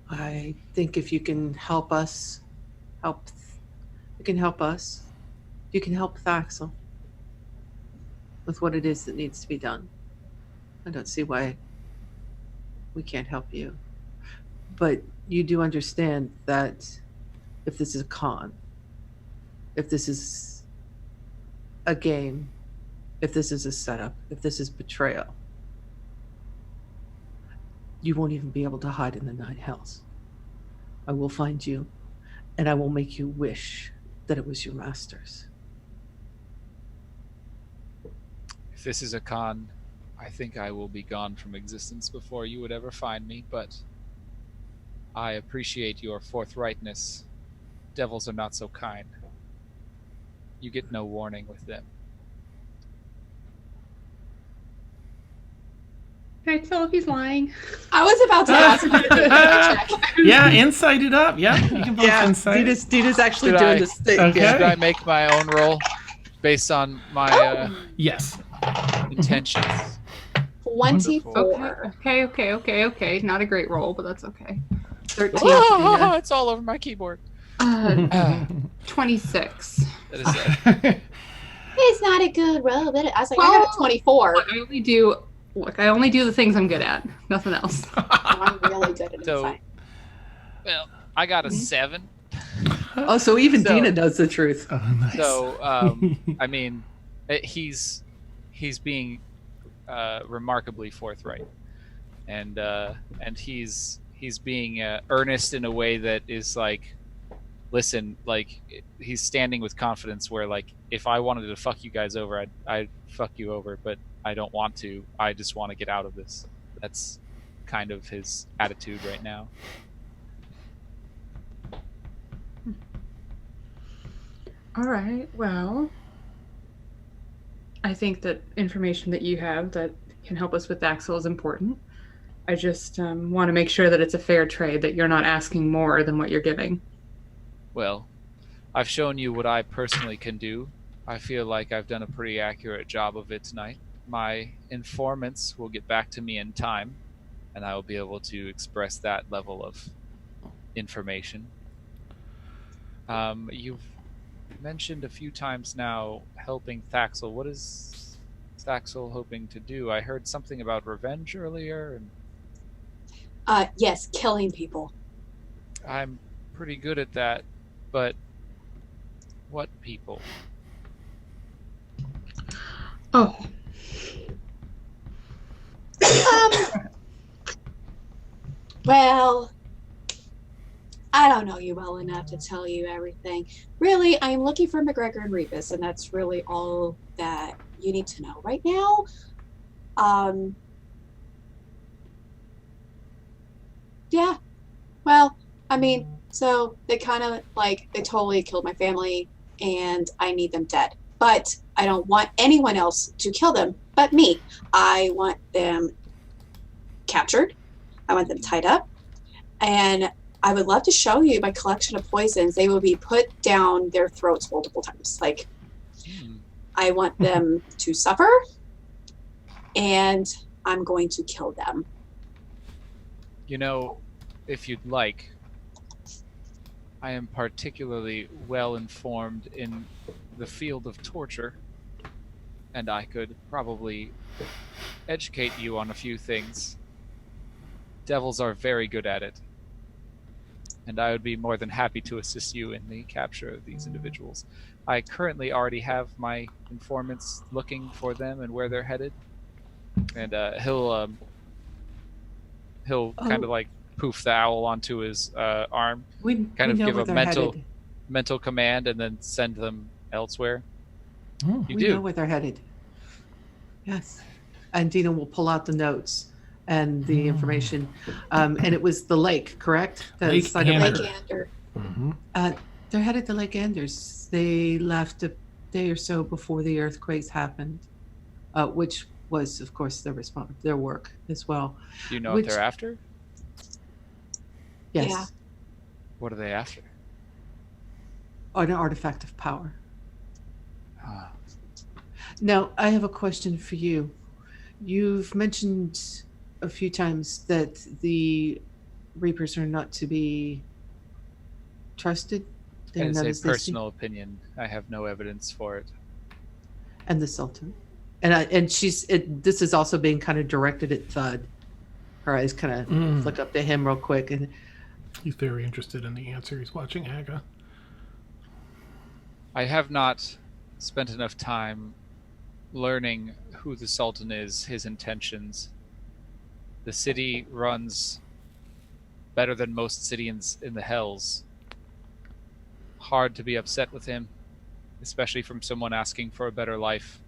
I think if you can help us, you can help us. You can help Thaxl with what it is that needs to be done. I don't see why we can't help you. But you do understand that if this is a con, if this is a game, if this is a setup, if this is betrayal, you won't even be able to hide in the nine hells. I will find you, and I will make you wish that it was your master's. If this is a con, I think I will be gone from existence before you would ever find me, but I appreciate your forthrightness. Devils are not so kind. You get no warning with them. Can I tell if he's lying? I was about to ask you to check. Yeah, insight it up. Yeah, you can both insight. Dina's actually Should doing I- this thing. Okay. Should I make my own roll based on my Yes. intentions? 24. Okay. Not a great roll, but that's okay. 13, Oh, Dina. it's all over my keyboard. 26. That is It's not a good roll. But I was like, I got a 24. I only do the things I'm good at. Nothing else. I'm really good at So- insight. well, I got a 7. Oh, so even So- Dina knows the truth. Oh, nice. So, I mean, he's being remarkably forthright, and he's being earnest in a way that is like, listen, like he's standing with confidence where like if I wanted to fuck you guys over, I'd fuck you over, but I don't want to. I just want to get out of this. That's kind of his attitude right now. All right. Well, I think that information that you have that can help us with Thaxl is important. I just want to make sure that it's a fair trade, that you're not asking more than what you're giving. Well, I've shown you what I personally can do. I feel like I've done a pretty accurate job of it tonight. My informants will get back to me in time, and I will be able to express that level of information. You've mentioned a few times now helping Thaxl. What is Thaxl hoping to do? I heard something about revenge earlier. Yes, killing people. I'm pretty good at that, but what people? Oh. Well, I don't know you well enough to tell you everything. Really, I'm looking for MacGregor and Reevus, and that's really all that you need to know right now. Yeah. Well, I mean, so they kind of they totally killed my family, and I need them dead. But I don't want anyone else to kill them but me. I want them captured. I want them tied up. And I would love to show you my collection of poisons. They will be put down their throats multiple times. I want them to suffer, and I'm going to kill them. You know, if you'd like, I am particularly well informed in the field of torture, and I could probably educate you on a few things. Devils are very good at it, and I would be more than happy to assist you in the capture of these individuals. I currently already have my informants looking for them and where they're headed, and he'll kind of like poof the owl onto his arm, kind of give a mental command, and then send them elsewhere. We know where they're headed. Yes. And Dina will pull out the notes and the information. And it was the lake, correct? Lake Ander. Mm-hmm. They're headed to Lake Anders. They left a day or so before the earthquakes happened, which was, of course, their work as well. Do you know what they're after? Yes. Yeah. What are they after? An artifact of power. Now, I have a question for you. You've mentioned a few times that the Reapers are not to be trusted. It's a personal opinion. I have no evidence for it. And the Sultan. And this is also being kind of directed at Thud. Her eyes kind of flick up to him real quick. And he's very interested in the answer. He's watching Aga. I have not spent enough time learning who the Sultan is, his intentions. The city runs better than most cities in the Hells. Hard to be upset with him, especially from someone asking for a better life.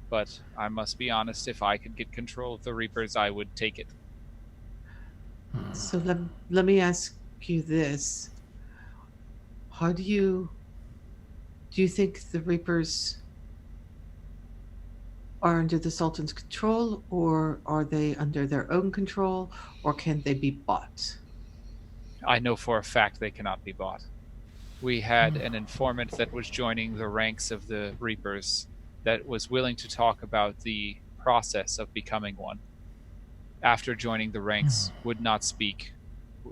But I must be honest, if I could get control of the Reapers, I would take it. So let me ask you this. How do you think the Reapers are under the Sultan's control, or are they under their own control, or can they be bought? I know for a fact they cannot be bought. We had an informant that was joining the ranks of the Reapers that was willing to talk about the process of becoming one. After joining the ranks, would not speak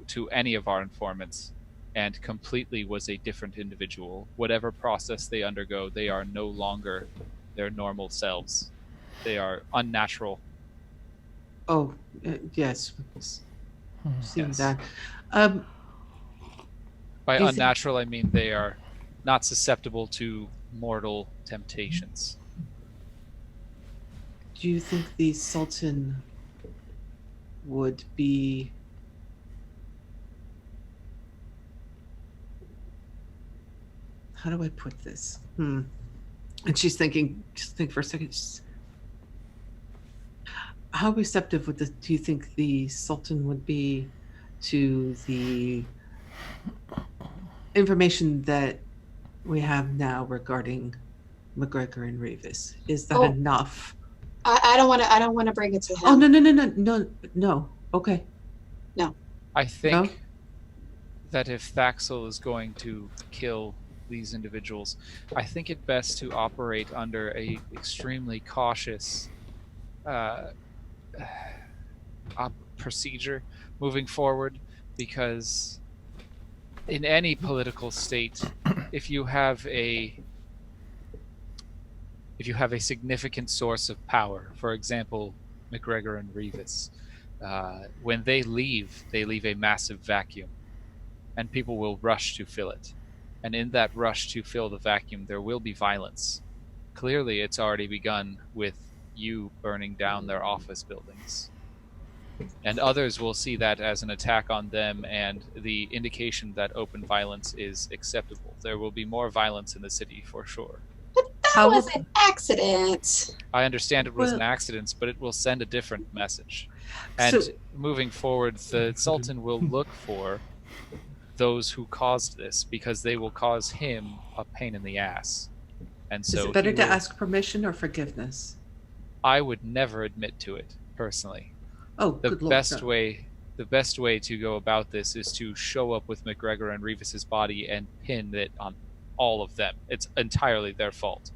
to any of our informants, and completely was a different individual. Whatever process they undergo, they are no longer their normal selves. They are unnatural. Oh, yes. Seeing Yes. that. By Do you unnatural, I mean they are not susceptible to mortal temptations. Do you think the Sultan would be... How do I put this? And she's thinking, just think for a second. How receptive do you think the Sultan would be to the information that we have now regarding MacGregor and Reevus? Is that enough? I don't want to bring it to him. Oh, no. Okay. No. I think that if Thaxl is going to kill these individuals, I think it best to operate under a extremely cautious procedure moving forward, because in any political state, if you have a significant source of power, for example, MacGregor and Reevus, when they leave a massive vacuum, and people will rush to fill it. And in that rush to fill the vacuum, there will be violence. Clearly, it's already begun with you burning down their office buildings. And others will see that as an attack on them and the indication that open violence is acceptable. There will be more violence in the city for sure. But that was an accident. I understand it was an accident, but it will send a different message. And moving forward, the Sultan will look for those who caused this, because they will cause him a pain in the ass. And so is it better to ask permission or forgiveness? I would never admit to it, personally. Oh, the best way to go about this is to show up with MacGregor and Reevus's body and pin it on all of them. It's entirely their fault.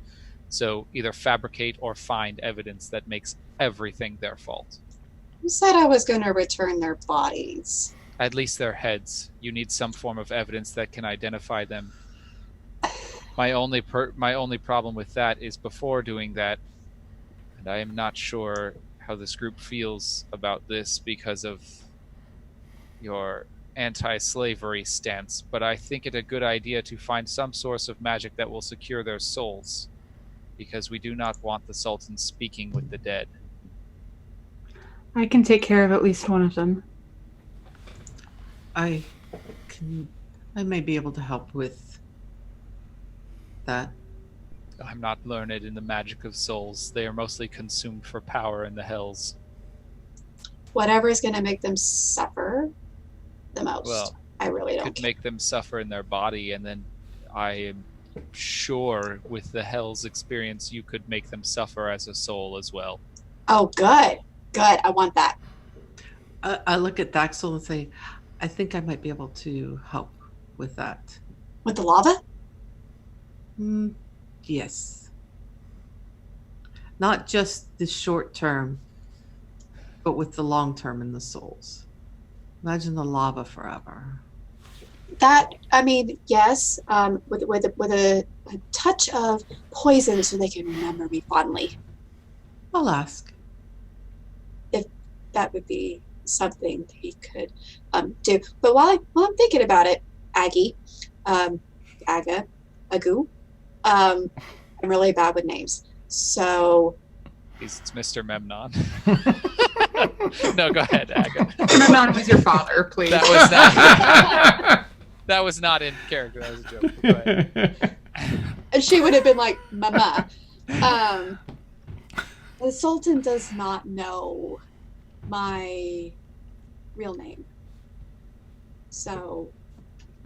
So either fabricate or find evidence that makes everything their fault. You said I was going to return their bodies. At least their heads. You need some form of evidence that can identify them. My only problem with that is before doing that, and I am not sure how this group feels about this because of your anti-slavery stance, but I think it a good idea to find some source of magic that will secure their souls, because we do not want the Sultan speaking with the dead. I can take care of at least one of them. I may be able to help with that. I'm not learned in the magic of souls. They are mostly consumed for power in the hells. Whatever is going to make them suffer the most. Well, I really don't could make them suffer in their body, and then I am sure with the hell's experience, you could make them suffer as a soul as well. Oh, good. Good. I want that. I look at Thaxl and say, I think I might be able to help with that. With the lava? Yes. Not just the short term, but with the long term in the souls. Imagine the lava forever. That, I mean, yes, with a touch of poison so they can remember me fondly. I'll ask. If that would be something he could do. But while I'm thinking about it, Aga, Agu, I'm really bad with names. So It's Mr. Memnon. No, go ahead, Aga. Memnon was your father, please. That was not in character. That was a joke. Go ahead. And she would have been like, Mama. The Sultan does not know my real name. So.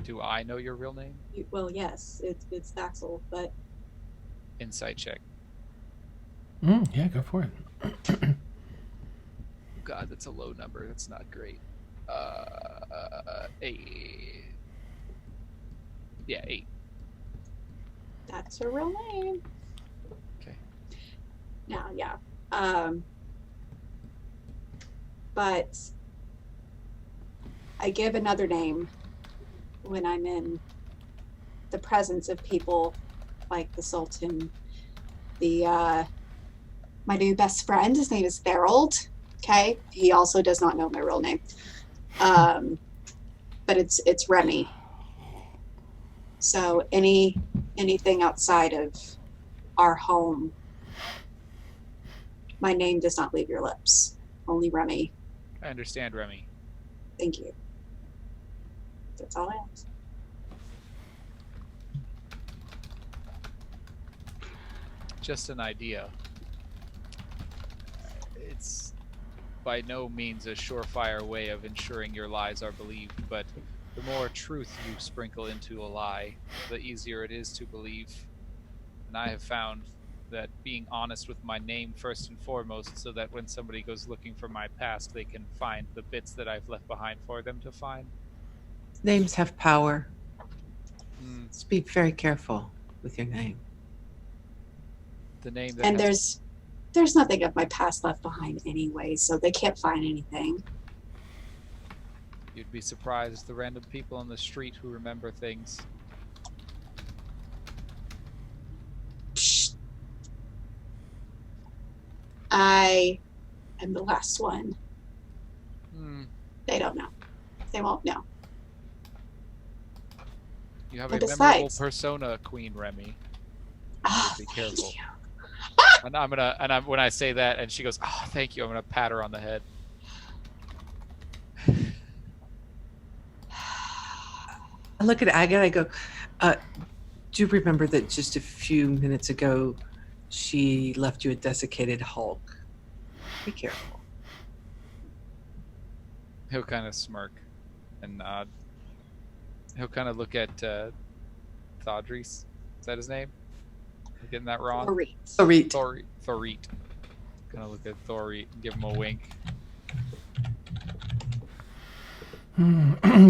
Do I know your real name? Well, yes, it's Thaxl, but. Insight check. Yeah, go for it. God, that's a low number. That's not great. 8. Yeah, 8. That's her real name. Okay. Now, yeah. But I give another name when I'm in the presence of people like the Sultan. My new best friend, his name is Therald. Okay, he also does not know my real name, but it's Remy. So anything outside of our home My name does not leave your lips. Only Remy. I understand, Remy. Thank you. That's all I ask. Just an idea. It's by no means a surefire way of ensuring your lies are believed, but the more truth you sprinkle into a lie, the easier it is to believe. And I have found that being honest with my name first and foremost, so that when somebody goes looking for my past, they can find the bits that I've left behind for them to find. Names have power. Mm, Just be very careful with your name. the name that And has there's nothing of my past left behind anyway, so they can't find anything. You'd be surprised the random people on the street who remember things. Psst. I am the last one. Hmm. They don't know. They won't know. You have And a memorable besides- persona, Queen Remy. Oh, Be thank careful. you. And when I say that, and she goes, "Oh, thank you," I'm gonna pat her on the head. I look at Aga and I go, do you remember that just a few minutes ago she left you a desiccated hulk? Be careful. He'll kind of smirk and nod. He'll kind of look at Thodris. Is that his name? Am I getting that wrong? Marie. Sarit. Thorit. Kind of look at Thorit and give him a wink.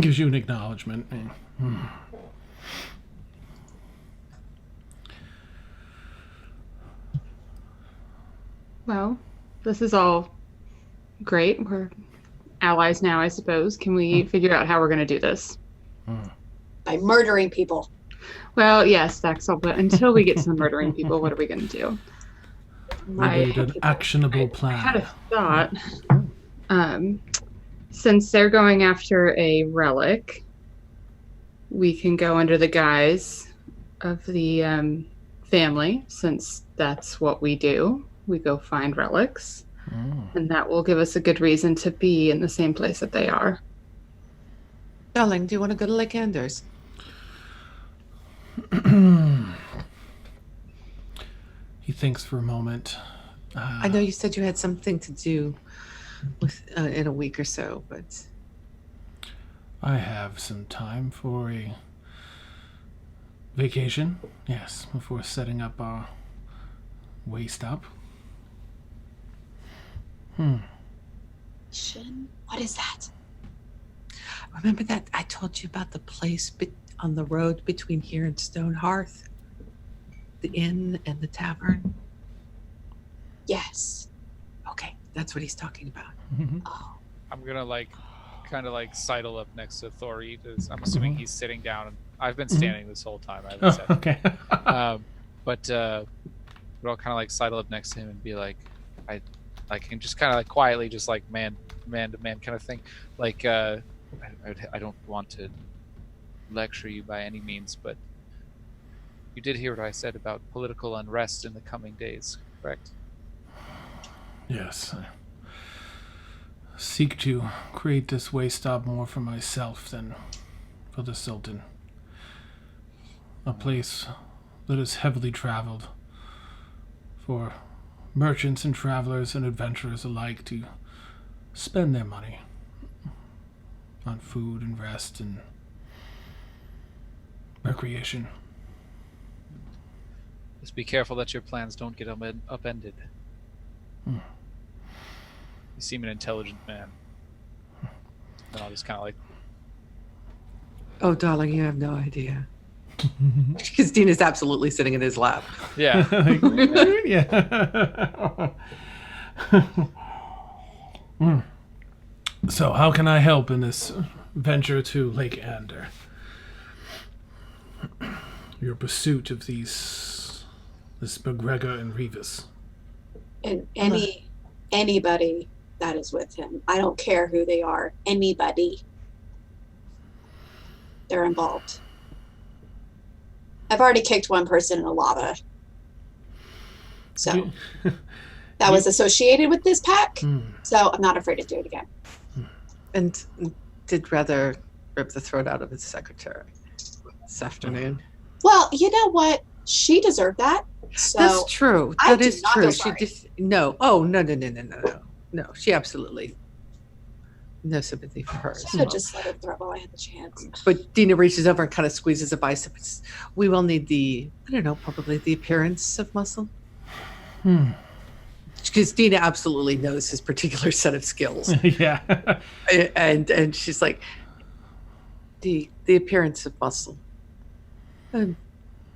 Gives you an acknowledgement. Well, this is all great. We're allies now, I suppose. Can we figure out how we're going to do this? By murdering people. Well, yes, Thaxl, but until we get to the murdering people, what are we going to do? We need an actionable I had a plan. thought. Since they're going after a relic, we can go under the guise of the family, since that's what we do. We go find relics, and that will give us a good reason to be in the same place that they are. Darling, do you want to go to Lake Anders? He thinks for a moment. I know you said you had something to do with in a week or so, but I have some time for a vacation. Yes, before setting up our way stop. Shin? What is that? remember that I told you about the place on the road between here and Stone Hearth? The inn and the tavern? Yes. Okay, that's what he's talking about. Oh. I'm gonna kind of sidle up next to Thorit. I'm assuming he's sitting down. I've been standing this whole time. I haven't said. Okay. But I'll kind of sidle up next to him and be like, I can just kind of quietly, just man to man kind of thing. I don't want to lecture you by any means, but you did hear what I said about political unrest in the coming days, correct? Yes. I seek to create this way stop more for myself than for the Sultan. A place that is heavily traveled for merchants and travelers and adventurers alike to spend their money on food and rest and recreation. Just be careful that your plans don't get upended. You seem an intelligent man. And I'll just kind of Oh, darling, you have no idea. Because Dean is absolutely sitting in his lap. yeah. Yeah. So, how can I help in this venture to Lake Ander? Your pursuit of this MacGregor and Reevus. And anybody that is with him. I don't care who they are. Anybody. They're involved. I've already kicked one person in the lava. So that was associated with this pack. Hmm. So I'm not afraid to do it again. And did rather rip the throat out of his secretary this afternoon. Well, you know what? She deserved that. So That's true. I That do is not true. feel She sorry. just no. Oh no. No, she absolutely no sympathy for her. should have just let her throw while I had the chance. But Dina reaches over and kind of squeezes a bicep. We will need I don't know, probably the appearance of muscle. Because Dina absolutely knows his particular set of skills. Yeah. And she's like, the appearance of muscle. And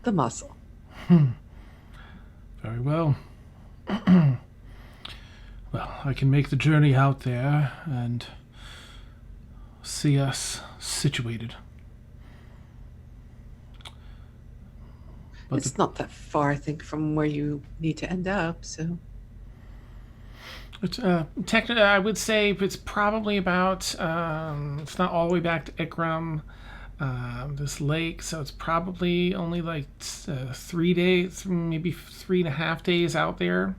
the muscle. Very well. Well, I can make the journey out there and see us situated. But It's not that far, I think, from where you need to end up, so. it's, technically, I would say it's probably about, it's not all the way back to Ikram, this lake, so it's probably only like 3 days, maybe 3.5 days out there.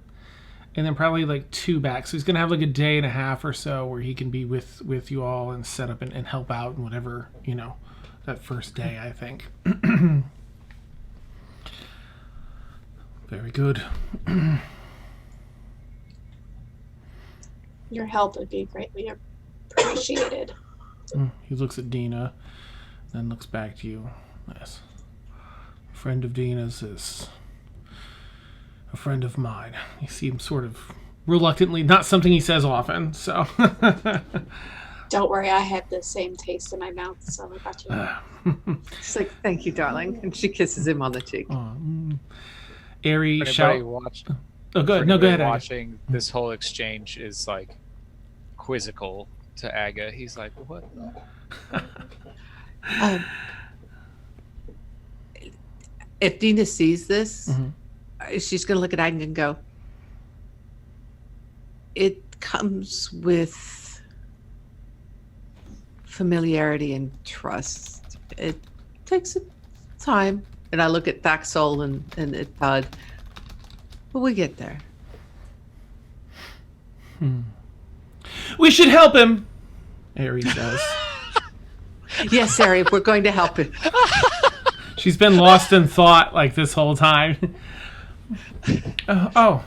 And then probably like 2 back. So he's going to have like a day and a half or so where he can be with you all and set up and help out and whatever, that first day, I think. Very good. Your help would be greatly appreciated. He looks at Dina, then looks back to you. Yes. A friend of Dina's is a friend of mine. He seems sort of reluctantly, not something he says often, so. Don't worry, I have the same taste in my mouth, so I got you. She's like, thank you, darling. And she kisses him on the cheek. Eri For shout. anybody watch- Oh, for good. No, go anybody ahead. Aga. Watching this whole exchange is like quizzical to Aga. He's like, what? If Dina sees this, she's going to look at Agnes and go, it comes with familiarity and trust. It takes time. And I look at Thaxl and at Thud. But we get there. We should help him, Eri says. Yes, Eri, we're going to help him. She's been lost in thought like this whole time. Oh,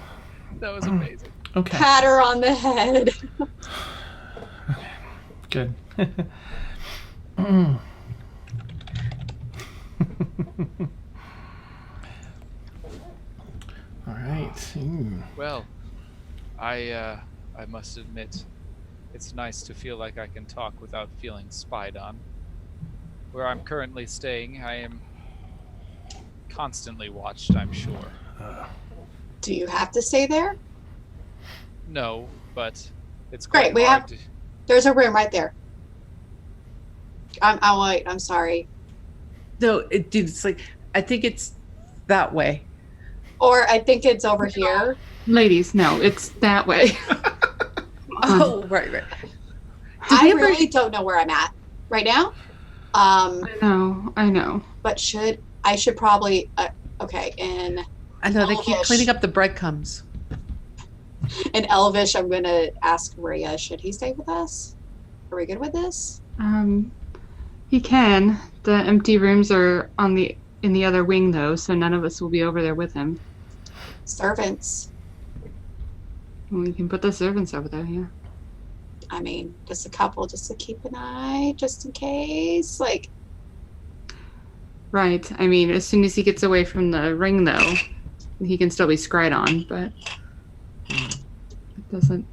That was amazing. okay. Pat her on the head. Good. All right. Well, I must admit, it's nice to feel like I can talk without feeling spied on. Where I'm currently staying, I am constantly watched, I'm sure. Do you have to stay there? No, but it's Great, quite we hard have- to... There's a room right there. I'm wait, I'm sorry. No, it's like, I think it's that way. Or I think it's over here. Ladies, no, it's that way. Oh, right. Did I we ever- really don't know where I'm at right now. I know. But I should probably okay, in I know, they keep Elvish. cleaning up the breadcrumbs. Elvish, I'm gonna ask Maria, should he stay with us? Are we good with this? He can. The empty rooms are in the other wing though, so none of us will be over there with him. Servants. We can put the servants over there, yeah. I mean, just a couple just to keep an eye, just in case. Like, Right. I mean, as soon as he gets away from the ring though, he can still be scried on, but it doesn't.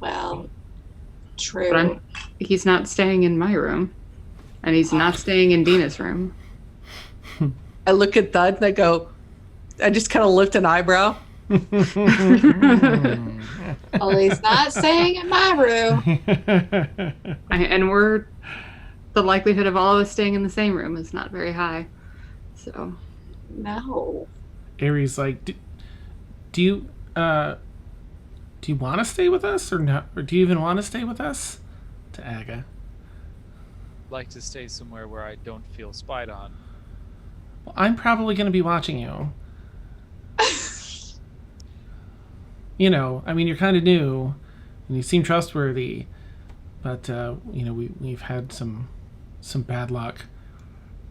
well, But true. he's not staying in my room, and he's not staying in Dina's room. I look at Thud and I just kind of lift an eyebrow. Well, he's not staying in my room. And the likelihood of all of us staying in the same room is not very high. So, No. Eri's like, do you want to stay with us or not? Or do you even want to stay with us? To Aga. like to stay somewhere where I don't feel spied on. Well, I'm probably going to be watching you. you know, I mean, you're kind of new, and you seem trustworthy, but you know, we've had some bad luck,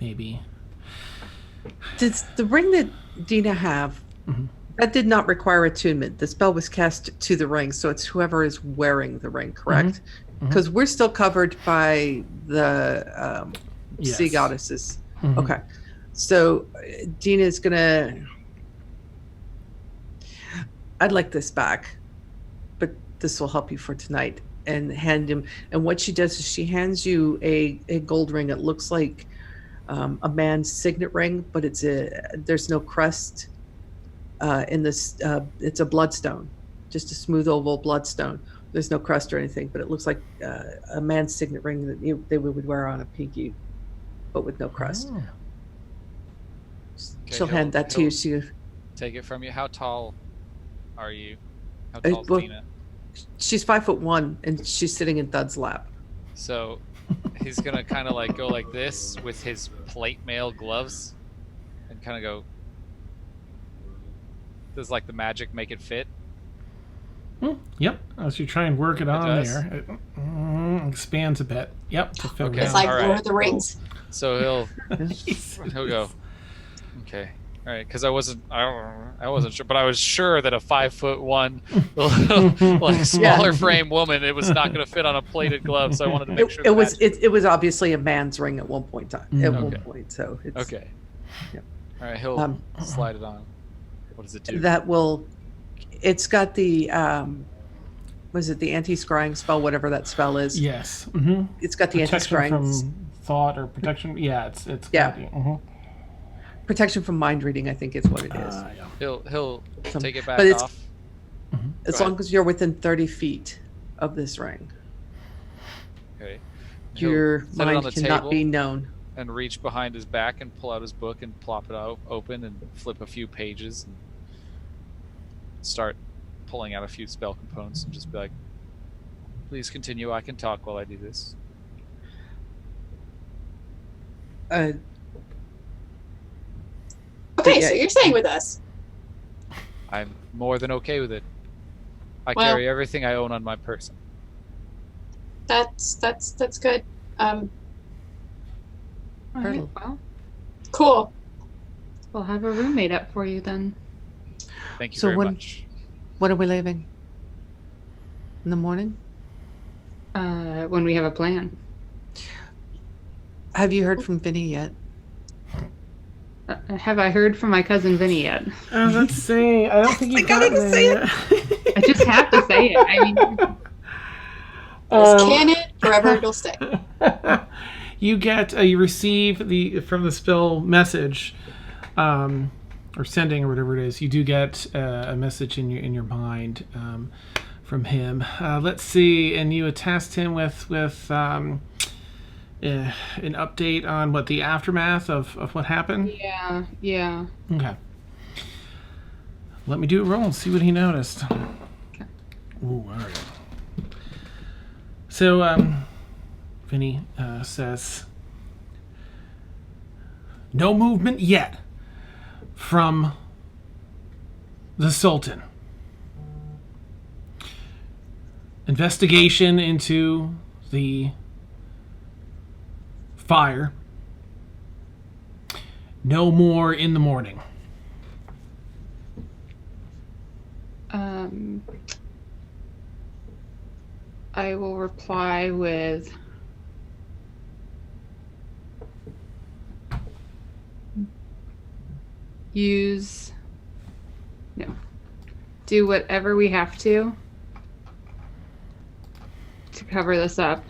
maybe. Does the ring that Dina have, that did not require attunement? The spell was cast to the ring, so it's whoever is wearing the ring, correct? Because we're still covered by the sea Yes. goddesses. Okay. So Dina's gonna... I'd like this back, but this will help you for tonight. And hand him... And what she does is she hands you a gold ring. It looks like a man's signet ring, but there's no crest in this. It's a bloodstone, just a smooth oval bloodstone. There's no crest or anything, but it looks like a man's signet ring that they would wear on a pinky, but with no crest. Oh. Okay, She'll hand that to you. She, take it from you. How tall are you? How tall is well, Dina? she's 5'1", and she's sitting in Thud's lap. So he's gonna kind of like go like this with his plate mail gloves, and kind of go. Does like the magic make it fit? Yep. As you try and work it on does? there, it expands a bit. Yep. To fit Okay. It's around. like All right. Lord of the Rings. So he'll go. Okay. All right. Because I wasn't sure, but I was sure that a 5'1", like smaller frame woman, it was not going to fit on a plated glove. So I wanted to make sure. It was obviously a man's ring at one point. One point. So it's, Okay. Yep. All right. He'll slide it on. What does it do? that will... It's got the was it the anti-scrying spell, whatever that spell is. Yes. It's got the Protection anti-scrying from thought or protection. Yeah, it's Yeah. got protection from mind reading, I think is what it is. yeah. He'll take it back but it's- off. As Go long as you're within 30 feet of this ring, Okay. He'll your set it on mind the cannot table be known. and reach behind his back and pull out his book and plop it out open and flip a few pages and start pulling out a few spell components and just be like, please continue, I can talk while I do this. Okay, yeah. so you're staying with us. I'm more than okay with it. I Well- carry everything I own on my person. That's good. All right, Hurdle. well, Cool. we'll have a room made up for you then. Thank you So very when- much. When are we leaving? In the morning? When we have a plan. Have you heard from Vinny yet? Have I heard from my cousin Vinny yet? Let's see. I don't think you've gotten there yet. I just have to say it. I mean, Just can it forever. It'll stay. You get you receive from the spill message, or sending or whatever it is. You do get a message in your mind from him. Let's see, and you tasked him with an update on what the aftermath of what happened. yeah. Okay. Let me do a roll and see what he noticed. Okay. Ooh, all right. So, Vinny says, no movement yet from the Sultan. Investigation into the fire. No more in the morning. I will reply with do whatever we have to cover this up.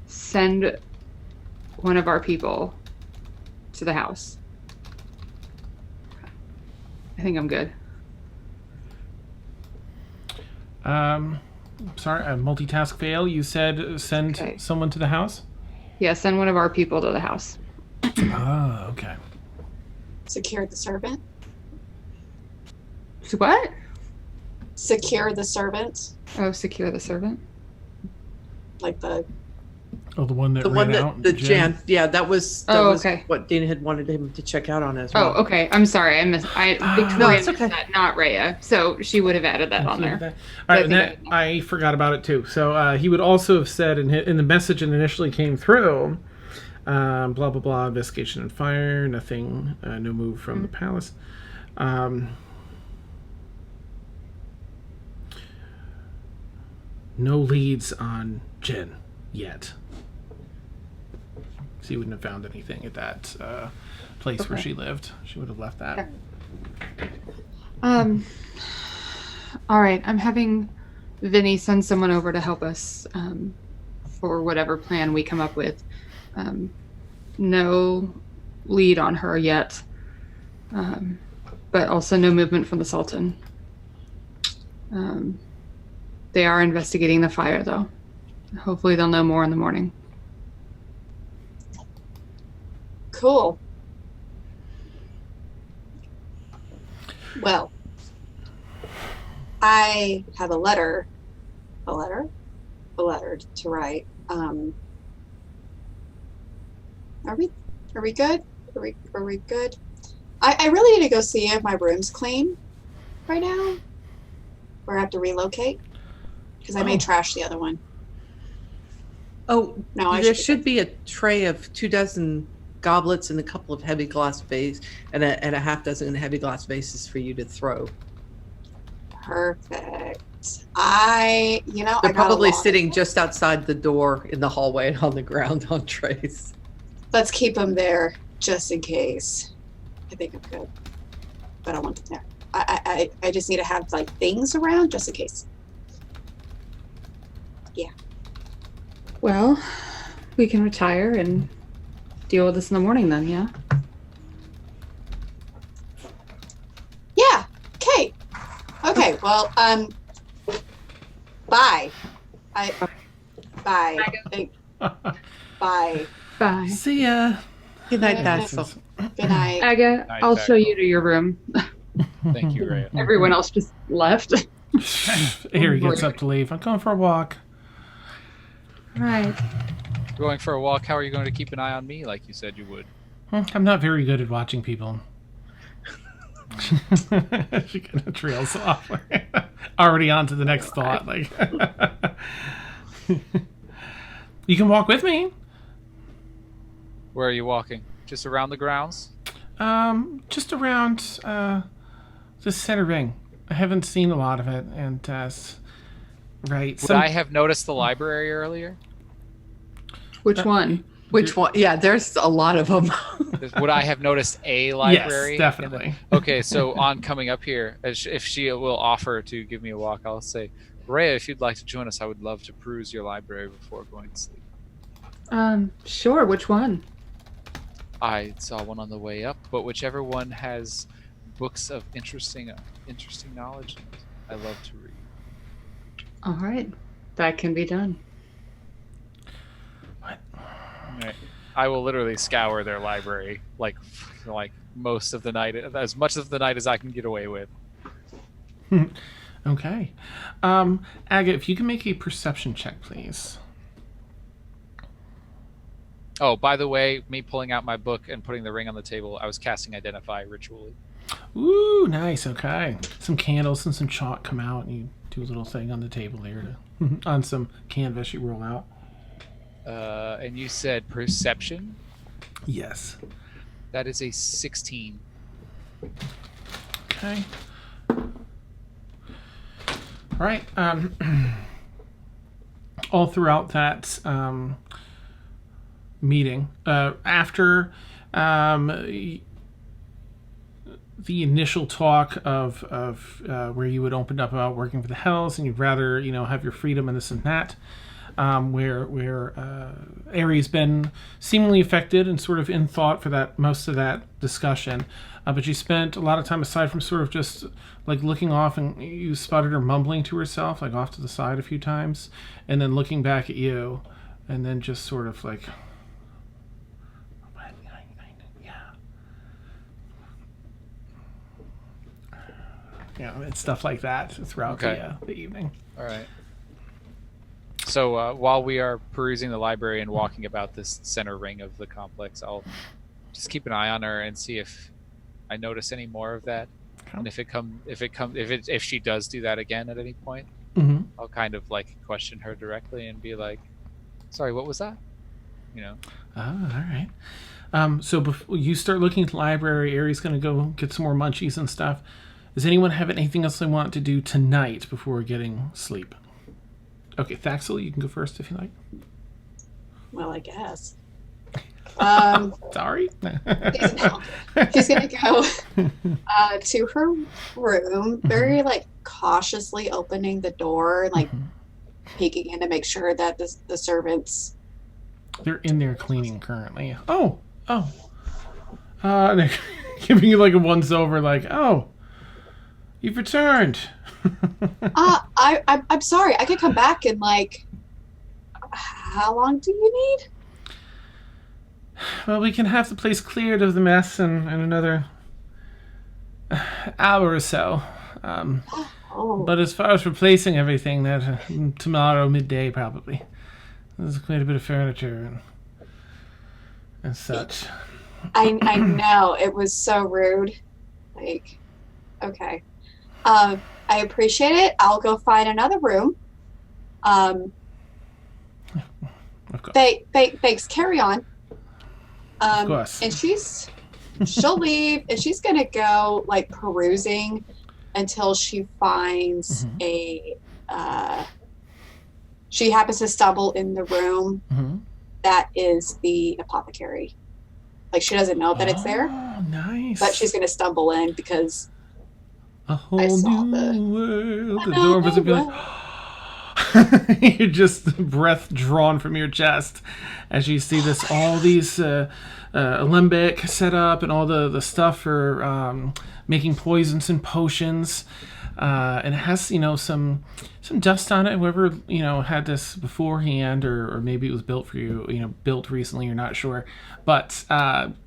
Send one of our people to the house. I think I'm good. Sorry, a multitask fail. You said send Okay. someone to the house? Yeah, send one of our people to the house. Oh, okay. Secure the servant. What? Secure the servant. Oh, secure the servant. Like the Oh, the one that The ran one out. that the Jan, yeah, that was okay. what Dana had wanted him to check out on as well. Oh, okay. I'm sorry. Victoria No, it's missed okay. that, not Rhea. So she would have added that on there. All right, and I that, think I forgot about it too. So he would also have said in the message that initially came through, blah blah blah, investigation and fire, nothing, no move from the palace. No leads on Jen yet. So you wouldn't have found anything at that place where she lived. She would have left that. All right. I'm having Vinny send someone over to help us for whatever plan we come up with. No lead on her yet, but also no movement from the Sultan. They are investigating the fire, though. Hopefully they'll know more in the morning. Cool. Well, I have a letter to write. Are we good? Are we good? I really need to go see if my room's clean right now, or I have to relocate because I may trash the other one. Oh, No, I there should- should be a tray of 24 goblets and a couple of heavy glass vases and a half dozen heavy glass vases for you to throw. Perfect. They're I got probably a lot. sitting just outside the door in the hallway and on the ground on trays. Let's keep them there just in case. I think I'm good, but I want them there. I just need to have like things around just in case. Well, we can retire and deal with this in the morning then, yeah? Yeah. Okay. Okay. Well, bye. Bye. Bye. Bye. See ya. Good night, Yeah. Thaxl. Good night. Aga, Night, I'll show Aga. you to your room. Thank you, Rhea. Everyone else just left. Harry gets up to leave. I'm going for a walk. Right. Going for a walk. How are you going to keep an eye on me like you said you would? I'm not very good at watching people. She kind of trails off. Already on to the next thought. Like, you can walk with me. Where are you walking? Just around the grounds? Just around the center ring. I haven't seen a lot of it, and right. Would I have noticed the library earlier? Which one? Which one? Yeah, there's a lot of them. Would I have noticed a library? Yes, definitely. Okay, so on coming up here, if she will offer to give me a walk, I'll say, Rhea, if you'd like to join us, I would love to peruse your library before going to sleep. Sure. Which one? I saw one on the way up, but whichever one has books of interesting knowledge in it, I love to read. All right. That can be done. Right. I will literally scour their library like most of the night, as much of the night as I can get away with. Okay. Aga, if you can make a perception check, please. Oh, by the way, me pulling out my book and putting the ring on the table, I was casting Identify ritually. Ooh, nice. Okay. Some candles and some chalk come out, and you do a little thing on the table there on some canvas you roll out. And you said perception? Yes. That is a 16. Okay. All right. All throughout that meeting, after the initial talk of where you would open up about working for the Hells and you'd rather have your freedom and this and that, where Eri's been seemingly affected and sort of in thought for that most of that discussion, but she spent a lot of time aside from sort of just like looking off, and you spotted her mumbling to herself like off to the side a few times, and then looking back at you, and then just sort of like, it's stuff like that throughout the evening. All right. So while we are perusing the library and walking about this center ring of the complex, I'll just keep an eye on her and see if I notice any more of that. Okay. And if she does do that again at any point, Mm-hmm. I'll kind of like question her directly and be like, "Sorry, what was that?" You know. Oh, all right. So before you start looking at the library, Eri's going to go get some more munchies and stuff. Does anyone have anything else they want to do tonight before getting sleep? Okay, Thaxl, you can go first if you like. Well, I guess. Sorry. She's gonna go to her room, very like cautiously opening the door, like peeking in to make sure that the servants. They're in there cleaning currently. Oh. They're giving you like a once over, like, oh, you've returned. I'm sorry. I could come back in like. How long do you need? Well, we can have the place cleared of the mess in another hour or so. But as far as replacing everything, that tomorrow midday probably. There's quite a bit of furniture and such. I know it was so rude. Like, okay. I appreciate it. I'll go find another room. Thanks. Carry on. Of course. And she'll leave, and she's gonna go like perusing until she finds she happens to stumble in the room that is the apothecary. Like she doesn't know that it's there. Oh, nice. But she's gonna stumble in because a whole I saw new world. The door was like, you're just breath drawn from your chest as you see this, all these alembic set up and all the stuff for making poisons and potions. And it has, some dust on it. Whoever, had this beforehand, or maybe it was built for you, built recently, you're not sure, but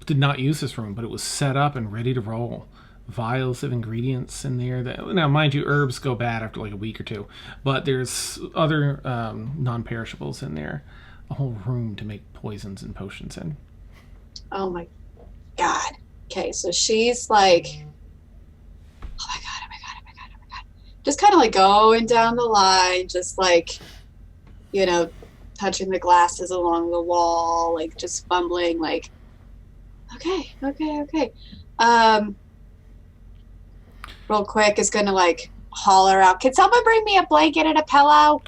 did not use this room, but it was set up and ready to roll. Vials of ingredients in there that, now mind you, herbs go bad after like a week or two, but there's other non-perishables in there. A whole room to make poisons and potions in. Oh my god. Okay, so she's like, oh my god. Just kind of like going down the line, just like, touching the glasses along the wall, like just fumbling, like, okay. Real quick is gonna like holler out, can someone bring me a blanket and a pillow?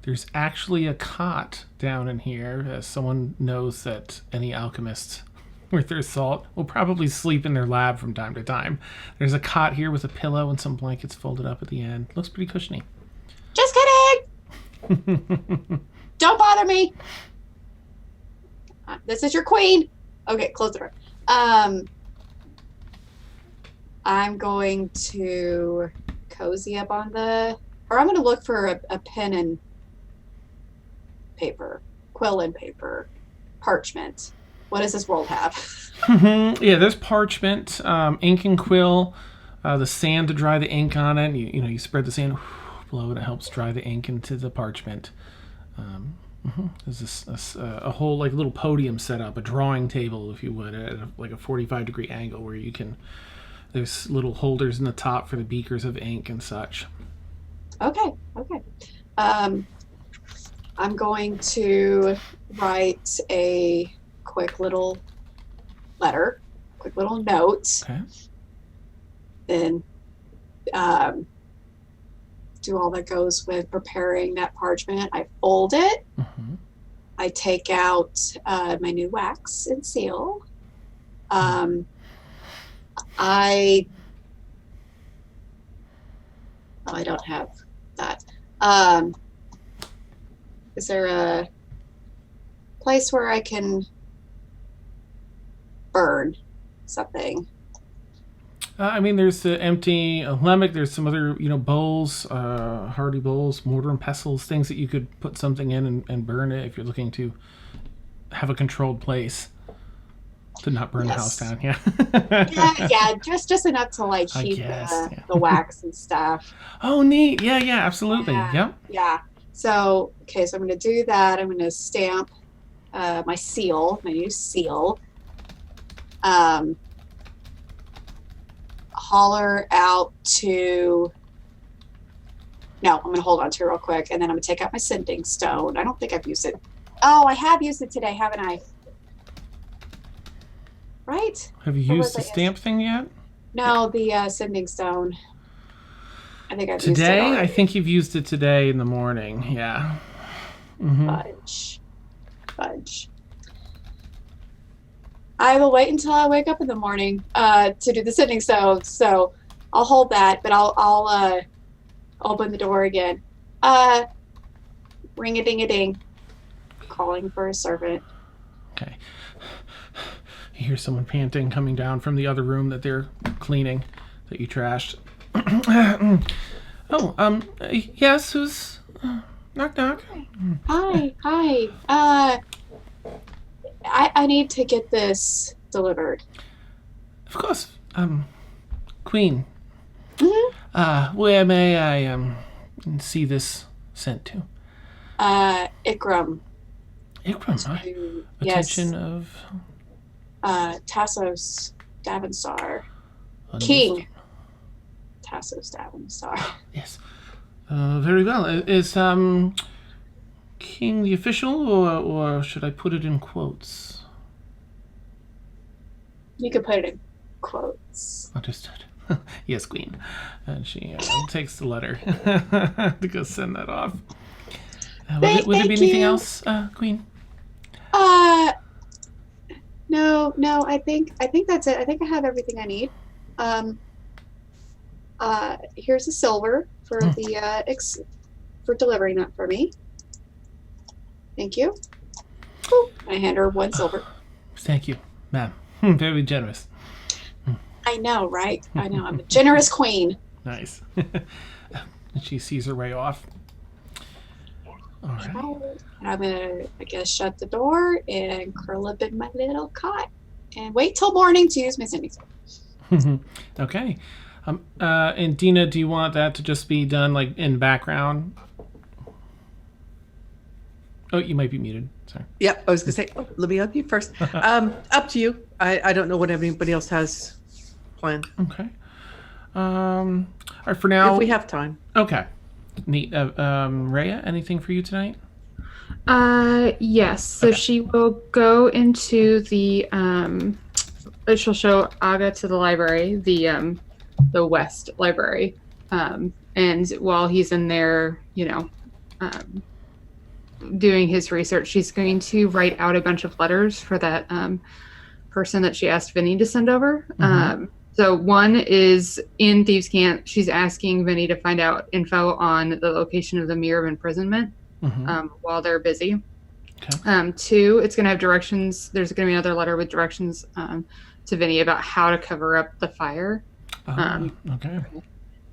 There's actually a cot down in here, as someone knows that any alchemist with their salt will probably sleep in their lab from time to time. There's a cot here with a pillow and some blankets folded up at the end. Looks pretty cushiony. Just kidding! Don't bother me! This is your queen! Okay, close the door. I'm going to cozy up on I'm going to look for a pen and paper, quill and paper, parchment. What does this world have? Yeah, there's parchment, ink and quill, the sand to dry the ink on it. You spread the sand, blow it, it helps dry the ink into the parchment. There's a whole like little podium set up, a drawing table, if you would, at like a 45-degree angle where you can. There's little holders in the top for the beakers of ink and such. Okay. I'm going to write a quick little letter, quick little note. Okay. Then do all that goes with preparing that parchment. I fold it. I take out my new wax and seal. I don't have that. Is there a place where I can burn something? There's the empty Lament. There's some other, bowls, hardy bowls, mortar and pestles, things that you could put something in and burn it if you're looking to have a controlled place. To not burn the house down, yeah. yeah, just enough to like heat the wax and stuff. Oh, neat. Yeah, absolutely. Yeah. So I'm going to do that. I'm going to stamp my seal, my new seal. Holler out to. No, I'm going to hold on to it real quick, and then I'm going to take out my sending stone. I don't think I've used it. Oh, I have used it today, haven't I? Right? Have you used the stamp thing yet? No, the sending stone. I think I've used it Today? already. I think you've used it today in the morning. Yeah. Mm-hmm. Fudge. I will wait until I wake up in the morning to do the sending stone. So I'll hold that, but I'll open the door again. Ring-a-ding-a-ding. Calling for a servant. Okay. You hear someone panting coming down from the other room that they're cleaning, that you trashed. Yes, who's... knock, knock. Hi. I need to get this delivered. Of course. Queen. Mm-hmm. Where may I, see this sent to? Ikram. Ikram, huh? Attention of... Tassos Davenstar. King. Tassos Davenstar. Yes. Very well. Is, King the official, or should I put it in quotes? You could put it in quotes. Understood. Yes, Queen. And she takes the letter to go send that off. Would there be anything else, Queen? No. I think that's it. I think I have everything I need. Here's the silver for the for delivering that for me. Thank you. I hand her 1 silver. Thank you, ma'am. Very generous. I know, right? I know. I'm a generous queen. Nice. And she sees her way off. All right. I'm gonna, I guess, shut the door and curl up in my little cot and wait till morning to use my sending stone. Okay. And Dina, do you want that to just be done like in background? Oh, you might be muted. Sorry. Yep, I was gonna say, let me unmute first. Up to you. I don't know what anybody else has planned. Okay. All right, for now. If we have time. Okay. Neat. Rhea, anything for you tonight? Yes. So she will go into the she'll show Aga to the library, the West Library. And while he's in there, doing his research, she's going to write out a bunch of letters for that person that she asked Vinny to send over. Mm-hmm. So one is in Thieves' Camp. She's asking Vinny to find out info on the location of the Mirror of Imprisonment while they're busy. Okay. 2, it's going to have directions. There's going to be another letter with directions to Vinny about how to cover up the fire. Okay.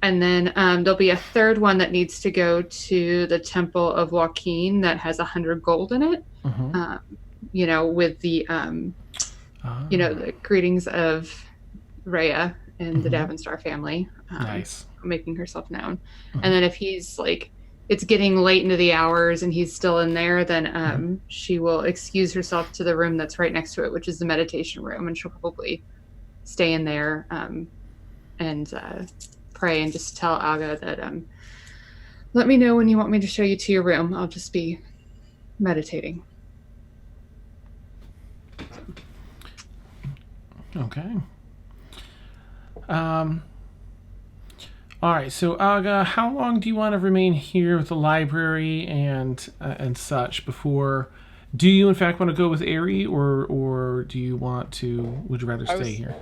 And then there'll be a third one that needs to go to the Temple of Joaquin that has 100 gold in it. With the, the greetings of Rhea and the Davenstar family. Nice. Making herself known. And then if he's it's getting late into the hours and he's still in there, then she will excuse herself to the room that's right next to it, which is the meditation room. And she'll probably stay in there and pray and just tell Aga that let me know when you want me to show you to your room. I'll just be meditating. Okay. All right. So Aga, how long do you want to remain here with the library and such before? Do you in fact want to go with Eri, or do you want to? Would you rather stay here?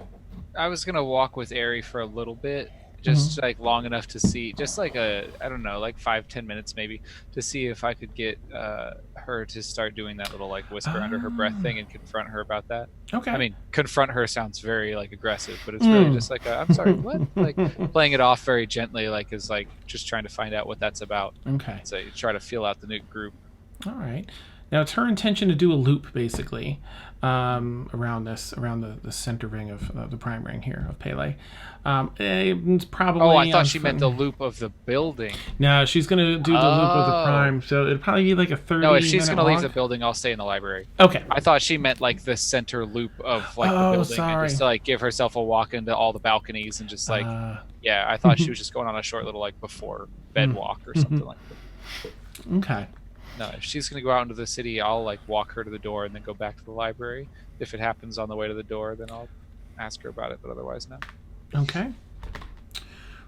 I was gonna walk with Eri for a little bit, just long enough to see, just like 5-10 minutes maybe, to see if I could get her to start doing that little whisper under her breath thing and confront her about that. Okay. I mean, confront her sounds very aggressive, but it's really just I'm sorry, what? Playing it off very gently, just trying to find out what that's about. Okay. So you try to feel out the new group. All right. Now, it's her intention to do a loop, basically, around the center ring of the prime ring here of Pele. It's probably. Oh, I thought she meant the loop of the building. No, she's gonna do the loop of the prime, so it'd probably be like a 30. No, if she's gonna leave walk. the building, I'll stay in the library. Okay. I thought she meant like the center loop of like the building, sorry. and just to like give herself a walk into all the balconies and just like, yeah. I thought she was just going on a short little like before bed walk or something like that. Okay. No, if she's gonna go out into the city, I'll like walk her to the door and then go back to the library. If it happens on the way to the door, then I'll ask her about it. But otherwise, no. Okay.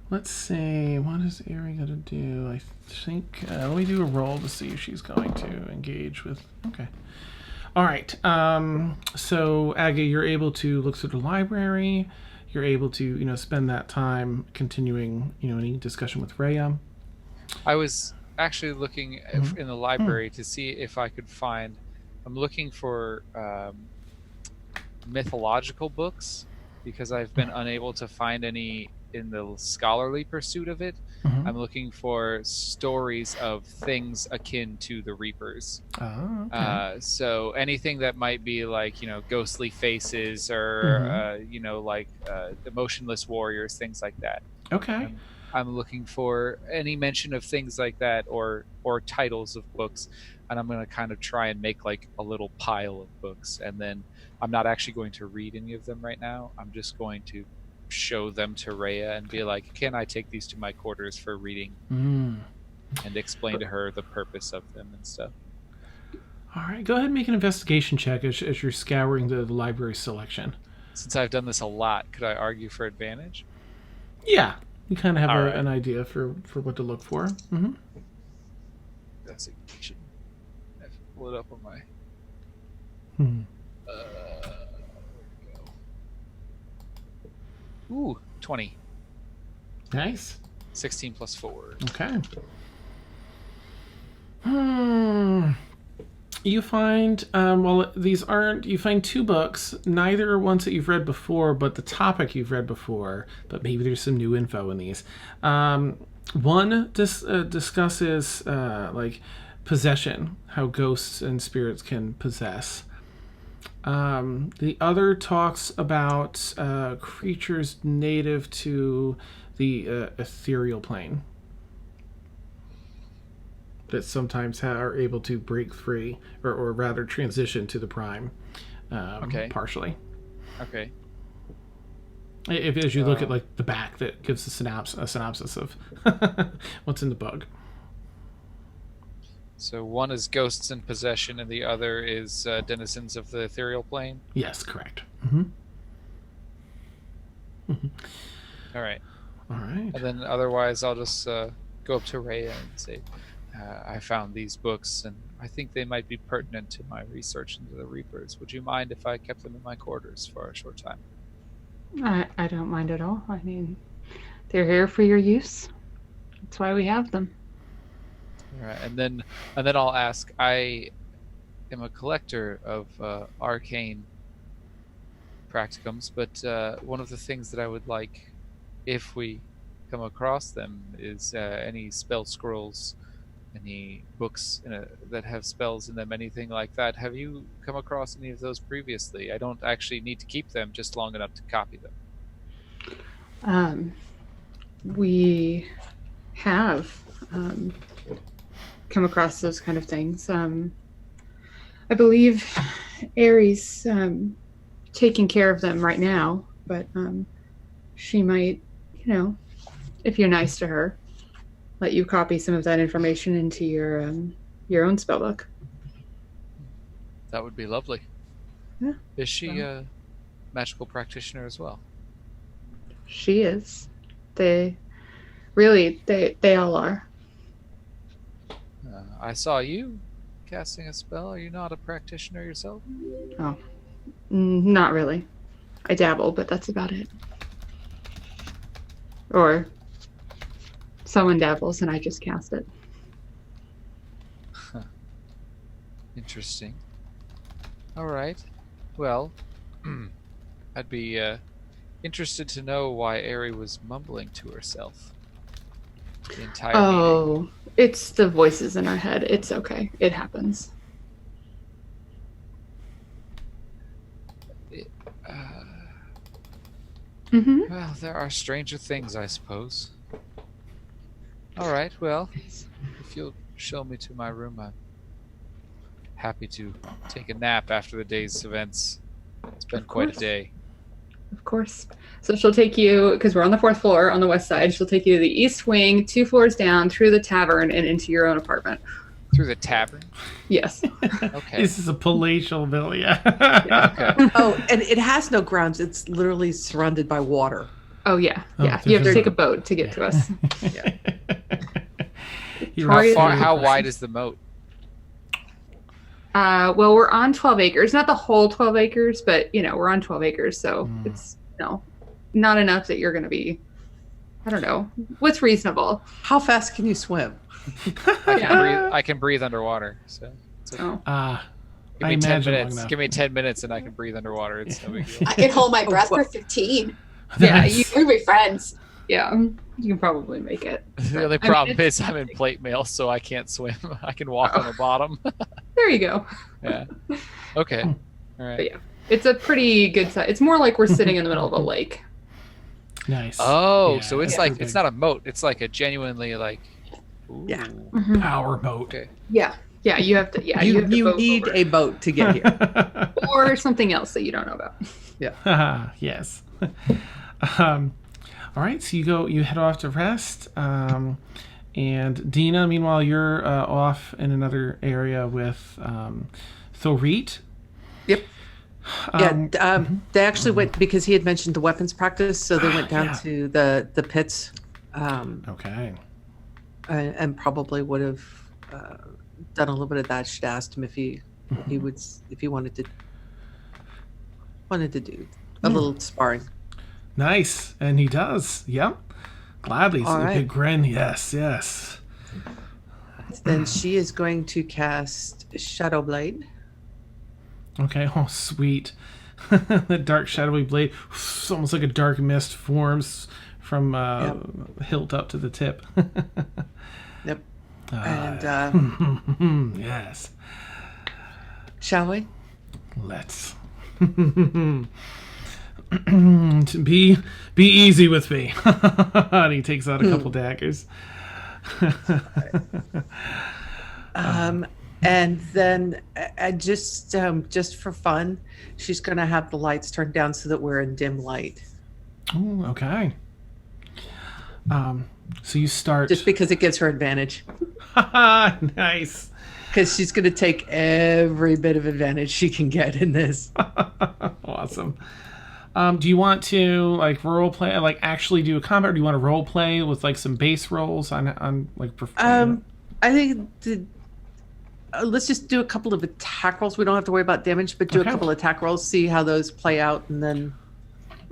Let's see. What is Eri gonna do? I think let me do a roll to see if she's going to engage with. Okay. All right. So Aga, you're able to look through the library. You're able to spend that time continuing any discussion with Rhea. I was actually looking in the library to see if I could find. I'm looking for mythological books because I've been unable to find any in the scholarly pursuit of it. I'm looking for stories of things akin to the Reapers. Oh, okay. So anything that might be like ghostly faces or like the motionless warriors, things like that. Okay. I'm looking for any mention of things like that or titles of books, and I'm going to kind of try and make like a little pile of books, and then I'm not actually going to read any of them right now. I'm just going to show them to Rhea and be like, can I take these to my quarters for reading? And explain to her the purpose of them and stuff. All right, go ahead and make an investigation check as you're scouring the library selection. Since I've done this a lot, could I argue for advantage? Yeah. You kind of have right. an idea for what to look for. Investigation. I have to pull it up on my. Where'd it go? Ooh, 20. Nice. 16 plus 4. Okay. You find, you find 2 books. Neither are ones that you've read before, but the topic you've read before. But maybe there's some new info in these. One discusses like possession, how ghosts and spirits can possess. The other talks about creatures native to the ethereal plane that sometimes are able to break free, or rather transition to the prime, partially. Okay. As you look at like the back, that gives a synopsis of what's in the book. So one is ghosts in possession, and the other is denizens of the ethereal plane. Yes, correct. All right. All right. And then otherwise, I'll just go up to Rhea and say, I found these books, and I think they might be pertinent to my research into the Reapers. Would you mind if I kept them in my quarters for a short time? I don't mind at all. I mean, they're here for your use. That's why we have them. All right, and then I'll ask. I am a collector of arcane practicums, but one of the things that I would like, if we come across them, is any spell scrolls, any books that have spells in them, anything like that. Have you come across any of those previously? I don't actually need to keep them, just long enough to copy them. We have come across those kind of things. I believe Eri's taking care of them right now, but she might, if you're nice to her, let you copy some of that information into your own spellbook. That would be lovely. Yeah. Is she a magical practitioner as well? She is. They all are. I saw you casting a spell. Are you not a practitioner yourself? Oh, not really. I dabble, but that's about it. Or someone dabbles and I just cast it. Interesting. All right. Well, I'd be interested to know why Eri was mumbling to herself the entire meeting. It's the voices in our head. It's okay. It happens. Mm-hmm. Well, there are stranger things, I suppose. All right, well, if you'll show me to my room, I'm happy to take a nap after the day's events. It's been quite a course. day. Of course. So she'll take you, because we're on the 4th floor on the west side, she'll take you to the east wing, 2 floors down, through the tavern, and into your own apartment. Through the tavern? Yes. Okay. This is a palatial villa. Yeah. Okay. Oh, and it has no grounds. It's literally surrounded by water. Oh, yeah. Oh, Yeah. You have to there's take a- a boat to get to us. You're Troy- How wide is the moat? Well, we're on 12 acres. Not the whole 12 acres, but, we're on 12 acres. So it's, not enough that you're going to be, I don't know. What's reasonable? How fast can you swim? I can breathe underwater. So it's okay. Oh. Give I me 10 imagine long minutes. enough. Give me 10 minutes and I can breathe underwater. It's no big deal. I can hold my breath well. for 15. Yeah, We're be friends. Yeah, you can probably make it. The only problem is I'm in plate mail, so I can't swim. I can walk on the bottom. There you go. Yeah. Okay. All But right. yeah, it's a pretty good size. It's more like we're sitting in the middle of a lake. Nice. Oh, Yeah, so it's yeah. like it's not a moat. It's like a genuinely like. Ooh. Yeah. Power boat. Okay. Yeah, you have to. Yeah, You have to boat need over. a boat to get here. or something else that you don't know about. Yes. All right, so you head off to rest. And Dina, meanwhile, you're off in another area with Thorit. Yep. They actually went because he had mentioned the weapons practice, so they went down Yeah. to the pits, Okay. and probably would have done a little bit of that. Should asked him if he wanted to do a little sparring. Nice. And he does. Yep. Gladly. All A right. big grin. Yes. Then she is going to cast Shadow Blade. Okay. Oh, sweet. The dark shadowy blade. It's almost like a dark mist forms from hilt up to the tip. Yep. Ah, And yes. shall we? Let's. be easy with me. And he takes out a couple daggers. And then just for fun, she's going to have the lights turned down so that we're in dim light. Ooh, okay. So you start. Just because it gives her advantage. Nice. Because she's going to take every bit of advantage she can get in this. Awesome. Do you want to like role play, like actually do a combat, or do you want to role play with like some base rolls on like? I think let's just do a couple of attack rolls. We don't have to worry about damage, but do Okay. a couple of attack rolls, see how those play out, and then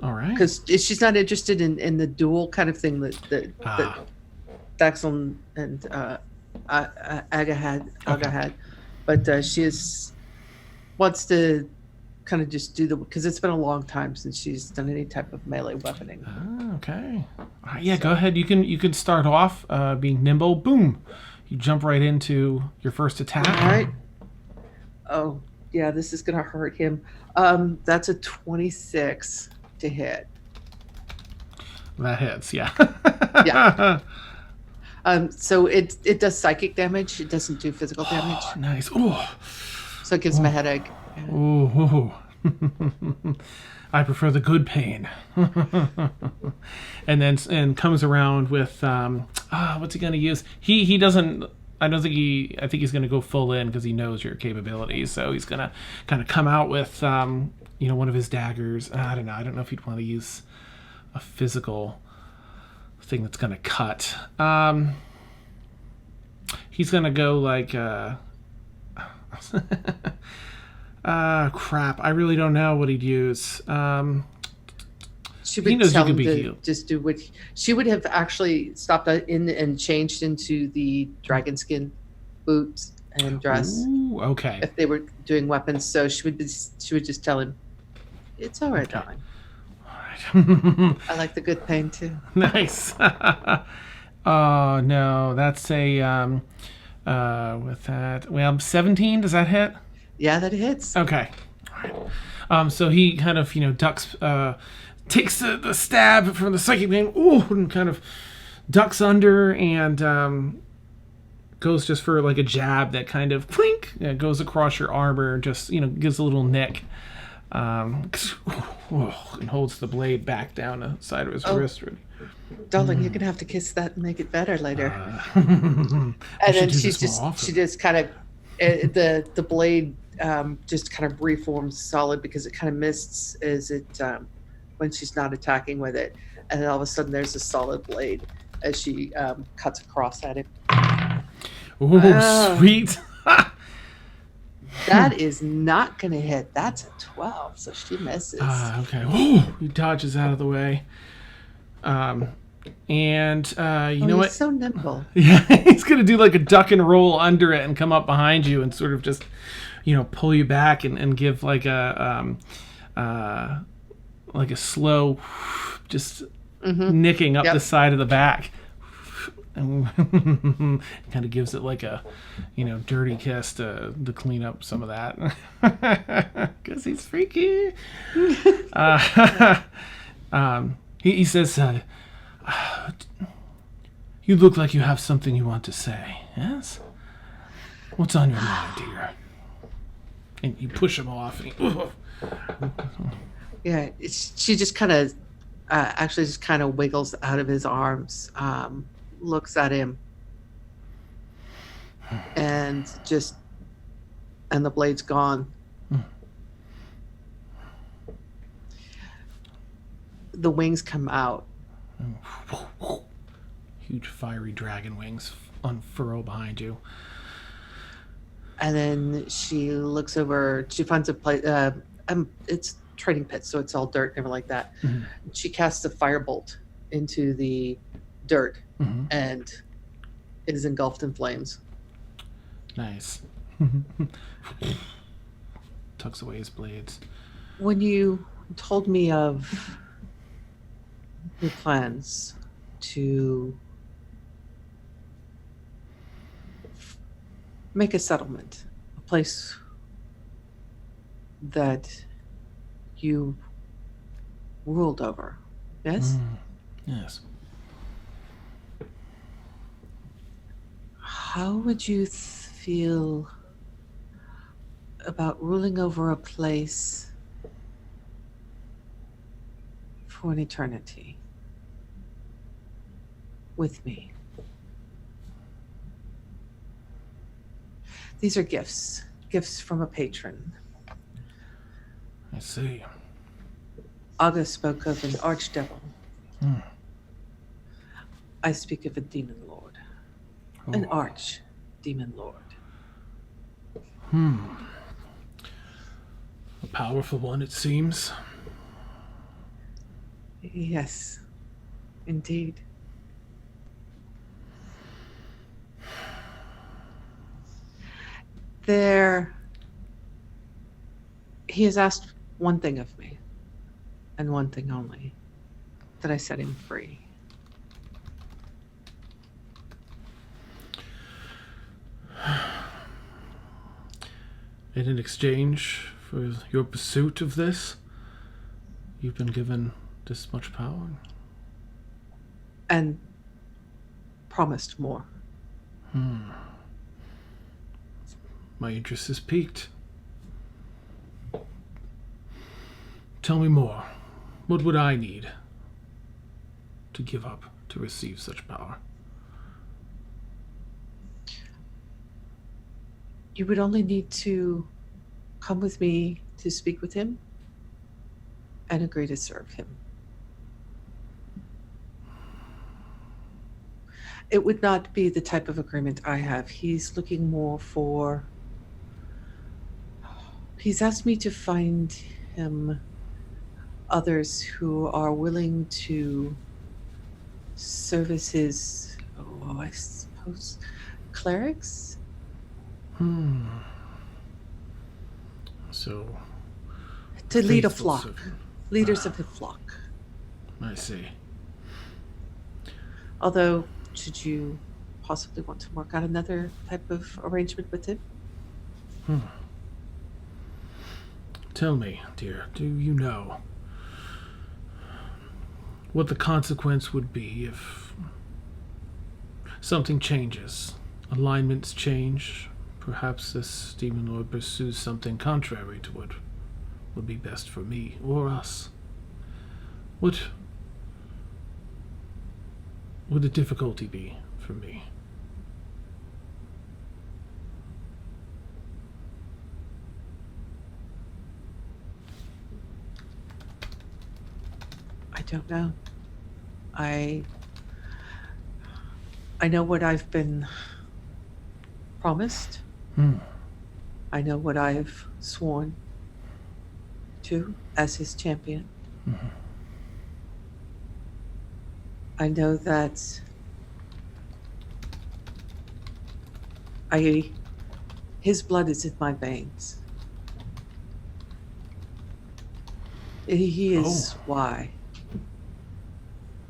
All right. because she's not interested in the duel kind of thing that Thaxl and Aga had, but she wants to kind of just do because it's been a long time since she's done any type of melee weaponing. Okay. All right, yeah, go ahead. You can start off being nimble. Boom. You jump right into your first attack. All right. Oh yeah, this is gonna hurt him. That's a 26 to hit. That hits. Yeah. Yeah. So it does psychic damage. It doesn't do physical damage. Nice. Ooh. So it gives him a headache. Ooh. I prefer the good pain. and comes around with what's he gonna use? He doesn't. I think he's gonna go full in because he knows your capabilities. So he's gonna kind of come out with one of his daggers. I don't know. I don't know if he'd want to use a physical thing that's gonna cut. He's gonna go like. Crap. I really don't know what he'd use. She He would knows tell you him could be to healed. just do what she would have actually stopped in and changed into the dragon skin boots and dress Ooh, okay. if they were doing weapons. So she would just tell him, "It's all right, darling. I like the good pain too." Nice. Oh no, that's a with that. Well, 17. Does that hit? Yeah, that hits. Okay. All right. So he kind of ducks takes the stab from the psychic vein, and kind of ducks under and goes just for like a jab that kind of clink goes across your armor, just gives a little nick, and holds the blade back down the side of his wrist. Darling, you're gonna have to kiss that and make it better later. And then she just kind of the blade just kind of reforms solid because it kind of mists as it when she's not attacking with it, and then all of a sudden there's a solid blade as she cuts across at him. Oh, sweet. That is not going to hit. That's a 12, so she misses. Okay. He dodges out of the way. And you know what? He's so nimble. Yeah, he's going to do like a duck and roll under it and come up behind you and sort of just, pull you back and give like a slow, just nicking up the side of the back. And kind of gives it like a, dirty kiss to clean up some of that. Because he's freaky. He says, you look like you have something you want to say, yes? What's on your mind, dear? And you push him off. Yeah, she just kind of, actually just kind of wiggles out of his arms, looks at him, and the blade's gone. The wings come out. Huge fiery dragon wings unfurl behind you. And then she looks over, she finds a place, it's trading pit, so it's all dirt and everything like that. She casts a firebolt into the dirt and it is engulfed in flames. Nice. Tucks away his blades. When you told me of your plans to make a settlement, a place that you ruled over, yes? Yes. How would you feel about ruling over a place for an eternity with me? These are gifts from a patron. I see. Aga spoke of an archdevil. I speak of a demon lord. An arch demon lord. A powerful one, it seems. Yes, indeed. He has asked one thing of me, and one thing only, that I set him free. And in exchange for your pursuit of this, you've been given this much power. And promised more. My interest is piqued. Tell me more. What would I need to give up to receive such power? You would only need to come with me to speak with him and agree to serve him. It would not be the type of agreement I have. He's looking more for... He's asked me to find him others who are willing to service his, I suppose, clerics? So... To lead a faithful flock. Leaders of a flock. I see. Although, should you possibly want to work out another type of arrangement with him? Tell me, dear, do you know what the consequence would be if something changes. Alignments change. Perhaps this demon lord pursues something contrary to what would be best for me or us. What would the difficulty be for me? I don't know. I know what I've been promised. I know what I've sworn to as his champion. I know that his blood is in my veins. He is why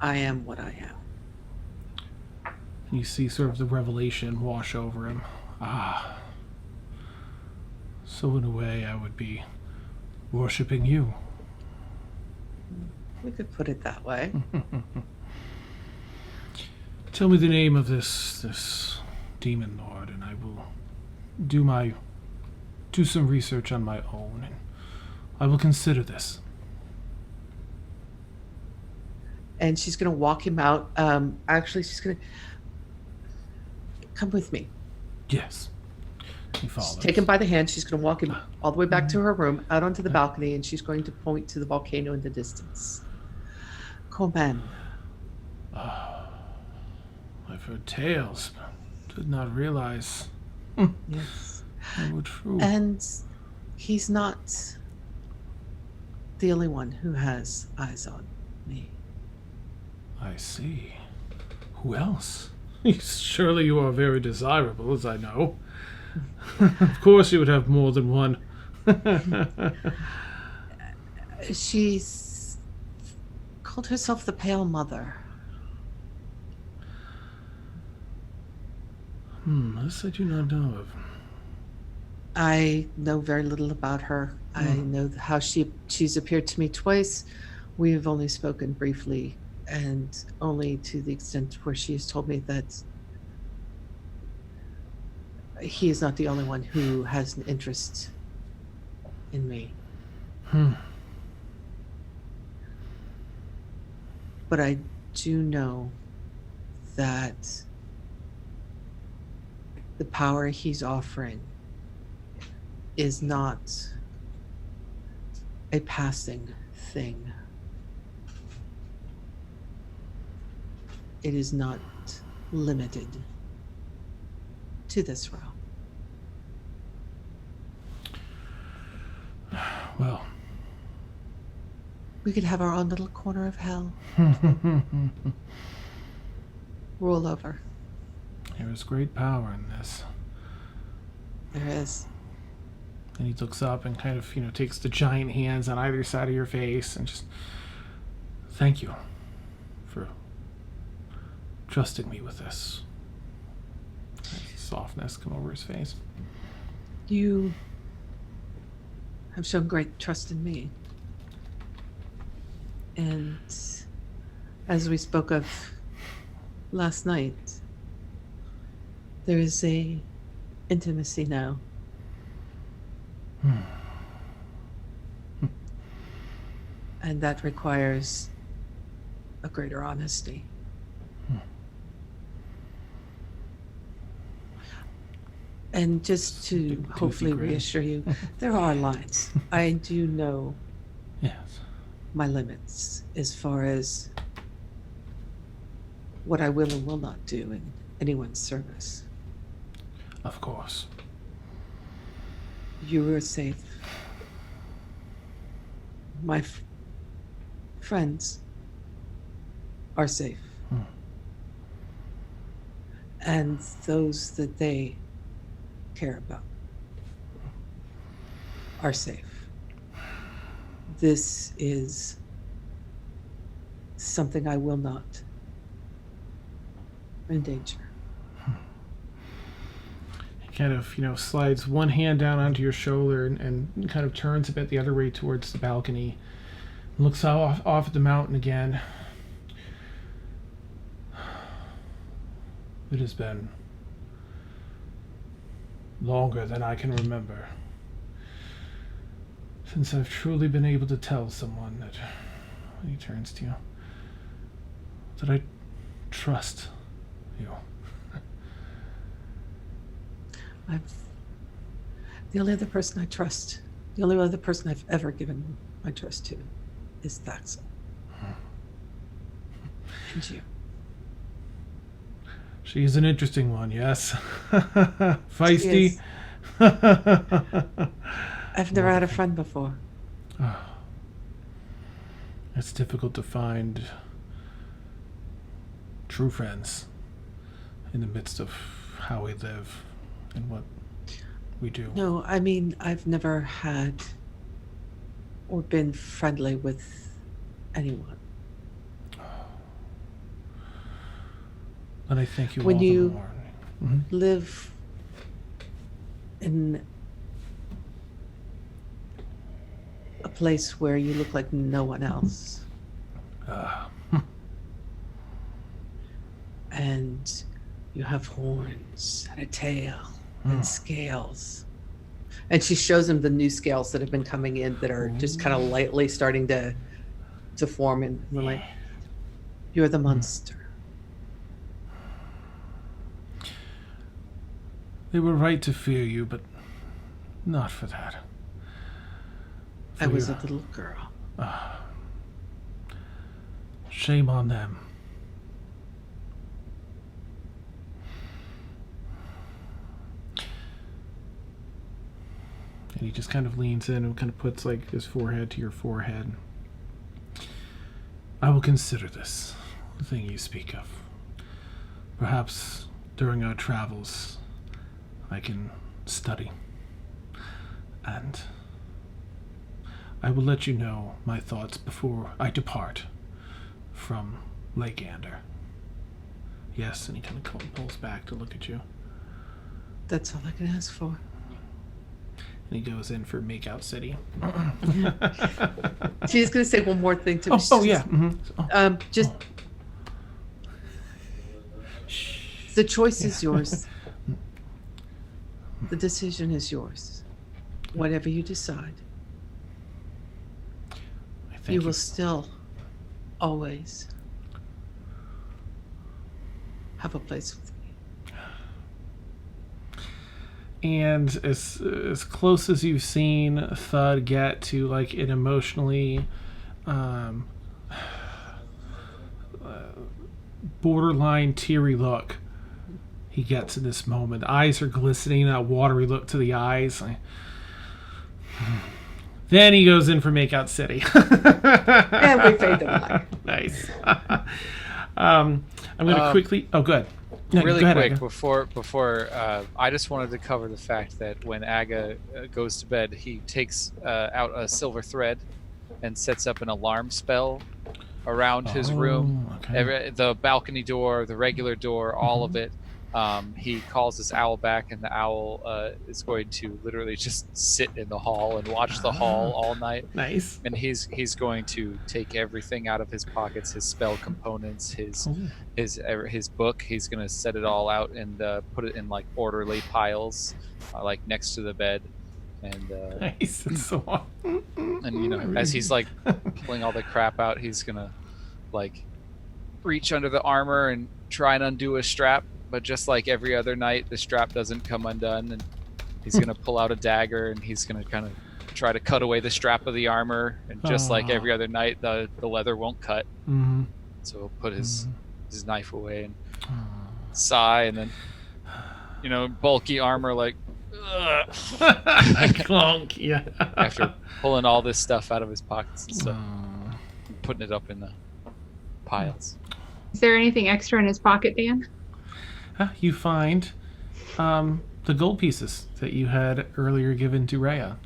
I am what I am. You see sort of the revelation wash over him. So in a way I would be worshipping you. We could put it that way. Tell me the name of this demon lord, and I will do some research on my own, and I will consider this. And she's going to walk him out. Actually, she's going to come with me. Yes. He follows. Take him by the hand. She's going to walk him all the way back to her room, out onto the balcony, and she's going to point to the volcano in the distance. Coman. I've heard tales, but did not realize Yes. they were true. And he's not the only one who has eyes on me. I see. Who else? Surely you are very desirable, as I know. Of course you would have more than one. She's called herself the Pale Mother. This I do not know of. I know very little about her. I know how she's appeared to me twice. We have only spoken briefly, and only to the extent where she has told me that he is not the only one who has an interest in me. But I do know that the power he's offering is not a passing thing. It is not limited to this realm. Well, We could have our own little corner of hell. Roll over. there is great power in this. There is. And he looks up and kind of, takes the giant hands on either side of your face and just, thank you for trusting me with this. Softness come over his face. You have shown great trust in me. And as we spoke of last night, there is a intimacy now. And that requires a greater honesty. And just to Big, toothy hopefully grin. reassure you, there are lines. I do know Yes. my limits as far as what I will and will not do in anyone's service. Of course. You are safe. My friends are safe. And those that they care about are safe. This is something I will not endanger. He kind of, slides one hand down onto your shoulder and kind of turns a bit the other way towards the balcony. Looks off at the mountain again. It has been longer than I can remember since I've truly been able to tell someone that, he turns to you, that I trust you. The only other person I trust, the only other person I've ever given my trust to is Thaxl. And you. She's an interesting one, yes. Feisty. I've never had a friend before. It's difficult to find true friends in the midst of how we live and what we do. No, I mean, I've never had or been friendly with anyone. And I thank you When all you the more. Mhm. live in a place where you look like no one else, and you have horns and a tail and scales. And she shows him the new scales that have been coming in that are just kind of lightly starting to form. And we're like, you're the monster. They were right to fear you, but not for that. I was a little girl. Shame on them. And he just kind of leans in and kind of puts like his forehead to your forehead. I will consider this, the thing you speak of. Perhaps during our travels, I can study. And I will let you know my thoughts before I depart from Lake Ander. Yes, and he kind of pulls back to look at you. That's all I can ask for. And he goes in for Makeout City. She's going to say one more thing to me. Yeah. Mm-hmm. Just the choice is yours. The decision is yours. Whatever you decide, you will still always have a place with me. And as close as you've seen Thud get to like an emotionally borderline teary look he gets in this moment. Eyes are glistening, that watery look to the eyes. Then he goes in for Makeout City. And we fade to black. Nice. I'm going to quickly... Oh, good. No, really go ahead, quick, Aga. before I just wanted to cover the fact that when Aga goes to bed, he takes out a silver thread and sets up an alarm spell around his room. Okay. The balcony door, the regular door, all of it. He calls this owl back, and the owl is going to literally just sit in the hall and watch the hall all night. Nice. And he's going to take everything out of his pockets, his spell components, his book. He's going to set it all out and put it in like orderly piles, like next to the bed. And Nice. It's so awesome. and as he's like pulling all the crap out, he's gonna like reach under the armor and try and undo a strap. But just like every other night, the strap doesn't come undone, and he's going to pull out a dagger, and he's going to kind of try to cut away the strap of the armor. And just like every other night, the leather won't cut. Mm-hmm. So he'll put his knife away and sigh, and then, bulky armor like, ugh. Clunk, yeah. After pulling all this stuff out of his pockets and stuff, and putting it up in the piles. Is there anything extra in his pocket, Dan? You find the gold pieces that you had earlier given to Rhea.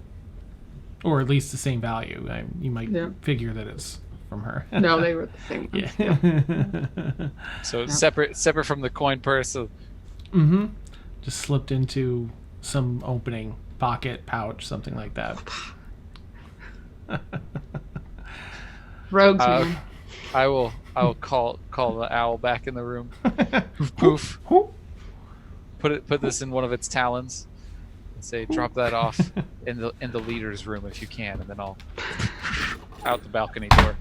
Or at least the same value. You might figure that it's from her. No, they were the same ones. Yeah. So separate from the coin purse. So Mm-hmm. Just slipped into some opening, pocket, pouch, something like that. Rogues, man. I will I'll call the owl back in the room. Poof. Put this in one of its talons. And say, drop that off in the leader's room if you can, and then I'll out the balcony door.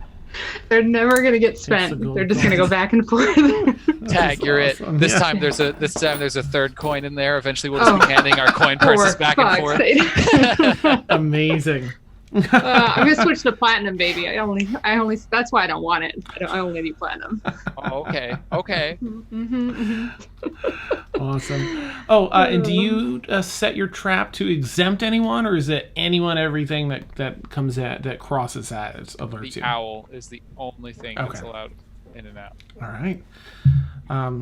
They're never gonna get spent. They're just gonna go back and forth. Tag, you're awesome. it. This time there's a third coin in there. Eventually we'll just be handing our coin purses back and forth. Amazing. I'm gonna switch to platinum, baby. I only. That's why I don't want it. I only need platinum. Oh, okay. Awesome. Oh, and do you set your trap to exempt anyone, or is it anyone, everything that comes that crosses that alerts you? The owl is the only thing that's allowed in and out. All right.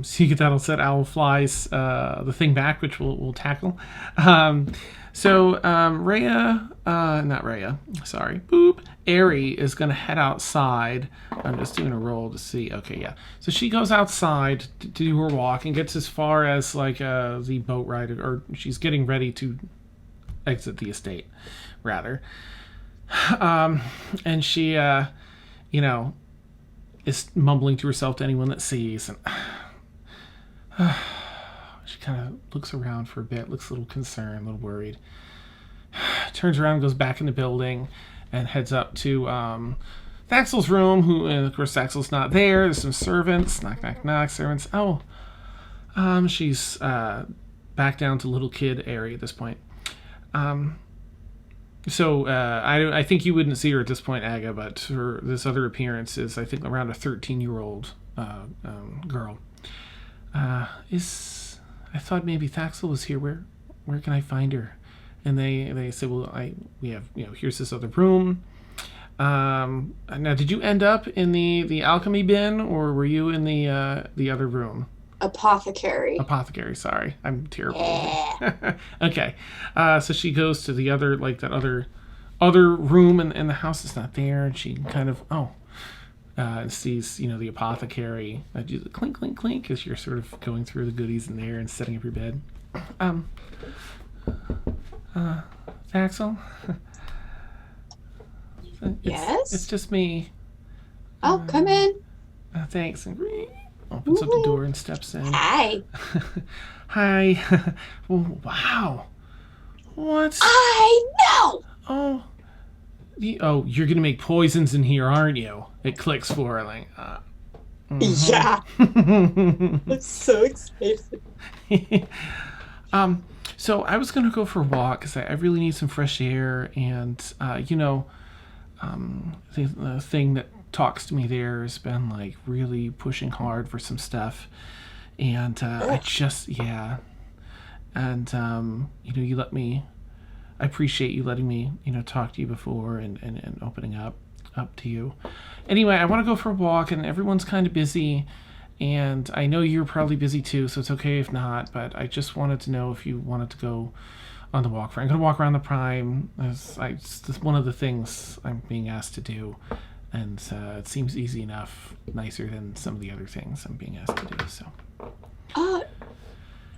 So you get that all set. Owl flies the thing back, which we'll tackle. Eri is going to head outside. I'm just doing a roll to see. Okay, yeah. So she goes outside to do her walk and gets as far as like the boat ride, or she's getting ready to exit the estate, rather. And she, is mumbling to herself to anyone that sees. And she kind of looks around for a bit, looks a little concerned, a little worried. Turns around, goes back in the building, and heads up to Thaxl's room, and of course Thaxl's not there. There's some servants. Knock, knock, knock. Servants. Oh. She's back down to little kid Eri at this point. So I think you wouldn't see her at this point, Aga, but this other appearance is, I think, around a 13-year-old girl. I thought maybe Thaxl was here. Where can I find her? And they said, well, we have, here's this other room. Now, did you end up in the alchemy bin, or were you in the other room? Apothecary, sorry. I'm terrible. Yeah. Okay. So she goes to the other, like that other room, and the house is not there, and she kind of, sees, the apothecary. Do the clink, clink, clink as you're sort of going through the goodies in there and setting up your bed. Thaxl? Yes? It's just me. Oh, come in. Thanks. And opens up the door and steps in. Hi. Hi. Wow. What? I know. Oh. You're going to make poisons in here, aren't you? It clicks for her. Like, Yeah. I'm so excited. So I was going to go for a walk because I really need some fresh air. And, the thing that talks to me there has been, like, really pushing hard for some stuff. And you let me... I appreciate you letting me, talk to you before and opening up to you. Anyway, I want to go for a walk, and everyone's kind of busy, and I know you're probably busy too, so it's okay if not, but I just wanted to know if you wanted to go on the walk. I'm going to walk around the Prime. It's one of the things I'm being asked to do, and it seems easy enough, nicer than some of the other things I'm being asked to do, so.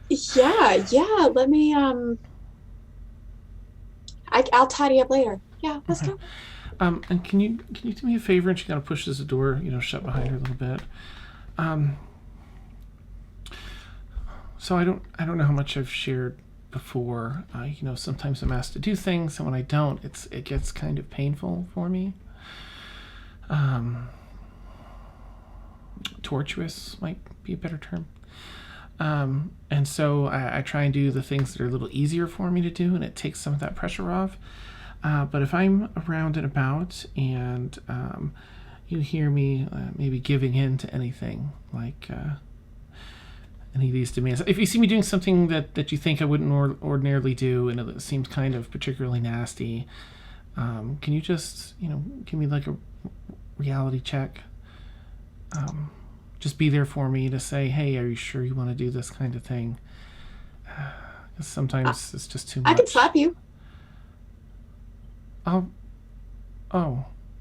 Yeah, let me, I'll tidy up later. Yeah, let's go. And can you do me a favor? And she kind of pushes the door, shut behind her a little bit. So I don't know how much I've shared before. Sometimes I'm asked to do things, and when I don't, it gets kind of painful for me. Torturous might be a better term. And so I try and do the things that are a little easier for me to do, and it takes some of that pressure off. But if I'm around and about, and you hear me maybe giving in to anything, like any of these demands, if you see me doing something that you think I wouldn't ordinarily do, and it seems kind of particularly nasty, can you just, give me like a reality check? Just be there for me to say, hey, are you sure you want to do this kind of thing? Sometimes it's just too much. I can slap you.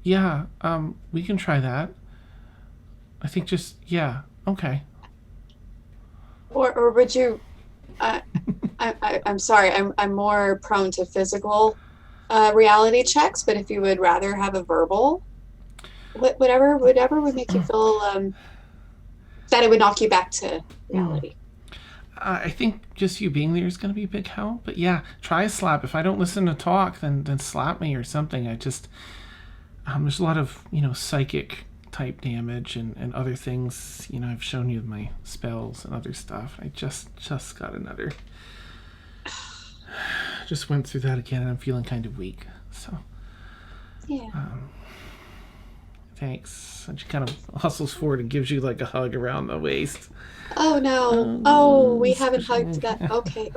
Yeah, we can try that. I think okay. Or would you, I'm sorry, I'm more prone to physical reality checks, but if you would rather have a verbal. Whatever would make you feel that it would knock you back to reality. I think just you being there is going to be a big help. But yeah, try a slap. If I don't listen to talk, then slap me or something. I just there's a lot of psychic type damage and other things. I've shown you my spells and other stuff. I just got another. Just went through that again, and I'm feeling kind of weak. So Yeah. Thanks. And she kind of hustles forward and gives you like a hug around the waist. Oh no. We haven't hugged that. Okay.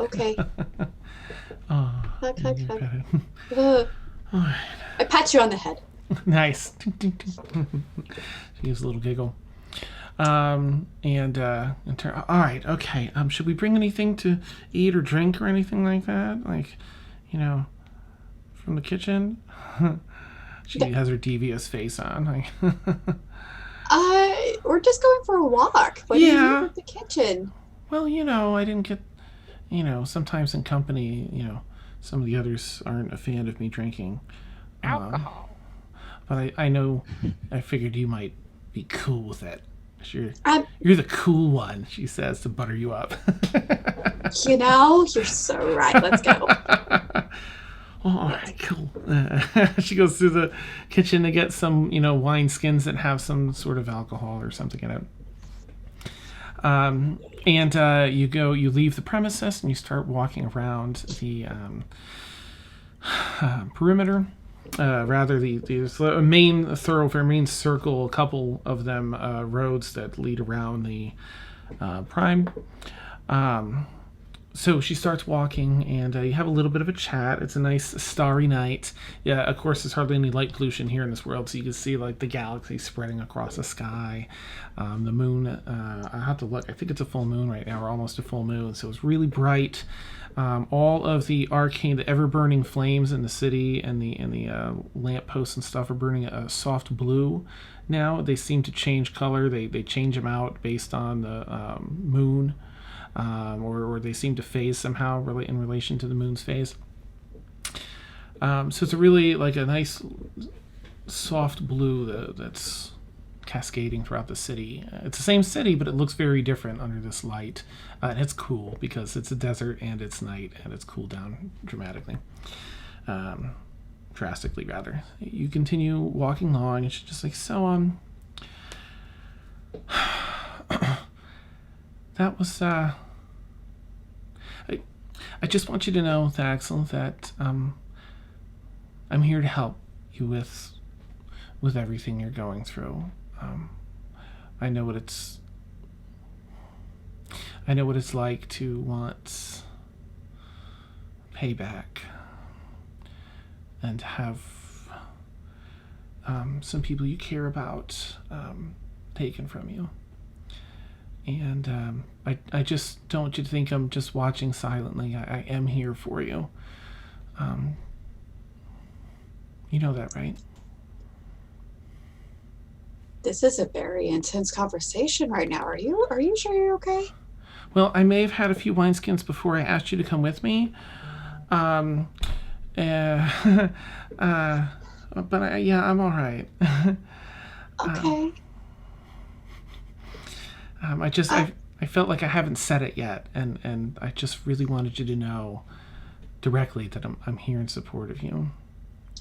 Oh, Hug. all right. I pat you on the head. Nice. She gives a little giggle. All right, okay. Should we bring anything to eat or drink or anything like that? Like, from the kitchen? She has her devious face on. We're just going for a walk. What do you do with the kitchen? Well, I didn't get, sometimes in company, some of the others aren't a fan of me drinking Alcohol. But I figured you might be cool with it. You're the cool one, she says, to butter you up. You're so right. Let's go. All right, cool. She goes through the kitchen to get some, wine skins that have some sort of alcohol or something in it. You leave the premises and you start walking around the perimeter. Rather, the main thoroughfare, main circle, a couple of them roads that lead around the prime. So she starts walking, and you have a little bit of a chat. It's a nice starry night. Yeah, of course, there's hardly any light pollution here in this world, so you can see like the galaxy spreading across the sky. The moon, I have to look. I think it's a full moon right now, or almost a full moon. So it's really bright. All of the arcane, the ever-burning flames in the city and the lampposts and stuff are burning a soft blue now. They seem to change color. They change them out based on the moon. Or they seem to phase somehow in relation to the moon's phase. So it's a really like a nice soft blue that's cascading throughout the city. It's the same city, but it looks very different under this light. And it's cool because it's a desert and it's night and it's cooled down drastically rather. You continue walking along and she's just like, so that was I just want you to know, Thaxl, that I'm here to help you with everything you're going through. I know what it's like to want payback and have some people you care about taken from you. And I just don't want you to think I'm just watching silently. I am here for you. You know that, right? This is a very intense conversation right now. Are you sure you're okay? Well, I may have had a few wineskins before I asked you to come with me. But I'm all right. Okay. I felt like I haven't said it yet, and I just really wanted you to know directly that I'm here in support of you,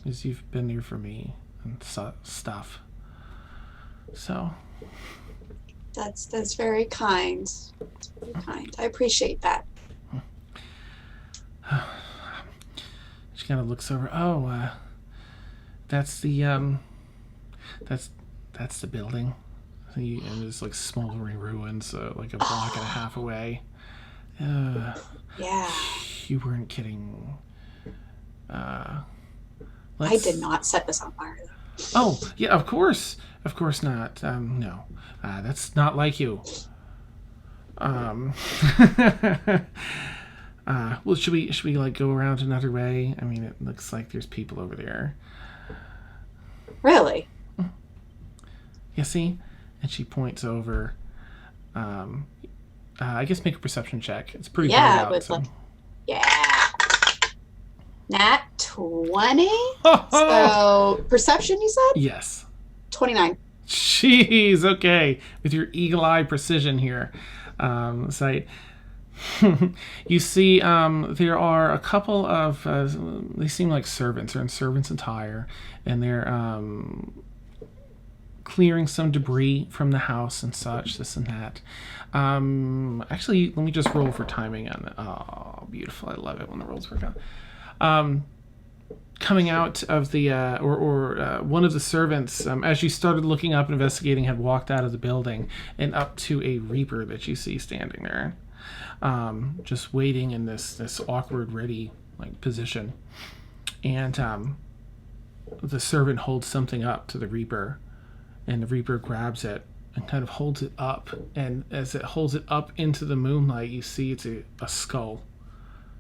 because you've been there for me and stuff. So. That's very kind. That's very kind. I appreciate that. She kind of looks over. Oh, that's the that's the building. And it's like smoldering ruins, like a block and a half away. Yeah. You weren't kidding. I did not set this on fire, though. Oh, yeah, of course not. No, that's not like you. Well, should we like go around another way? I mean, it looks like there's people over there. Really? Yeah, see? And she points over. I guess make a perception check. It's pretty bright out. So. Nat 20? So, perception, you said? Yes. 29. Jeez, okay. With your eagle eye precision here, sight. You see, there are a couple of, they seem like servants. They're in servants' attire, and they're clearing some debris from the house and such, this and that. Actually, let me just roll for timing on that. Oh, beautiful. I love it when the rolls work out. Coming out of the, one of the servants, as you started looking up and investigating, had walked out of the building and up to a reaper that you see standing there. Just waiting in this awkward, ready position, and the servant holds something up to the reaper, and the reaper grabs it and kind of holds it up, and as it holds it up into the moonlight, you see it's a skull,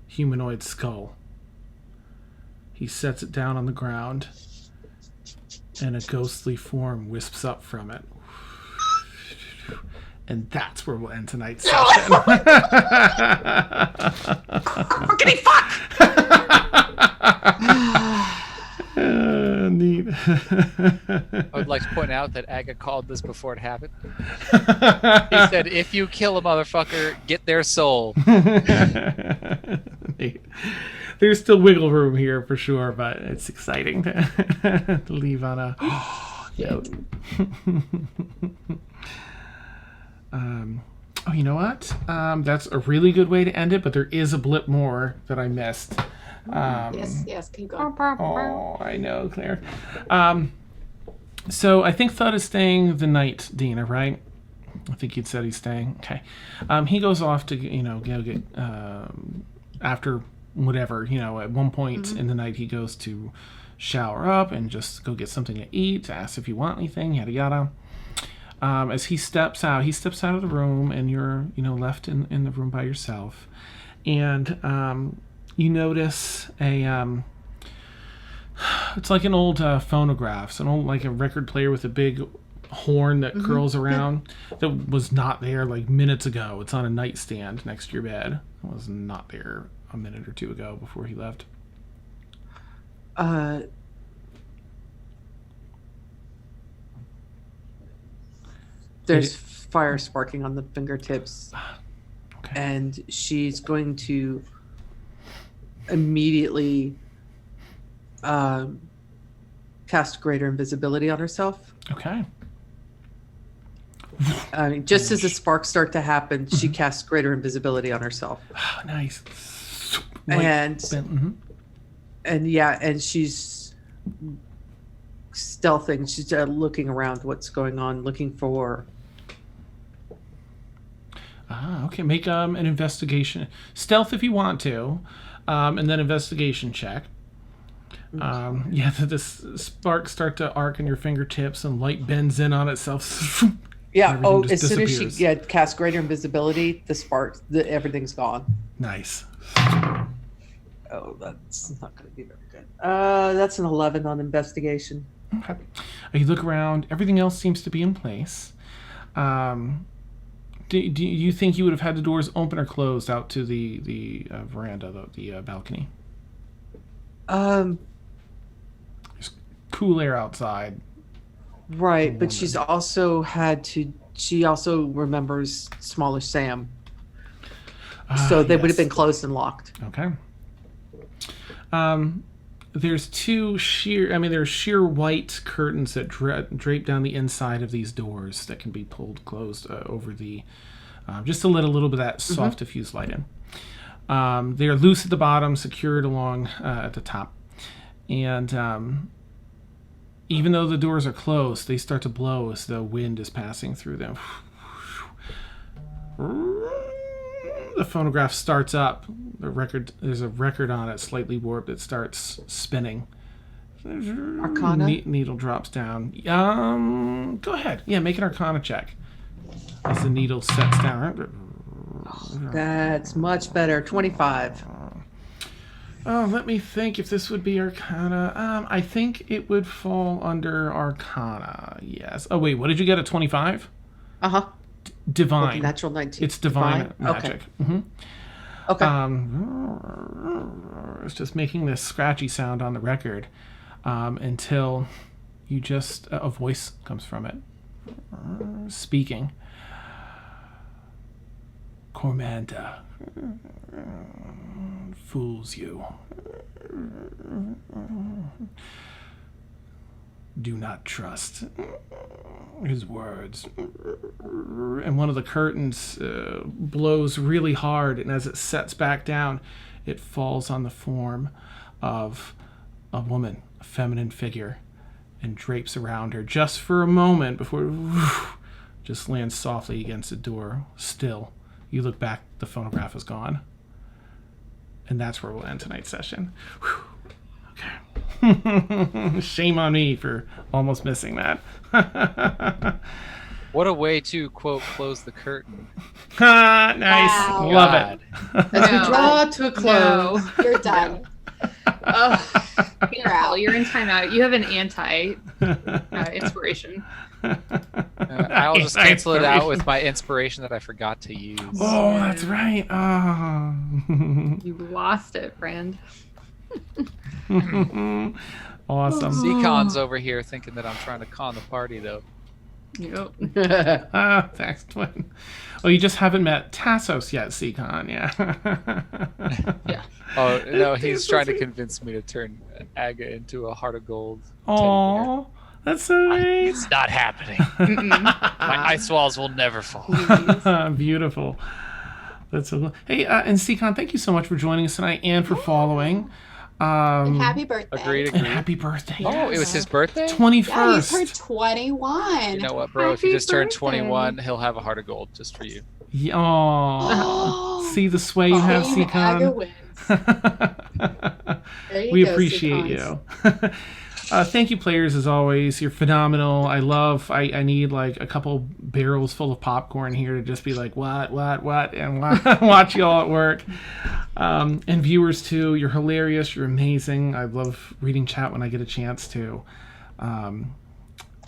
humanoid skull. He sets it down on the ground, and a ghostly form wisps up from it. And that's where we'll end tonight's session. Fuckity fuck! Neat. I would like to point out that Aga called this before it happened. He said, if you kill a motherfucker, get their soul. Neat. There's still wiggle room here for sure, but it's exciting to leave on a note. Oh, you know what? That's a really good way to end it, but there is a blip more that I missed. Yes, keep going. Oh, I know, Claire. So I think Thud is staying the night, Dina, right? I think you'd said he's staying. Okay. He goes off to, go get, after whatever, at one point in the night, he goes to shower up and just go get something to eat, ask if you want anything, yada, yada. As he steps out of the room, and you're, left in the room by yourself. And you notice it's like an old phonograph. It's an old, like a record player with a big horn that curls around that was not there minutes ago. It's on a nightstand next to your bed. It was not there a minute or two ago before he left. There's fire sparking on the fingertips, Okay. and she's going to immediately cast greater invisibility on herself. Okay. I mean, just as the sparks start to happen, she casts greater invisibility on herself. Oh, nice. And she's stealthing. She's looking around what's going on, looking for. Okay. Make an investigation, stealth if you want to, and then investigation check. The sparks start to arc in your fingertips, and light bends in on itself. Yeah. Everything As just soon as she disappears. casts greater invisibility, the sparks, everything's gone. Nice. Oh, that's not going to be very good. That's an 11 on investigation. Okay. You look around. Everything else seems to be in place. Do you think you would have had the doors open or closed out to the veranda, the balcony? There's cool air outside. Right, but she's also she also remembers Smaller Sam. So they would have been closed and locked. Okay. There's there's sheer white curtains that drape down the inside of these doors that can be pulled closed over the, just to let a little bit of that soft diffuse light in. They are loose at the bottom, secured along at the top. And even though the doors are closed, they start to blow as the wind is passing through them. The phonograph starts up. There's a record on it, slightly warped. It starts spinning. Arcana? Needle drops down. Go ahead. Yeah, make an Arcana check. As the needle sets down. That's much better. 25. Oh, let me think if this would be Arcana. I think it would fall under Arcana. Yes. Oh, wait. What did you get at 25? Uh-huh. Divine. Natural 19. It's divine magic. Okay. Okay. It's just making this scratchy sound on the record until you just a voice comes from it, speaking. Cormanda fools you. Do not trust his words. And one of the curtains blows really hard, and as it sets back down, it falls on the form of a woman, a feminine figure, and drapes around her just for a moment before just lands softly against the door. Still, you look back, the phonograph is gone. And that's where we'll end tonight's session. Whew. Okay. Shame on me for almost missing that. What a way to, quote, close the curtain. Nice. Wow. Love God. it. As we draw to a close. No. You're done. You're out. You're in timeout. You have an anti-inspiration. I'll just cancel it out with my inspiration that I forgot to use. Oh, that's right. Oh. You lost it, friend. Awesome. Seacon's over here thinking that I'm trying to con the party, though. Yep. Thanks, twin. Oh, you just haven't met Tassos yet, Seacon. Yeah. Yeah. Oh, no, he's trying to convince me to turn Aga into a heart of gold. Oh, that's so nice. It's not happening. My ice walls will never fall. Beautiful. That's so cool. Hey, and Seacon, thank you so much for joining us tonight and for following. And happy birthday. Agreed. And happy birthday. Oh, it was his birthday? 21st. Yeah, he's turned 21. You know what, bro? If you Happy just turned birthday. 21, he'll have a heart of gold just for you. Yeah, aw. See the sway you have, Team Aga Seacon? wins. There you We go, appreciate Seacons. you. Thank you, players, as always. You're phenomenal. I need like a couple barrels full of popcorn here to just be like, what, and watch you all at work. And viewers, too, you're hilarious. You're amazing. I love reading chat when I get a chance to.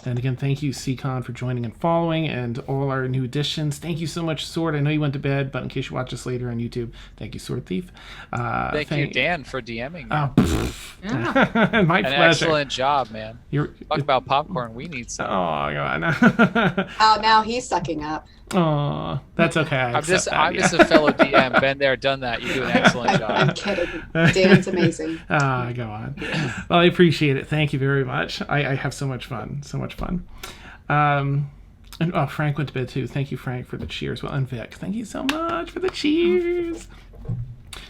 And again, thank you, Seacon, for joining and following, and all our new additions. Thank you so much, Sword. I know you went to bed, but in case you watch us later on YouTube, thank you, Sword Thief. Thank you, Dan, for DMing. Yeah. My An pleasure. excellent job, man. You're, Talk about popcorn. We need some. oh, God. Oh, now he's sucking up. Oh, that's okay. I'm just a fellow DM. Been there, done that. You do an excellent I'm job. kidding. Dan's amazing. Go on. Well, I appreciate it. Thank you very much. I have so much fun. And Frank went to bed too. Thank you, Frank, for the cheers. Well, and Vic, thank you so much for the cheers.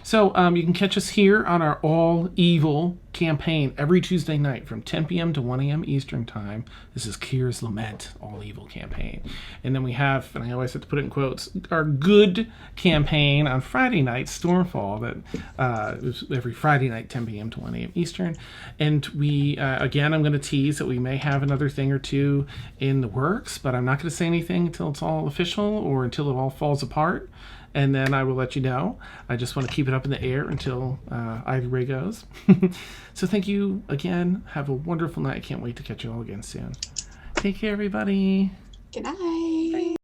So you can catch us here on our All Evil campaign every Tuesday night from 10 p.m. to 1 a.m. Eastern Time. This is Kier's Lament All Evil campaign. And then we have, and I always have to put it in quotes, our good campaign on Friday night, Stormfall, that is every Friday night, 10 p.m. to 1 a.m. Eastern. And we, again, I'm going to tease that we may have another thing or two in the works, but I'm not going to say anything until it's all official or until it all falls apart. And then I will let you know. I just want to keep it up in the air until either way goes. So thank you again. Have a wonderful night. I can't wait to catch you all again soon. Take care, everybody. Good night.